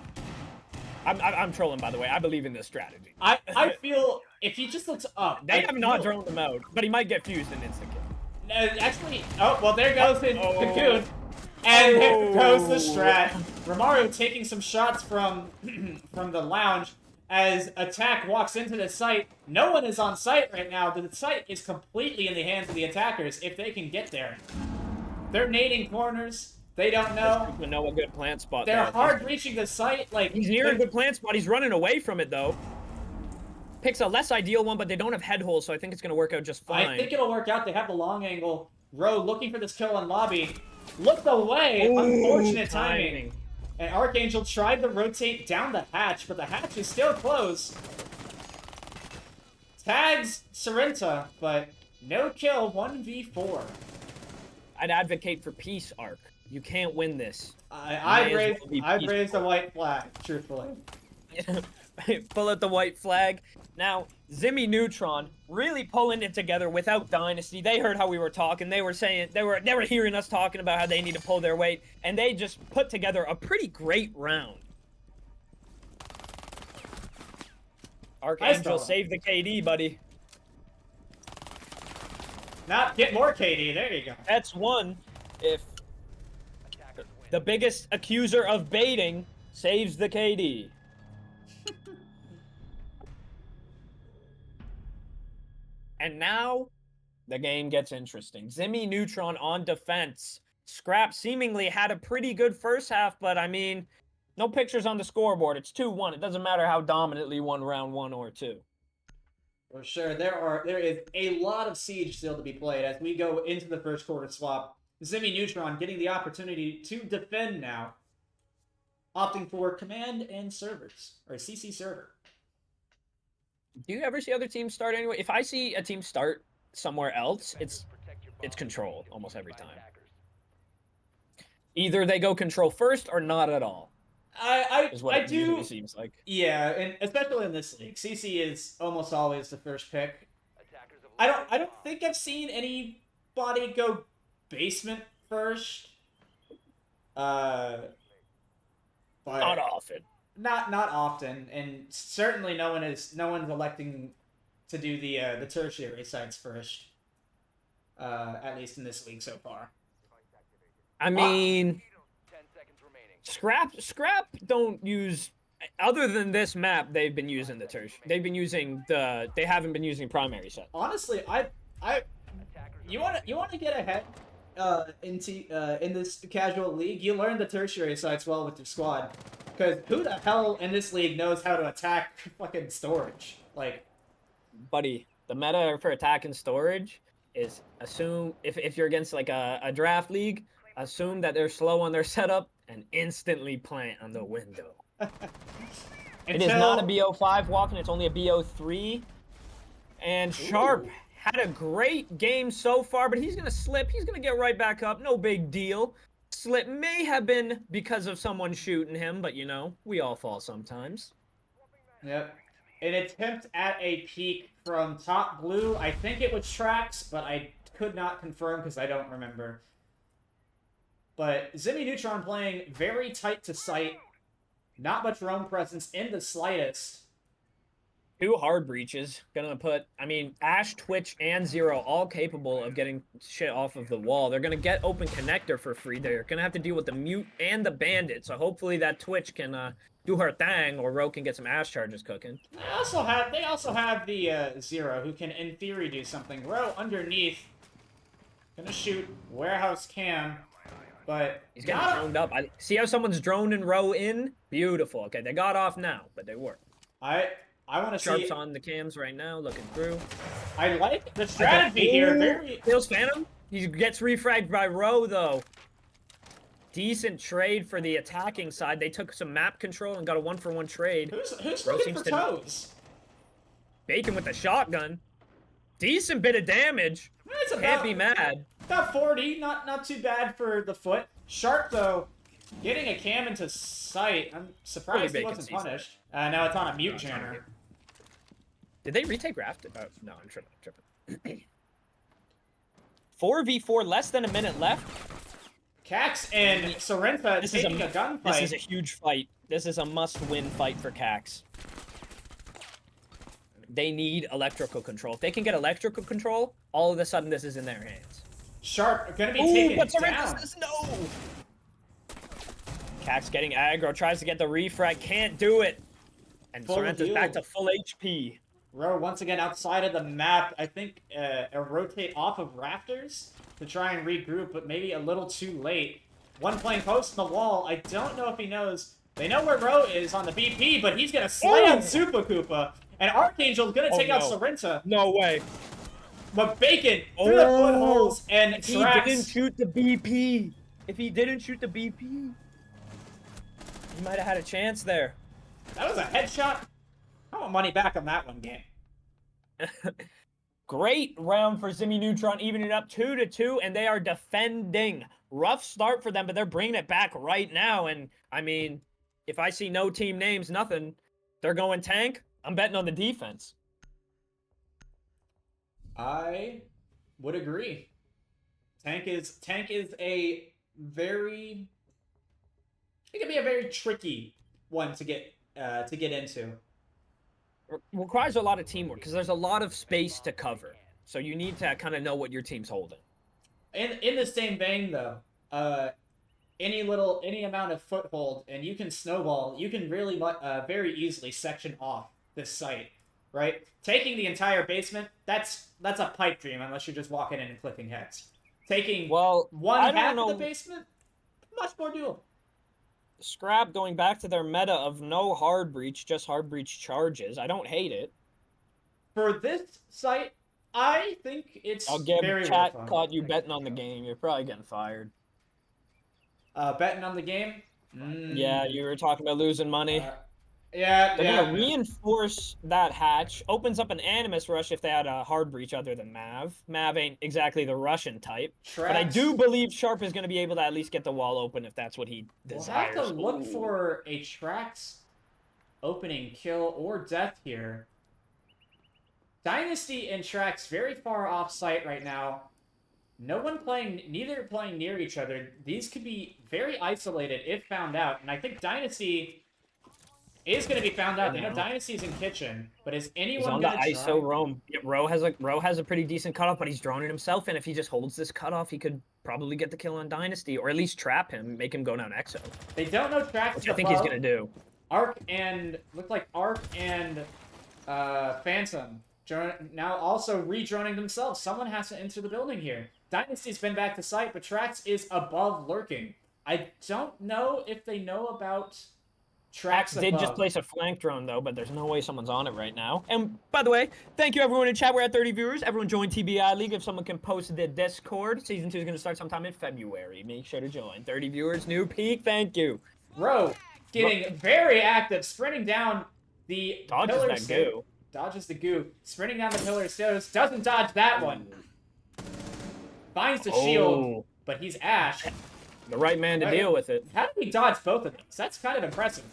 I'm trolling, by the way. I believe in this strategy. I feel if he just looks up. They I have not feel- droned him out, but he might get fused in instant kill. No, actually, oh well, there goes the Oh. cocoon, and there goes the Oh. strat. Romaru taking some shots from from the lounge as Attack walks into the site. No one is on site right now. The site is completely in the hands of the attackers if they can get there. They're nading corners. They don't know. You know a good plant spot. They're there. hard reaching the site. Like He's near a good plant spot. He's running away from it though. Picks a less ideal one, but they don't have head holes, so I think it's gonna work out just fine. I think it'll work out. They have the long angle. Row looking for this kill in lobby. Looked away. Ooh, Unfortunate timing. And Archangel tried to rotate down the hatch, but the hatch is still closed. Tags Sorrenta, but no kill. 1v4. I'd advocate for peace, Arc. You can't win this. I'd May as well be raised peaceful. a white flag, truthfully. Pull out the white flag. Now, Ximmy Neutron really pulling it together without Dynasty. They heard how we were talking. They were saying they were hearing us talking about how they need to pull their weight, and they just put together a pretty great round. Archangel fella. saved the KD, buddy. Not get more KD. There you go. That's one. If Attackers win. the biggest accuser of baiting saves the KD. And now the game gets interesting. Ximmy Neutron on defense. Scrap seemingly had a pretty good first half, but I mean, no pictures on the scoreboard. It's 2-1. It doesn't matter how dominantly won round 1 or 2. For sure, there is a lot of siege still to be played as we go into the first quarter swap. Ximmy Neutron getting the opportunity to defend now, opting for command and servers, or CC server. Do you ever see other teams start anyway? If I see a team start somewhere else, it's control almost every time. Either they go control first or not at all. Is what it usually seems like. Yeah, and especially in this league, CC is almost always the first pick. I don't think I've seen anybody go basement first. But Not often. Not often, and certainly no one's electing to do the tertiary sites first. At least in this league so far. I mean, Scrap don't use, other than this map, they've been using the tertiary. They haven't been using primary set. Honestly, you want to get ahead in this casual league, you learn the tertiary sites well with your squad. Because who the hell in this league knows how to attack fucking storage? Like, buddy, the meta for attack and storage is assume if you're against like a draft league, assume that they're slow on their setup and instantly plant on the window. It is not a BO5 walking, it's only a BO3. And Sharp had a great game so far, but he's going to slip. He's going to get right back up. No big deal. Slip may have been because of someone shooting him, but you know, we all fall sometimes. Yep. An attempt at a peek from top blue. I think it was Trax, but I could not confirm because I don't remember. But Ximmy Neutron playing very tight to sight. Not much roam presence in the slightest. 2 hard breaches. Gonna put, I mean, Ash, Twitch, and Zero all capable of getting shit off of the wall. They're gonna get open connector for free. They're gonna have to deal with the mute and the bandit. So hopefully that Twitch can do her thing, or Ro can get some Ash charges cooking. They also have the Zero, who can in theory do something. Ro underneath, gonna shoot warehouse cam, but he's getting droned up. See how someone's droning Ro in? Beautiful. Okay, they got off now, but they were. I want to see. Sharp's on the cams right now, looking through. I like the strategy here. Very feels Phantom. He gets refragged by Ro though. Decent trade for the attacking side. They took some map control and got a 1-for-1 trade. Who's looking for toes? Bacon with the shotgun. Decent bit of damage. Can't be mad. About 40. Not too bad for the foot. Sharp though. Getting a cam into sight. I'm surprised he wasn't punished. Now it's on a mute jammer. Did they retake Raft? Oh, no, I'm tripping. 4v4, less than a minute left. Cax and Sorrenta taking a gunfight. This is a huge fight. This is a must-win fight for Cax. They need electrical control. If they can get electrical control, all of a sudden this is in their hands. Sharp gonna be taken but down. Sorrenta says no! Cax getting aggro, tries to get the refrag, can't do it. And Sorrenta's back to full HP. Ro once again outside of the map. I think rotate off of rafters to try and regroup, but maybe a little too late. One playing post on the wall. I don't know if he knows. They know where Ro is on the BP, but he's gonna slay on Super Koopa. And Archangel's gonna take out Sorrenta. No way. But Bacon through the footholes and if he didn't shoot the BP. If he didn't shoot the BP, he might have had a chance there. That was a headshot. I want money back on that one game. Great round for Ximmy Neutron, evening it up 2-2, and they are defending. Rough start for them, but they're bringing it back right now. And, I mean, if I see no team names, nothing, they're going tank, I'm betting on the defense. I would agree. Tank is a very... It can be a very tricky one to get into. Requires a lot of teamwork because there's a lot of space to cover. So you need to kind of know what your team's holding. In the same vein, though, any amount of foothold and you can snowball, you can really very easily section off this site. right? Taking the entire basement, that's a pipe dream unless you're just walking in and clicking hex. Taking Well, one I don't half know. of the basement, much more doable. Scrap going back to their meta of no hard breach, just hard breach charges. I don't hate it. For this site, I think it's I'll give very chat worthwhile. caught you betting on the game. You're probably getting fired. Betting on the game? Yeah, you were talking about losing money. Yeah, They're yeah. gonna reinforce that hatch. Opens up an Animus rush if they had a hard breach other than Mav. Mav ain't exactly the Russian type. But I do believe Sharp is gonna be able to at least get the wall open if that's what he desires. We'll have to look for a Trax opening kill or death here. Dynasty and Trax very far off site right now. Neither playing near each other. These could be very isolated if found out. And I think Dynasty is going to be found out. They know Dynasty's in kitchen, but is anyone going to try? He's on the ISO roam. Yeah, Roe has a pretty decent cutoff, but he's droning himself, and if he just holds this cutoff, he could probably get the kill on Dynasty, or at least trap him, make him go down Exo. They don't know Trax, which I think he's going to do. Arc and Phantom now also re-droning themselves. Someone has to enter the building here. Dynasty's been back to site, but Trax is above lurking. I don't know if they know about Trax did just place a flank drone, though, but there's no way someone's on it right now. And, by the way, thank you, everyone in chat. We're at 30 viewers. Everyone join TBI League. If someone can post the Discord, Season 2 is going to start sometime in February. Make sure to join. 30 viewers, new peak. Thank you. Roe getting very active, sprinting down the pillar stairs. Dodges the goo. Sprinting down the pillar stairs. Doesn't dodge that one. Finds the shield, but he's Ash. The right man to deal with it. How did he dodge both of those? That's kind of impressive.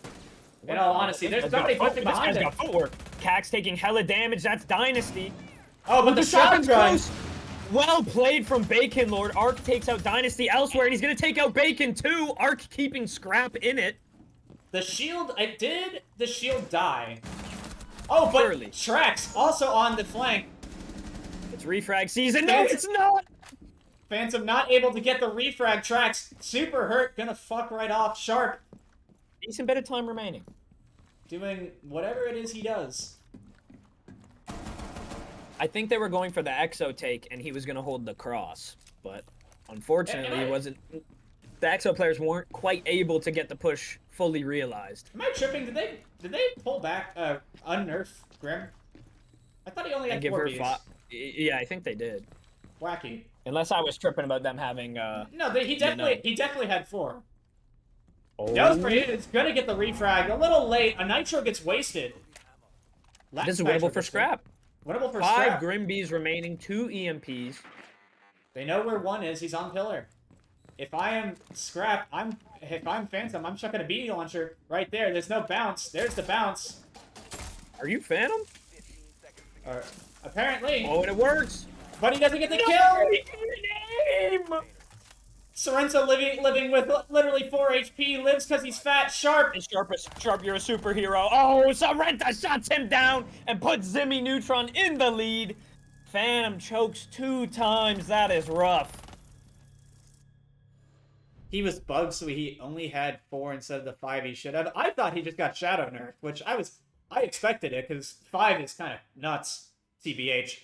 In all honesty, there's somebody pushing behind him. Got footwork. Cax taking hella damage. That's Dynasty. Oh, but the shotgun's close. Well played from Bacon Lord. Arc takes out Dynasty elsewhere, and he's going to take out Bacon too. Arc keeping Scrap in it. The shield, did the shield die? Oh, but Surely. Trax also on the flank. It's refrag season. No, it's not. Phantom not able to get the refrag. Trax super hurt. Gonna fuck right off. Sharp. Decent bit of time remaining. Doing whatever it is he does. I think they were going for the Exo take, and he was gonna hold the cross, but unfortunately, it wasn't. The Exo players weren't quite able to get the push fully realized. Am I tripping? Did they pull back unnerf Grim? I thought he only had 4 Bs. Yeah, I think they did. Wacky. Unless I was tripping about them having No, he definitely had 4. Nose for it. It's gonna get the refrag. A little late. A nitro gets wasted. This is winnable for Scrap. Winnable for 5 Scrap. Grim Bees remaining, 2 EMPs. They know where 1 is. He's on pillar. If I am Scrap, if I'm Phantom, I'm chucking a BD launcher right there. There's no bounce. There's the bounce. Are you Phantom? Apparently. Oh, and it works. But he doesn't get the kill. Sorrento living with literally 4 HP, lives because he's fat. Sharp. And Sharp, you're a superhero. Oh, Sorrento shuts him down and puts Ximmy Neutron in the lead. Phantom chokes 2 times. That is rough. He was bugged, so he only had 4 instead of the 5 he should have. I thought he just got shadow nerfed, which I expected it, because 5 is kind of nuts, TBH.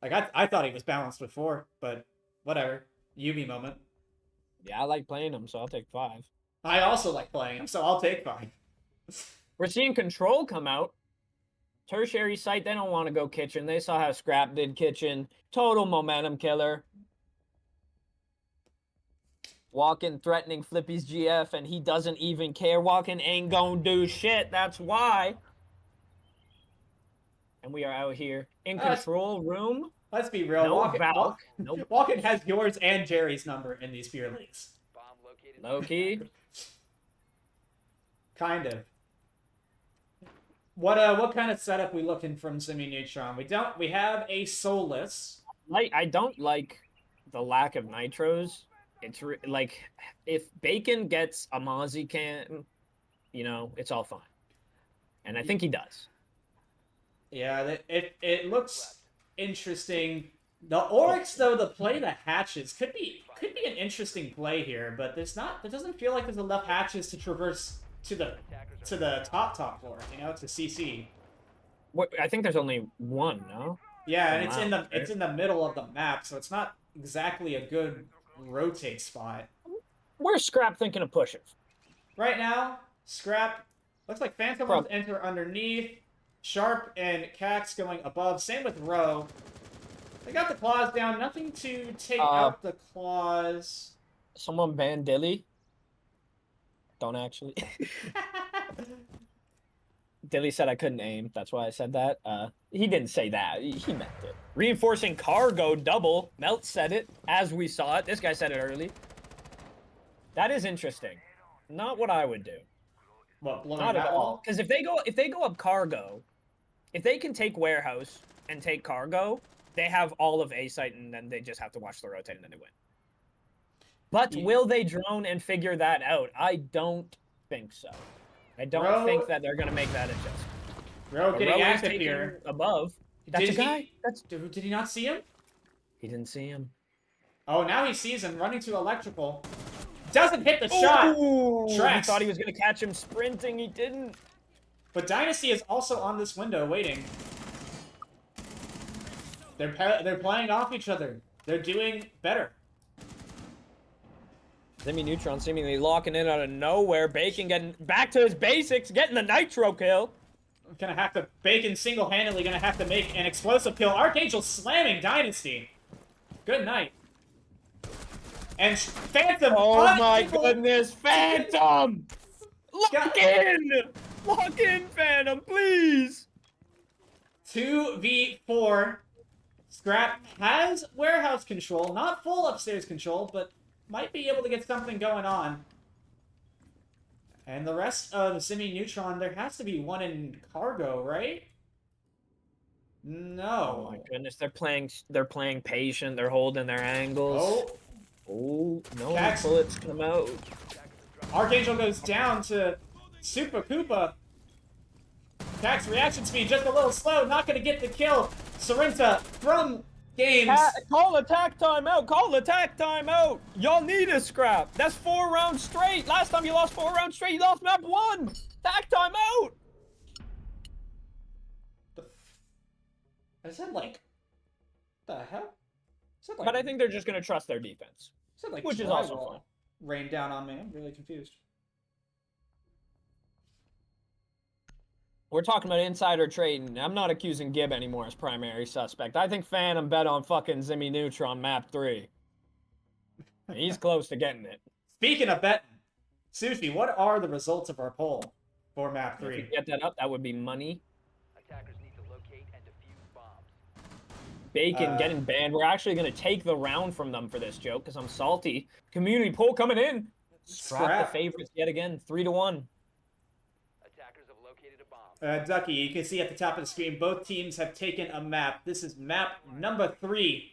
Like, I thought he was balanced with 4, but whatever. Yubi moment. Yeah, I like playing him, so I'll take 5. I also like playing him, so I'll take 5. We're seeing Control come out. Tertiary site, they don't want to go kitchen. They saw how Scrap did kitchen. Total momentum killer. Walking, threatening Flippy's GF, and he doesn't even care. Walking ain't gonna do shit. That's why. And we are out here in control room. Let's be real. Walken has yours and Jerry's number in these beer leagues. Low key. Kind of. What kind of setup we looking from Ximmy Neutron? We have a soulless. I don't like the lack of nitros. It's like if Bacon gets a Mozzie can, it's all fine. And I think he does. Yeah, it looks interesting. The Oryx, though, the play the hatches could be an interesting play here, but there doesn't feel like there's enough hatches to traverse to the top floor, to CC. I think there's only one, no? Yeah, and Wow, it's in the middle of the map, so it's not exactly a good rotate spot. Where's Scrap thinking of pushing? Right now, Scrap looks like Phantom wants to enter underneath. Sharp and Cax going above. Same with Row. They got the claws down. Nothing to take out the claws. Someone ban Dilly. Don't actually. Dilly said I couldn't aim. That's why I said that. He didn't say that. He meant it. Reinforcing cargo double. Melt said it as we saw it. This guy said it early. That is interesting. Not what I would do. What, blowing Not at that all. wall? Because if they go up cargo, if they can take warehouse and take cargo, they have all of A site, and then they just have to watch the rotate, and then they win. But will they drone and figure that out? I don't think so. I don't think that they're gonna make that adjustment. Row getting Row is active taking here. above. That's Did a guy. Did he not see him? He didn't see him. Oh, now he sees him running to electrical. Doesn't hit the shot. He Tracks. thought he was gonna catch him sprinting. He didn't. But Dynasty is also on this window waiting. They're playing off each other. They're doing better. Ximmy Neutron seemingly locking in out of nowhere. Bacon getting back to his basics, getting the nitro kill. Gonna have to Bacon single-handedly gonna have to make an explosive kill. Archangel slamming Dynasty. Good night. And Phantom. Oh my goodness, Phantom! Lock in! Lock in, Phantom, please! 2v4. Scrap has warehouse control, not full upstairs control, but might be able to get something going on. And the rest of Ximmy Neutron, there has to be one in cargo, right? No. Oh my goodness, they're playing patient, they're holding their angles. Oh, no bullets come out. Archangel goes down to Super Koopa. Cax reaction speed just a little slow, not gonna get the kill. Sarinta from games. Call attack timeout! Call attack timeout! Y'all need a scrap. That's 4 rounds straight. Last time you lost 4 rounds straight, you lost map 1. Attack timeout! I said like, the hell? Like, but I think they're just gonna trust their defense, like which is also fine. Rain down on me. I'm really confused. We're talking about insider trading. I'm not accusing Gib anymore as primary suspect. I think Phantom bet on fucking Ximmy Neutron map 3. He's close to getting it. Speaking of betting, Sushi, what are the results of our poll for map 3? If you get that up, that would be money. Attackers need to locate and defuse bombs. Bacon getting banned. We're actually going to take the round from them for this joke because I'm salty. Community poll coming in. Scrap the favorites yet again. 3-1. Attackers have located a bomb. Ducky, you can see at the top of the screen, both teams have taken a map. This is map number 3.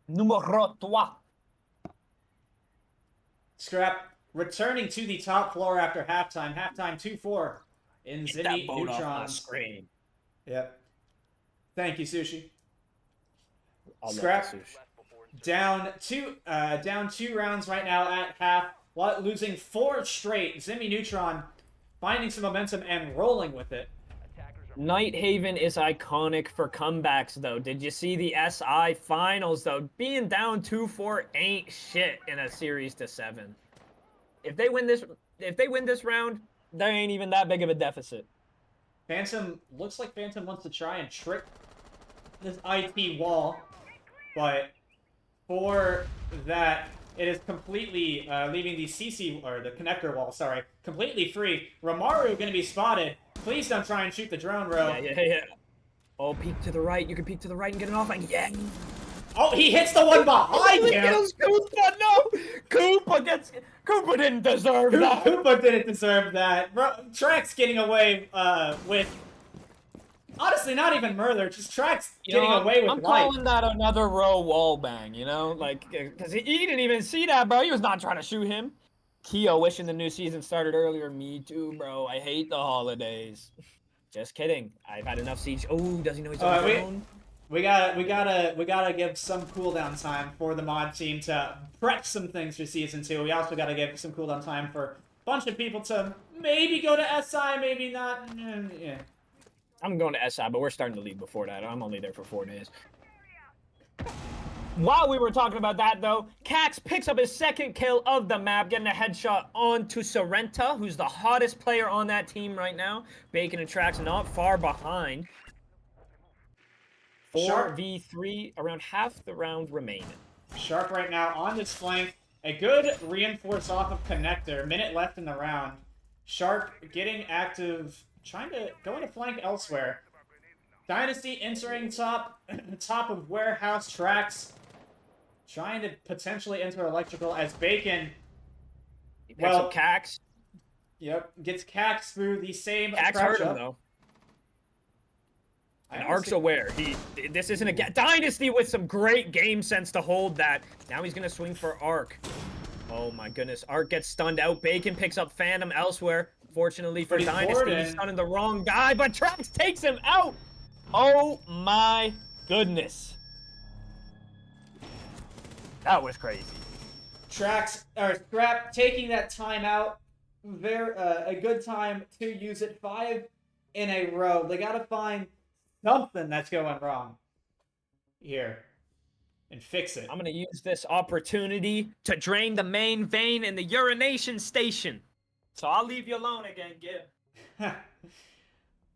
Numero 3. Scrap returning to the top floor after halftime. Halftime 2-4 in Ximmy Neutron. Screen. Yep. Thank you, Sushi. I'll Scrap down two rounds right now at half, losing 4 straight. Ximmy Neutron finding some momentum and rolling with it. Nighthaven is iconic for comebacks, though. Did you see the SI finals, though? Being down 2-4 ain't shit in a series to 7. If they win this round, there ain't even that big of a deficit. Phantom looks like Phantom wants to try and trick this IT wall, but for that, it is completely leaving the CC or the connector wall. Sorry, completely free. Ramaru going to be spotted. Please don't try and shoot the drone, Row. Yeah. Oh, peek to the right. You can peek to the right and get an offline. Yeah. Oh, he hits the one behind him. Kills Koopa. No, Koopa didn't deserve that. Koopa didn't deserve that. Trax getting away with. Honestly, not even murder, just Trax getting away with I'm life. calling that another Row wall bang, you know? Like, because he didn't even see that, bro. He was not trying to shoot him. Keo wishing the new season started earlier. Me too, bro. I hate the holidays. Just kidding. I've had enough siege. Oh, does he know he's on his own? We gotta give some cooldown time for the mod team to prep some things for season 2. We also gotta give some cooldown time for a bunch of people to maybe go to SI, maybe not. Yeah. I'm going to SI, but we're starting to leave before that. I'm only there for 4 days. While we were talking about that, though, Cax picks up his second kill of the map, getting a headshot onto Sorrenta, who's the hottest player on that team right now. Bacon and Trax not far behind. Sharp. 4v3, around half the round remaining. Sharp right now on this flank. A good reinforce off of connector. Minute left in the round. Sharp getting active, trying to go into flank elsewhere. Dynasty entering top of warehouse. Tracks trying to potentially enter electrical as Bacon. He picks up Cax. Yep, gets Cax through the same Cax crouch hurt him up. though. And Ark's aware. This isn't a Dynasty with some great game sense to hold that. Now he's gonna swing for Ark. Oh my goodness. Ark gets stunned out. Bacon picks up Phantom elsewhere. Fortunately for Dynasty, he's stunning the wrong guy, but Trax takes him out. Oh my goodness. That was crazy. Trax or Scrap taking that time out. A good time to use it. 5 in a row. They gotta find something that's going wrong here and fix it. I'm gonna use this opportunity to drain the main vein in the urination station. So I'll leave you alone again, Gib.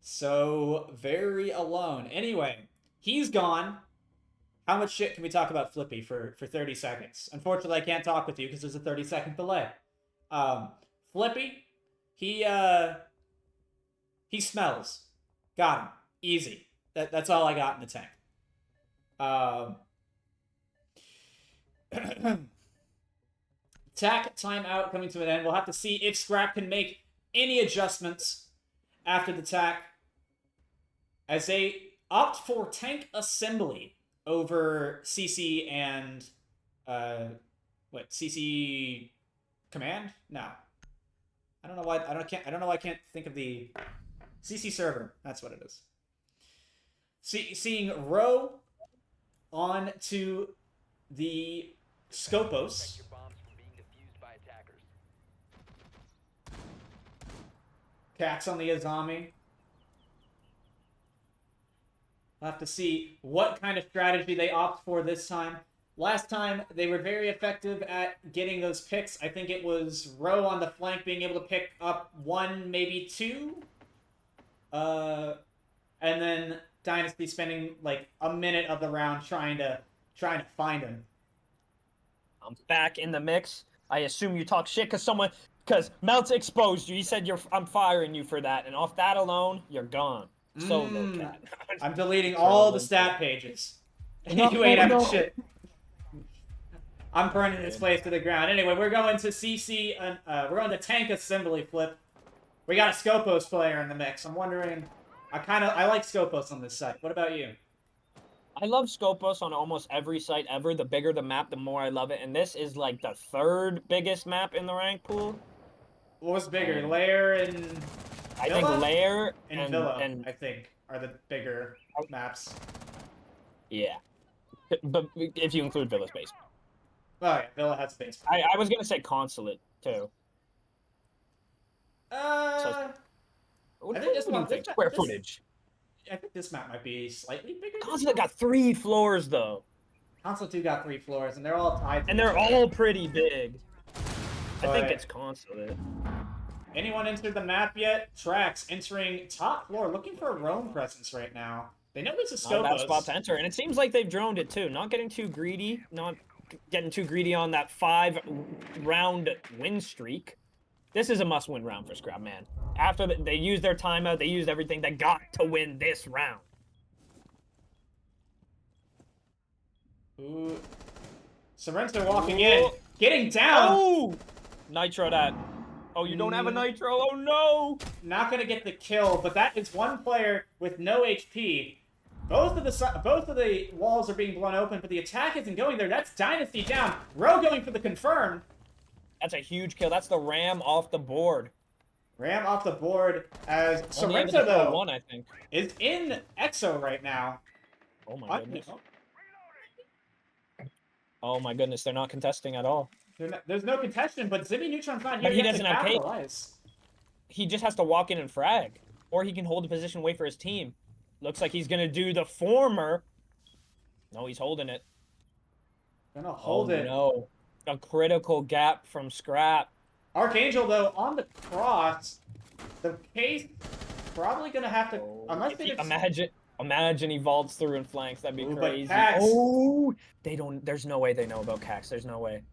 So very alone. Anyway, he's gone. How much shit can we talk about Flippy for 30 seconds? Unfortunately, I can't talk with you because there's a 30-second delay. Flippy, he smells. Got him. Easy. That's all I got in the tank. Tack timeout coming to an end. We'll have to see if Scrap can make any adjustments after the tack as they opt for tank assembly over CC and CC command? No. I don't know why I can't think of the CC server. That's what it is. Seeing Row on to the Scopos. Your bombs from being defused by attackers. Cax on the Azami. We'll have to see what kind of strategy they opt for this time. Last time, they were very effective at getting those picks. I think it was Row on the flank being able to pick up 1, maybe 2. And then Dynasty spending like a minute of the round trying to find him. I'm back in the mix. I assume you talk shit because Melt's exposed you. He said I'm firing you for that, and off that alone, you're gone. Solo cat. I'm deleting all the stat pages. You ain't having shit. I'm burning this place to the ground. Anyway, we're going to CC, we're going to tank assembly Flip. We got a Scopos player in the mix. I'm wondering, I like Scopos on this site. What about you? I love Scopus on almost every site ever. The bigger the map, the more I love it. And this is like the 3rd biggest map in the rank pool. What was bigger, Lair and I think Lair and Villa, I think, are the bigger maps. Yeah. But if you include Villa's base. Oh yeah, Villa has space. I was going to say Consulate, too. I think this one, square footage. I think this map might be slightly bigger. Consulate got 3 floors, though. Consulate 2 got 3 floors, and they're all tied. And they're all pretty big. I think Right. it's Consulate. Anyone entered the map yet? Trax entering top floor, looking for a roam presence right now. They know there's a Not a bad Scopos. spot to enter, and it seems like they've droned it, too. Not getting too greedy. Not getting too greedy on that 5-round win streak. This is a must-win round for Scrap, man. After they used their timeout, they used everything. They got to win this round. Ooh. Sorrento walking in. Getting down. Oh! Nitro that. Oh, you don't have a Nitro? Oh, no! Not going to get the kill, but that is one player with no HP. Both of the walls are being blown open, but the attack isn't going there. That's Dynasty down. Row going for the confirm. That's a huge kill. That's the Ram off the board. Ram off the board as On the end of Sorrento, the though, one, I think. is in Exo right now. Oh, my goodness. Oh, my goodness. They're not contesting at all. There's no contention, but Ximmy Neutron's not But here he yet to doesn't have cake. capitalize. He just has to walk in and frag. or he can hold the position, wait for his team. Looks like he's gonna do the former. No, he's holding it. Gonna hold it. No, a critical gap from Scrap. Archangel, though, on the cross. The case probably gonna have to, unless they Imagine he vaults through and flanks. That'd be Ooh, but crazy. Cax- Oh, they don't. There's no way they know about Cax. There's no way.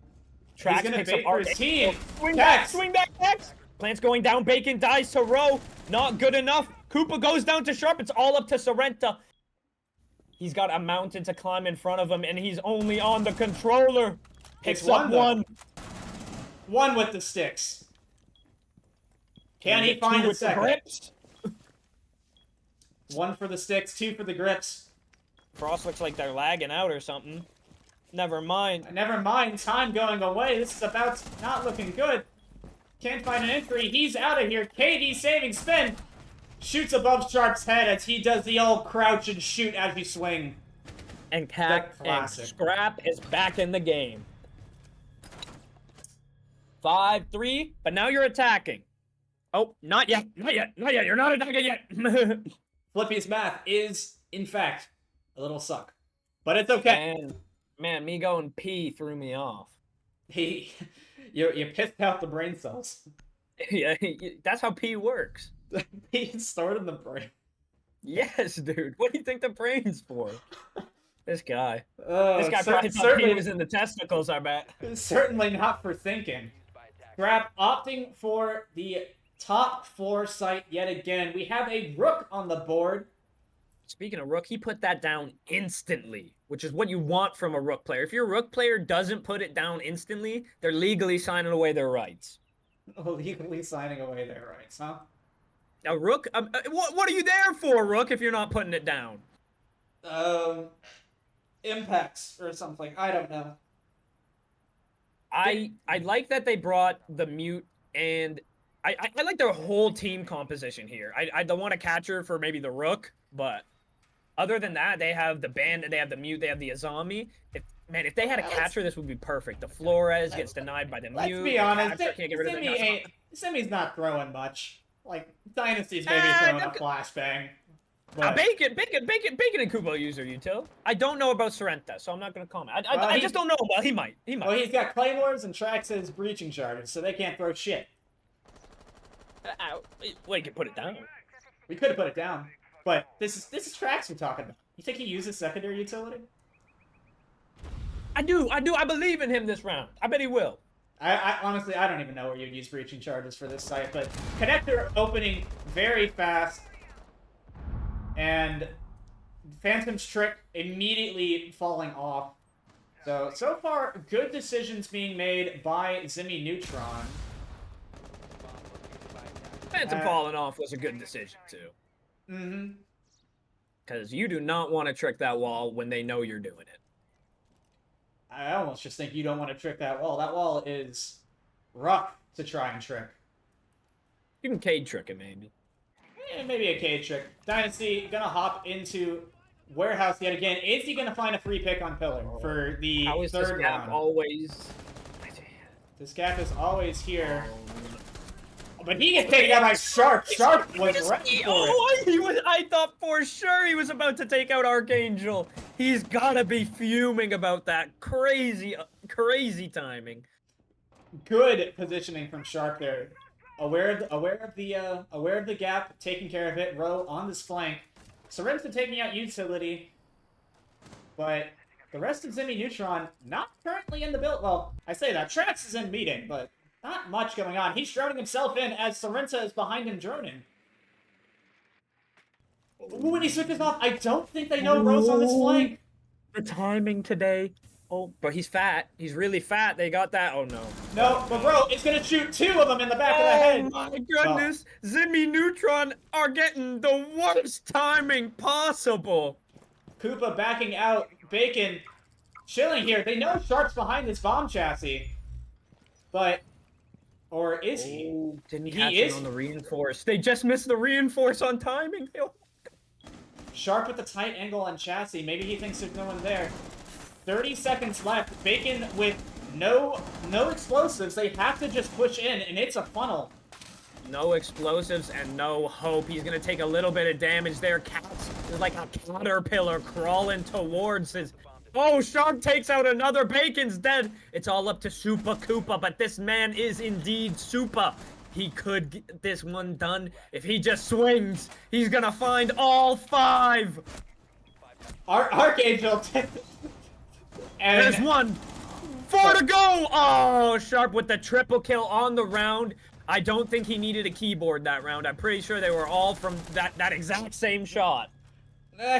Trax gonna picks bait up for his Archangel. team. Swing Cax! back, swing back, Cax. Plant's going down. Bacon dies to Rowe. Not good enough. Koopa goes down to Sharp. It's all up to Sorrenta. He's got a mountain to climb in front of him, and he's only on the controller. Picks It's up one. One with the sticks. Can he Two find a with the second? grips? One for the sticks, two for the grips. Frost looks like they're lagging out or something. Never mind. Never mind, time going away. This is about not looking good. Can't find an entry. He's out of here. KD saving spin. Shoots above Sharp's head as he does the old crouch and shoot as you swing. And Cat The and classic. Scrap is back in the game. 5-3, but now you're attacking. Oh, not yet. Not yet. Not yet. You're not attacking yet. Flippy's math is, in fact, a little suck. But it's okay. Man, me going P threw me off. You pissed out the brain cells. Yeah, that's how P works. He's stored in the brain. Yes, dude. What do you think the brain's for? This guy. Oh, This guy probably thought certainly P was in the testicles, I bet. Certainly not for thinking. Scrap opting for the top 4 site yet again. We have a Rook on the board. Speaking of Rook, he put that down instantly, which is what you want from a Rook player. If your Rook player doesn't put it down instantly, they're legally signing away their rights. Legally signing away their rights, huh? A Rook? What are you there for, Rook, if you're not putting it down? Impacts or something. I don't know. I like that they brought the mute, and I like their whole team composition here. I don't want a catcher for maybe the Rook, but other than that, they have the band, they have the mute, they have the Azami. If they had a catcher, this would be perfect. The Flores gets denied by the Let's mute. be honest. Can't get rid of it. Ximmy's not throwing much. Like, Dynasty's maybe throwing a flashbang. But Bacon and Kubo use their util. I don't know about Sorrenta, so I'm not going to comment. Well, I just don't know. Well, he might. well, he's got Claymores and Trax's breaching charges, so they can't throw shit. Well, he can put it down. We could have put it down, but this is Trax we're talking about. You think he uses secondary utility? I do. I believe in him this round. I bet he will. I honestly, I don't even know where you'd use breaching charges for this site, but connector opening very fast, and Phantom's trick immediately falling off. So far, good decisions being made by Ximmy Neutron. Phantom falling off was a good decision, too. Mm-hmm. Because you do not want to trick that wall when they know you're doing it. I almost just think you don't want to trick that wall. That wall is rough to try and trick. You can Cade trick it, maybe. Maybe a Cade trick. Dynasty gonna hop into Warehouse yet again. Is he gonna find a free pick on Pillar for the How is this third gap round? always... This gap is always here. But he gets taken out by Sharp. Sharp was ready for it. I thought for sure he was about to take out Archangel. He's gotta be fuming about that. Crazy timing. Good positioning from Sharp there. Aware of the gap, taking care of it. Rowe on this flank. Sorrenta taking out utility, but the rest of Ximmy Neutron not currently in the build. Well, I say that Trax is in meeting, but not much going on. He's droning himself in as Sorrenta is behind him droning. Ooh, when he switches off, I don't think they know Rowe's on this flank. The timing today. Oh, but he's fat. He's really fat. They got that. Oh, no. No, but Rowe is going to shoot 2 of them in the back of the head. Oh, my goodness. Ximmy Neutron are getting the worst timing possible. Koopa backing out. Bacon chilling here. They know Sharp's behind this bomb chassis. But, or is he? Oh, didn't He catch is. it on the reinforce. They just missed the reinforce on timing. Oh. Sharp with the tight angle on chassis. Maybe he thinks there's no one there. 30 seconds left. Bacon with no explosives. They have to just push in, and it's a funnel. No explosives and no hope. He's gonna take a little bit of damage there. There's like a caterpillar crawling towards his... Oh, Shark takes out another. Bacon's dead. It's all up to Super Koopa, but this man is indeed Super. He could get this one done if he just swings. He's gonna find all 5. Archangel. And There's 1. 4 to go. Oh, Sharp with the triple kill on the round. I don't think he needed a keyboard that round. I'm pretty sure they were all from that exact same shot.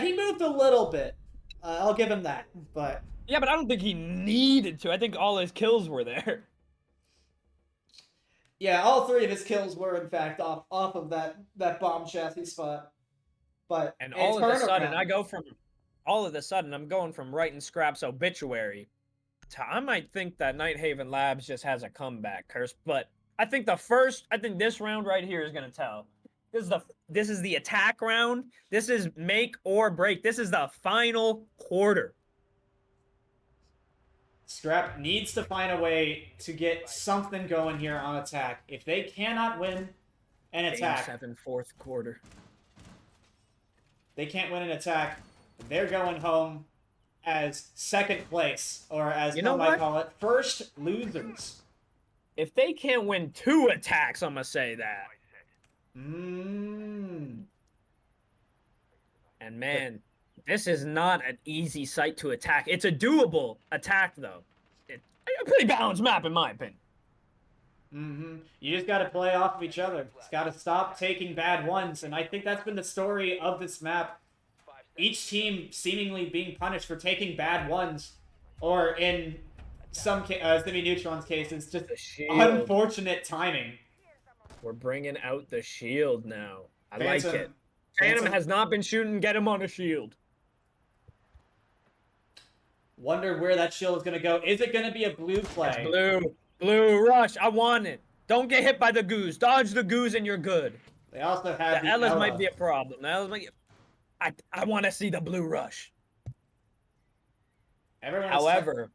he moved a little bit. I'll give him that, but... Yeah, but I don't think he needed to. I think all his kills were there. Yeah, all 3 of his kills were, in fact, off of that bomb chassis spot. But And all of a sudden, I'm going from writing Scrap's obituary to I might think that Nighthaven Labs just has a comeback curse, but I think this round right here is gonna tell. This is the attack round. This is make or break. This is the final quarter. Scrap needs to find a way to get something going here on attack. If they cannot win an attack... Game 7, 4th quarter. They can't win an attack, they're going home as 2nd place, or as some might call it, first losers. If they can't win 2 attacks, I'm gonna say that. Mmm. And man, this is not an easy site to attack. It's a doable attack, though. It's a pretty balanced map, in my opinion. Mm-hmm. You just got to play off of each other. It's got to stop taking bad ones, and I think that's been the story of this map. Each team seemingly being punished for taking bad ones, or in some Ximmy Neutron's case, it's just unfortunate timing. We're bringing out the shield now. I Phantom, like it. Phantom has not been shooting. Get him on a shield. Wonder where that shield is going to go. Is it going to be a blue play? It's blue. Blue rush. I want it. Don't get hit by the goose. Dodge the goose and you're good. They also have the Ellis might be a problem. The Ellis might... I want to see the blue rush. However,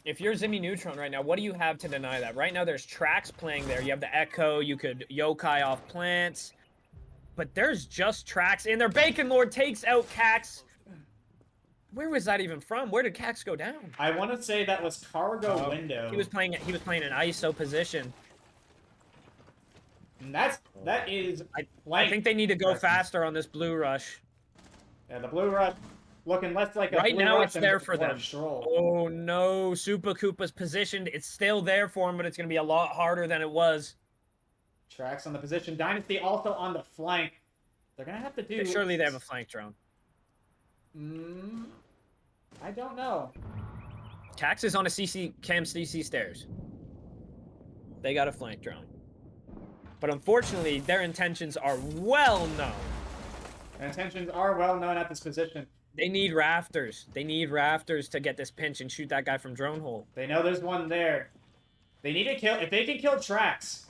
if you're Ximmy Neutron right now, what do you have to deny that? Right now, there's tracks playing there. You have the Echo. You could yokai off plants. But there's just tracks in there. Bacon Lord takes out Cax. Where was that even from? Where did Cax go down? I want to say that was cargo window. He was playing an ISO position. And that is. I think they need to go faster on this blue rush. Yeah, the blue rush looking less like a right blue now. rush It's there for them. Stroll. Oh no, Super Koopa's positioned. It's still there for him, but it's gonna be a lot harder than it was. Tracks on the position. Dynasty also on the flank. They're gonna have to do. Surely they have a flank drone. I don't know. Cax is on a Cam CC stairs. They got a flank drone. But unfortunately, their intentions are well known. Their intentions are well known at this position. They need rafters. They need rafters to get this pinch and shoot that guy from drone hole. They know there's one there. They need to kill. If they can kill Tracks.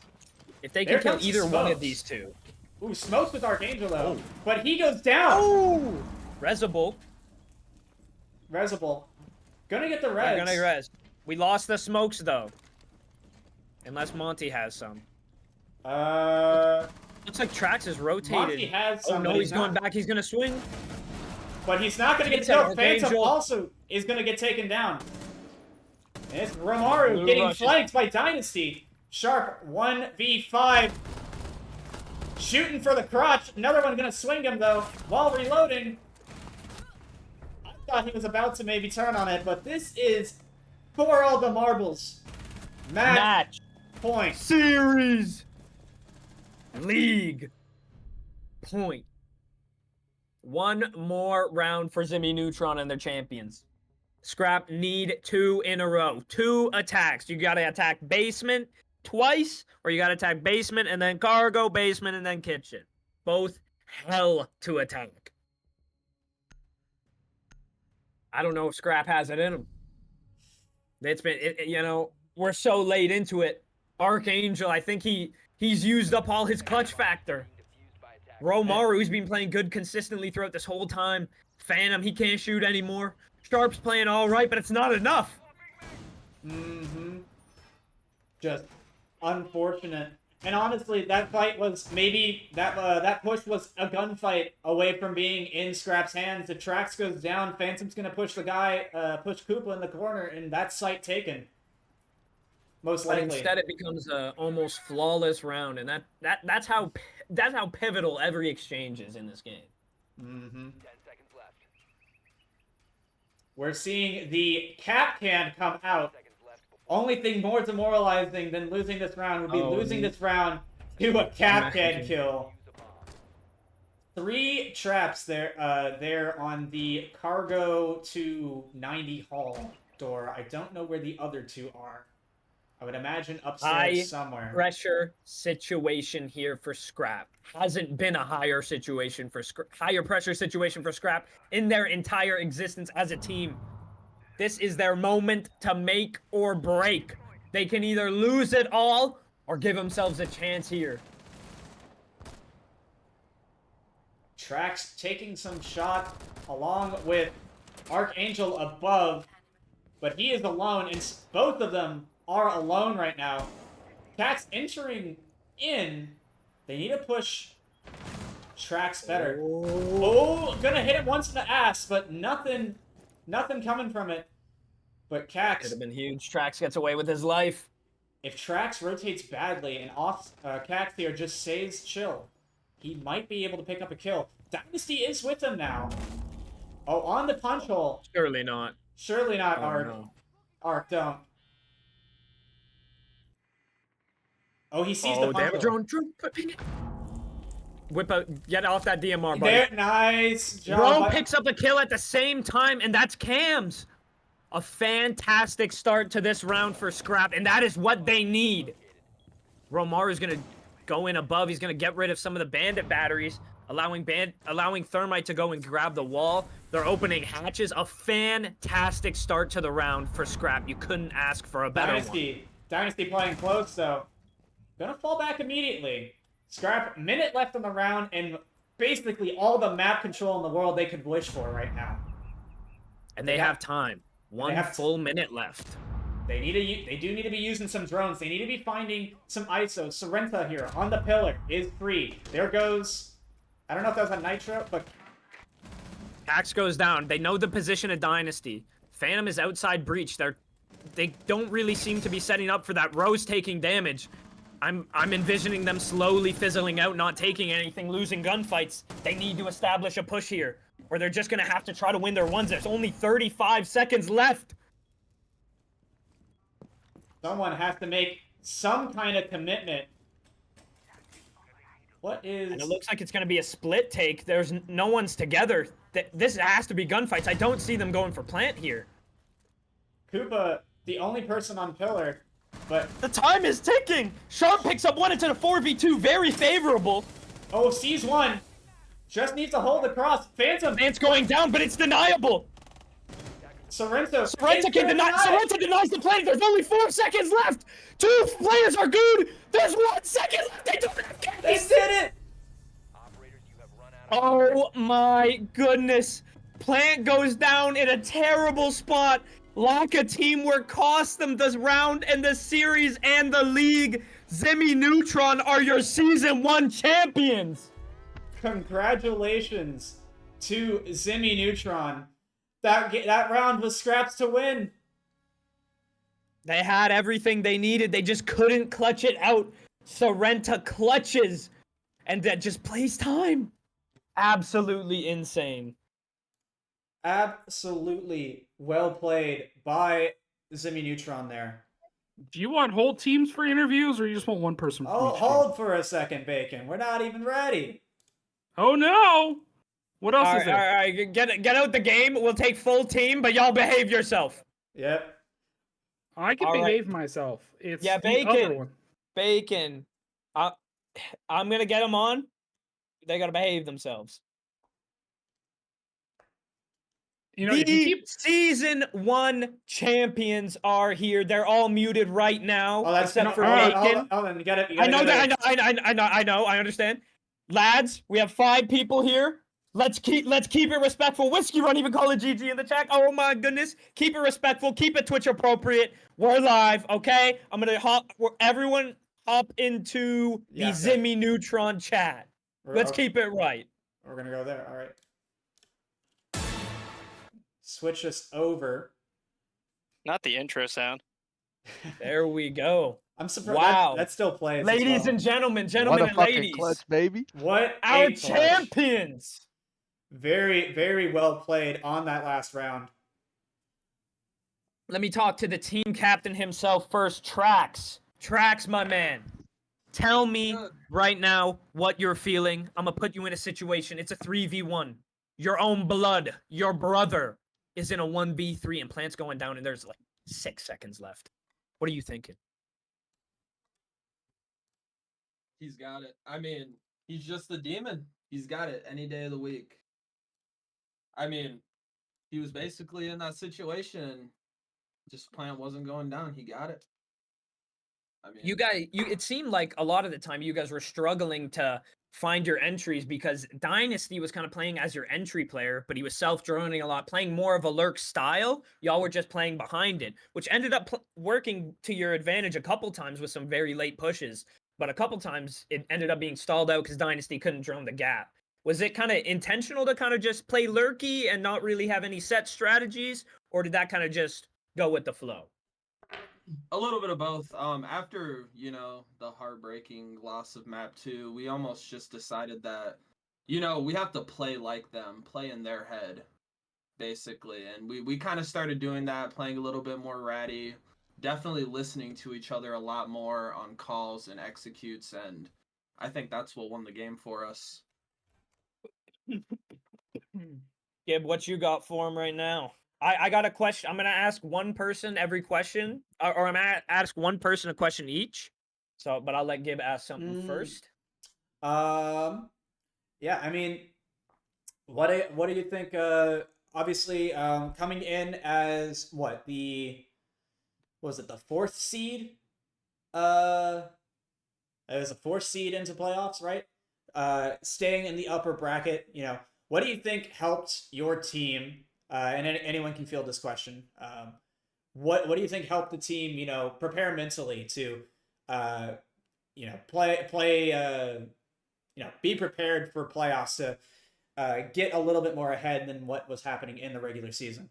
If they can kill either one of these two. Ooh, Smokes with Archangel though. But he goes down. Oh! Resable. Gonna get the res. They're gonna res. We lost the Smokes though. Unless Monty has some. Looks like Trax is rotated. Monty has some. Oh no, he's going back. He's gonna swing. But he's not gonna get killed. Phantom also is gonna get taken down. And it's Romaru getting flanked by Dynasty. Sharp 1v5. Shooting for the crotch. Another one gonna swing him though while reloading. I thought he was about to maybe turn on it, but this is for all the marbles. Match. Point. Series. League. Point. One more round for Ximmy Neutron and their champions. Scrap need 2 in a row. 2 attacks. You gotta attack basement twice, or you gotta attack basement and then cargo, basement, and then kitchen. Both hell to attack. I don't know if Scrap has it in him. It's been, you know, we're so late into it. Archangel, I think he's used up all his clutch factor. Romaru's been playing good consistently throughout this whole time. Phantom, he can't shoot anymore. Sharp's playing all right, but it's not enough. Just unfortunate And honestly, that fight was maybe that push was a gunfight away from being in Scrap's hands. If Trax goes down, Phantom's gonna push the guy, push Koopa in the corner, and that's site taken. Most But likely. instead, it becomes a almost flawless round, and that's how pivotal every exchange is in this game. Mm-hmm. 10 seconds left. We're seeing the cap can come out. Seconds left. Only thing more demoralizing than losing this round would be losing this round to a cap can Imagine. kill. Use a bomb. 3 traps there on the cargo to 90 hall door. I don't know where the other 2 are. I would imagine upstairs somewhere. Pressure situation here for Scrap. Hasn't been a higher pressure situation for Scrap in their entire existence as a team. This is their moment to make or break. They can either lose it all or give themselves a chance here. Trax taking some shot along with Archangel above, but he is alone, and both of them are alone right now. Trax entering in. They need to push Trax better. Oh, gonna hit it once in the ass, but nothing coming from it. But Could Cax, have been huge. Trax gets away with his life. if Trax rotates badly and Cax here just stays chill, he might be able to pick up a kill. Dynasty is with him now. Oh, on the punch hole. Surely not. Surely not, Oh, Arc. no. Arc, don't. Oh, he sees Oh, the they have a punch hole. drone. Whip out. Get off that DMR, buddy. There, nice job. Bro picks up a kill at the same time, and that's Cam's. A fantastic start to this round for Scrap, and that is what they need. Romaru's gonna go in above. He's gonna get rid of some of the bandit batteries, allowing Thermite to go and grab the wall. They're opening hatches. A fantastic start to the round for Scrap. You couldn't ask for a better one. Dynasty playing close, though. Gonna fall back immediately. Scrap, minute left on the round, and basically all the map control in the world they could wish for right now. And they have time. One have full minute left. They do need to be using some drones. They need to be finding some ISO. Sorrenta here on the pillar is free. There goes. I don't know if that was a Nitro, but Axe goes down. They know the position of Dynasty. Phantom is outside breach. They don't really seem to be setting up for that. Rose taking damage. I'm envisioning them slowly fizzling out, not taking anything, losing gunfights. They need to establish a push here, or they're just gonna have to try to win their ones. There's only 35 seconds left. someone has to make some kind of commitment. What is... And it looks like it's gonna be a split take. There's no one's together. This has to be gunfights. I don't see them going for plant here. Koopa, the only person on pillar, but... The time is ticking! Sharp picks up one into the 4v2, very favorable. Oh, sees one. Just needs to hold across. Phantom. Man's going down, but it's deniable. Sorrento. Sorrento denies the play. There's only 4 seconds left. 2 players are good. There's 1 second left. They don't have They gas. did it. Operators, you have run out of Oh my goodness. Plant goes down in a terrible spot. Lack of teamwork cost them this round and the series and the league. Ximmy Neutron are your Season 1 champions. Congratulations to Ximmy Neutron. That round was scraps to win. They had everything they needed. They just couldn't clutch it out. Sorrenta clutches. And that just plays time. Absolutely insane. Absolutely well played by Ximmy Neutron there. Do you want whole teams for interviews, or you just want one person? From Oh, each team? hold for a second, Bacon. We're not even ready. Oh no! What else is All there? right, get out the game. We'll take full team, but y'all behave yourself. Yep. I can all right. behave myself. It's Yeah, the other Bacon. one. Bacon. I'm gonna get them on. They gotta behave themselves. You know, if you The keep Season 1 champions are here. They're all muted right now, Oh, that's except for hold Bacon. on, hold on. You gotta I know do that. it. I know. I understand. Lads, we have 5 people here. Let's keep it respectful. Whiskey Run even call it GG in the chat. Oh my goodness. Keep it respectful. Keep it Twitch appropriate. We're live, okay? I'm gonna everyone up into the Yeah, okay. Ximmy Neutron chat. Let's keep it right. We're gonna go there. All right. Switch us over. Not the intro sound. There we go. I'm surprised Wow. that still plays. as Ladies well. and gentlemen, What gentlemen a and fucking ladies, clutch, baby. What our a clutch. champions. Very, very well played on that last round. Let me talk to the team captain himself first, Trax. Trax, my man. Tell me right now what you're feeling. I'm going to put you in a situation. It's a 3v1. Your own blood, your brother, is in a 1v3 and plant's going down and there's like 6 seconds left. What are you thinking? He's got it. I mean, he's just the demon. He's got it any day of the week. I mean, he was basically in that situation. Just plant wasn't going down. He got it. I mean, It seemed like a lot of the time you guys were struggling to find your entries because Dynasty was kind of playing as your entry player, but he was self-droning a lot, playing more of a lurk style. Y'all were just playing behind it, which ended up working to your advantage a couple times with some very late pushes. But a couple times it ended up being stalled out because Dynasty couldn't drone the gap. Was it kind of intentional to kind of just play lurky and not really have any set strategies, or did that kind of just go with the flow? a little bit of both. After the heartbreaking loss of Map 2, we almost just decided that we have to play like them, play in their head, basically, and we kind of started doing that, playing a little bit more ratty, definitely listening to each other a lot more on calls and executes, and I think that's what won the game for us. Gib, what you got for him right now? I got a question. I'm going to ask one person every question, or I'm going to ask one person a question each. So, but I'll let Gib ask something first. Yeah, I mean, what do you think? Obviously, coming in as the 4th seed? It was a 4th seed into playoffs, right? Staying in the upper bracket, what do you think helped your team? And anyone can field this question. What do you think helped the team, prepare mentally to, be prepared for playoffs to get a little bit more ahead than what was happening in the regular season?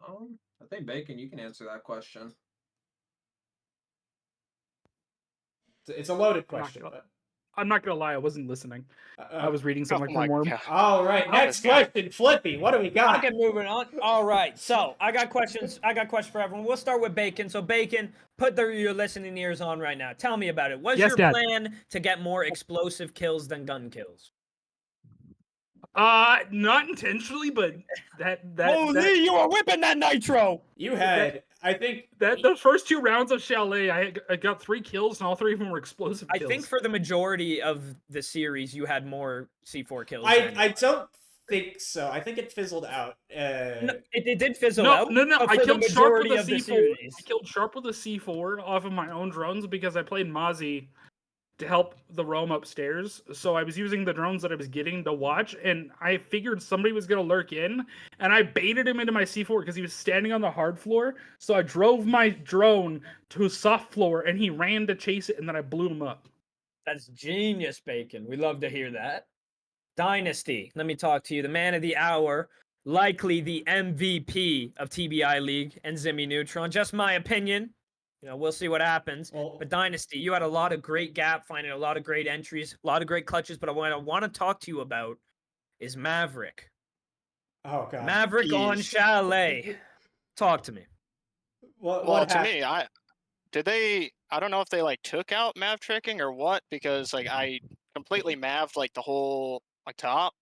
I think Bacon, you can answer that question. It's a loaded question. I'm not gonna lie, I wasn't listening. I was reading something my from Worm. God. All right, next question, Flippy. What do we got? I'll get moving on. All right, so I got questions. I got questions for everyone. We'll start with Bacon. So Bacon, put your listening ears on right now. Tell me about it. What's your plan to get more explosive kills than gun kills? Not intentionally, but Holy, you were whipping that nitro. You had, I think that those first 2 rounds of Chalet, I got 3 kills, and all 3 of them were explosive kills. I think for the majority of the series, you had more C4 kills. I don't think so. I think it fizzled out. No, it did fizzle out. No. I killed Sharp with a C4. I I killed Sharp with a C4 off of my own drones because I played Mozzie to help the roam upstairs. So I was using the drones that I was getting to watch, and I figured somebody was going to lurk in, and I baited him into my C4 because he was standing on the hard floor. So I drove my drone to a soft floor, and he ran to chase it, and then I blew him up. That's genius, Bacon. We love to hear that. Dynasty, let me talk to you. The man of the hour, likely the MVP of TBI League and Ximmy Neutron. Just my opinion. We'll see what happens. But Dynasty, you had a lot of great gap finding, a lot of great entries, a lot of great clutches. But what I want to talk to you about is Maverick. Oh, God. Maverick on Chalet. Talk to me. Well, to me, I don't know if they took out Mav tricking or what, because I completely maved the whole top,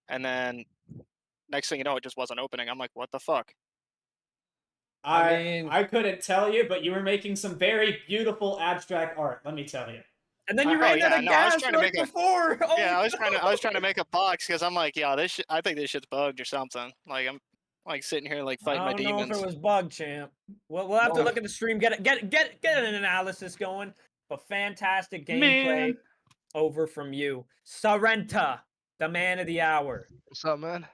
and then next thing you know, it just wasn't opening. I'm like, what the fuck? I couldn't tell you, but you were making some very beautiful abstract art. Let me tell you. And then you ran out of gas before. I was trying to make a box because I'm like, yeah, I think this shit's bugged or something. I'm sitting here fighting my demons. I don't know if it was bug, champ. We'll have to look at the stream, get an analysis going. But fantastic gameplay over from you, Sorrenta, the man of the hour. What's up, man?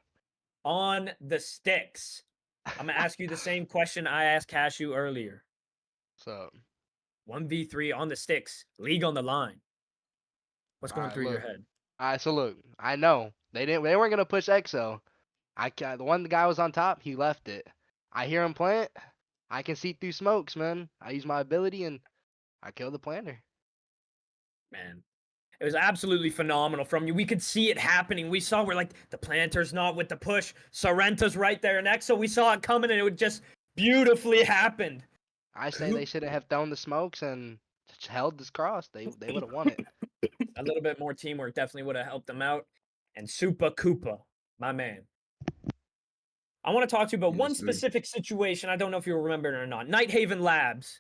On the sticks. I'm gonna ask you the same question I asked Cashew earlier. What's up? 1v3 on the sticks, league on the line. What's going Alright, through your look. head? Alright, so look, I know they weren't gonna push EXO. The one guy was on top, he left it. I hear him plant. I can see through smokes, man. I use my ability and I kill the planter. Man, it was absolutely phenomenal from you. We could see it happening. We saw where, like, the planter's not with the push. Sorrenta's right there next, so we saw it coming, and it would just beautifully happened. I say they shouldn't have thrown the smokes and just held this cross. They would have won it. A little bit more teamwork definitely would have helped them out. And Supa Koopa, my man. I want to talk to you about Yes, one sir. specific situation. I don't know if you remember it or not. Nighthaven Labs.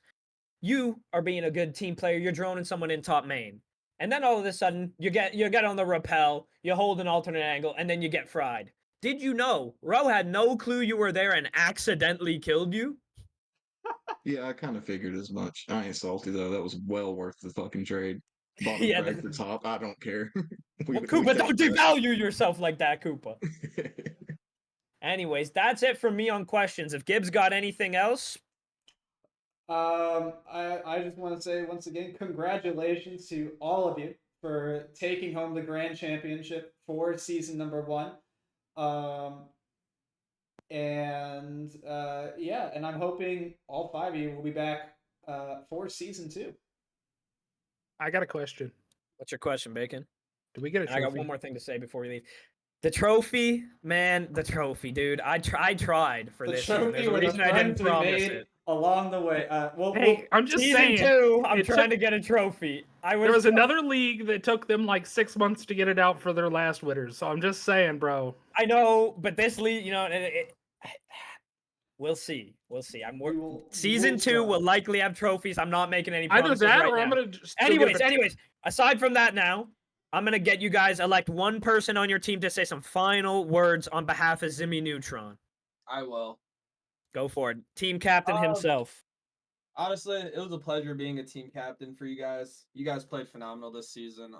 You are being a good team player. You're droning someone in top main. And then all of a sudden, you get on the rappel, you hold an alternate angle, and then you get fried. Did you know Ro had no clue you were there and accidentally killed you? Yeah, I kind of figured as much. I ain't salty though. That was well worth the fucking trade. Bottom Yeah, frag for top. I don't care. Well, Koopa, don't devalue yourself like that, Koopa. Anyways, that's it from me on questions. If Gibbs got anything else, I just want to say once again, congratulations to all of you for taking home the grand championship for season number 1. Yeah, and I'm hoping all 5 of you will be back for season 2. I got a question. what's your question, Bacon? Do we get a And trophy? I got one more thing to say before we leave. The trophy, man, the trophy, dude. I tried for The this. Season. trophy There's a were the reason I didn't friends we promise made it. along the way. Hey, I'm just Season saying. 2, I'm it trying to took- get a trophy. There was another league that took them like 6 months to get it out for their last winners. So I'm just saying, bro. I know, but this league, you know, we'll see. We'll see. Season 2 will likely have trophies. I'm not making any Either promises that right or I'm now. gonna just still get a- Anyways, aside from that now, I'm going to get you guys elect one person on your team to say some final words on behalf of Ximmy Neutron. I will. Go for it. Team captain himself. Honestly, it was a pleasure being a team captain for you guys. You guys played phenomenal this season.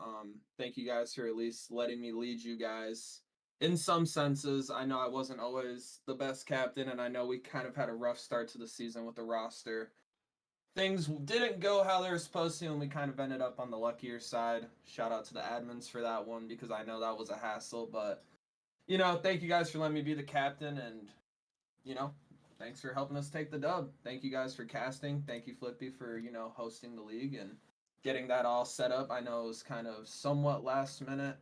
Thank you guys for at least letting me lead you guys. In some senses, I know I wasn't always the best captain, and I know we kind of had a rough start to the season with the roster. Things didn't go how they were supposed to, and we kind of ended up on the luckier side. Shout out to the admins for that one, because I know that was a hassle. But, you know, thank you guys for letting me be the captain, and, you know, thanks for helping us take the dub. Thank you guys for casting. Thank you, Flippy, for, you know, hosting the league and getting that all set up. I know it was kind of somewhat last minute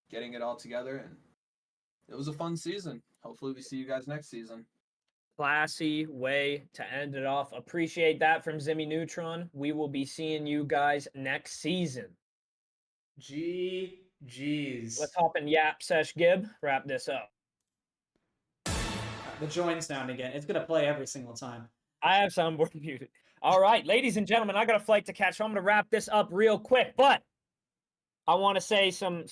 getting it all together, and it was a fun season. Hopefully we see you guys next season. Classy way to end it off. Appreciate that from Ximmy Neutron. We will be seeing you guys next season. GG's. Let's hop in Yap Sesh Gib. Wrap this up. The join sound again. It's gonna play every single time. I have soundboard muted. All right, ladies and gentlemen, I got a flight to catch, so I'm gonna wrap this up real quick. But I want to say some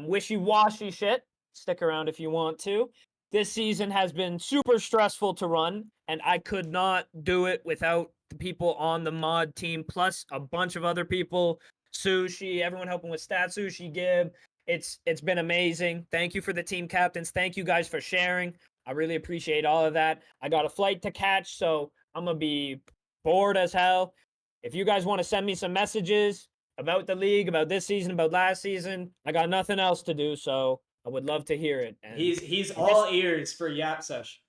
wishy-washy shit. Stick around if you want to. This season has been super stressful to run, and I could not do it without the people on the mod team, plus a bunch of other people, Sushi, everyone helping with stats, Sushi, Gib. It's been amazing. Thank you for the team captains. Thank you guys for sharing. I really appreciate all of that. I got a flight to catch, so I'm going to be bored as hell. If you guys want to send me some messages about the league, about this season, about last season, I got nothing else to do, so I would love to hear it. And He's all ears for Yap Sesh.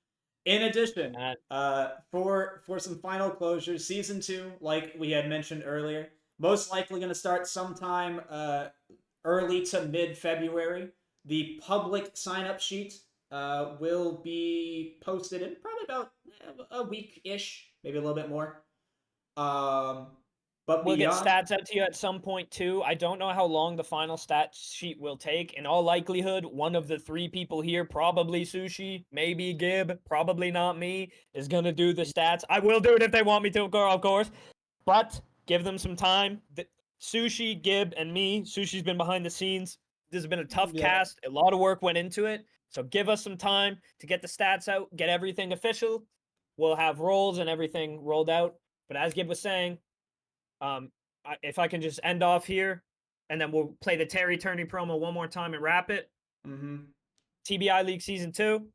In addition, for some final closures, season 2, like we had mentioned earlier, most likely going to start sometime early to mid-February. The public sign-up sheet will be posted in probably about a week-ish, maybe a little bit more. But we'll get stats out to you at some point too. I don't know how long the final stat sheet will take. In all likelihood, one of the 3 people here, probably Sushi, maybe Gib, probably not me, is going to do the stats. I will do it if they want me to, of course. But give them some time. Sushi, Gib, and me. Sushi's been behind the scenes. This has been a tough cast. A lot of work went into it. So give us some time to get the stats out, get everything official. We'll have roles and everything rolled out. But as Gib was saying, if I can just end off here, and then we'll play the Terry Turney promo one more time and wrap it. TBI League Season 2.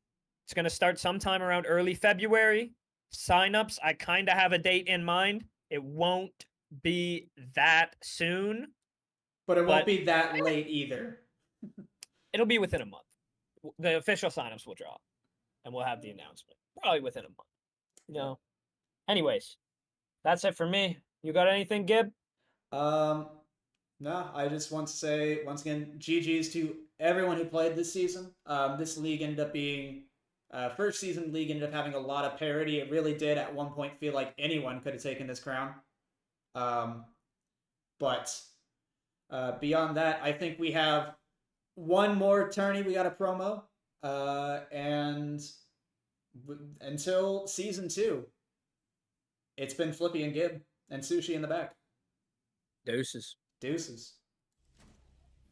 It's going to start sometime around early February. Signups, I kind of have a date in mind. It won't be that soon. But it won't But- be that late either. It'll be within a month. The official signups will drop, and we'll have the announcement probably within a month. You know. Anyways, that's it for me. You got anything, Gib? No, I just want to say once again, GG's to everyone who played this season. This league ended up being first season league ended up having a lot of parity. It really did at one point feel like anyone could have taken this crown. But beyond that, I think we have one more tourney we got a promo. And until season 2, it's been Flippy and Gib and Sushi in the back. Deuces. Deuces.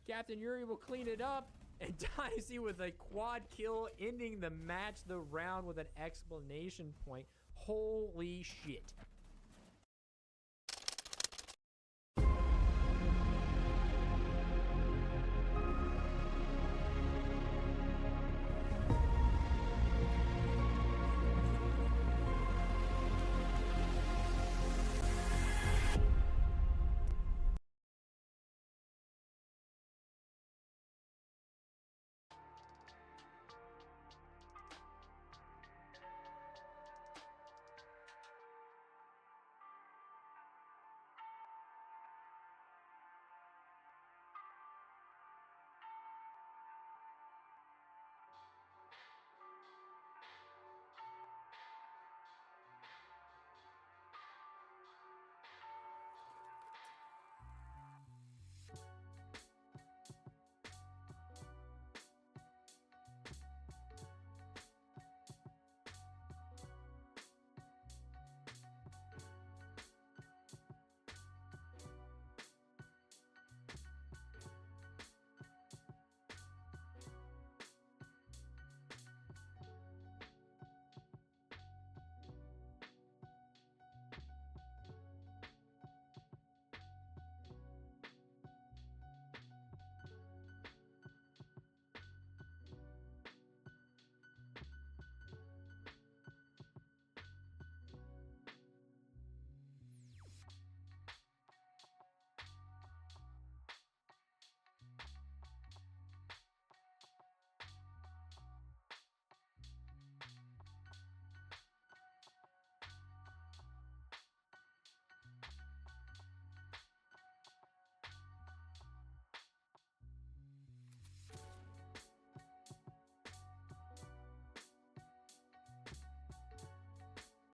Captain Yuri will clean it up, and Dicey with a quad kill, ending the match, the round with an exclamation point. Holy shit.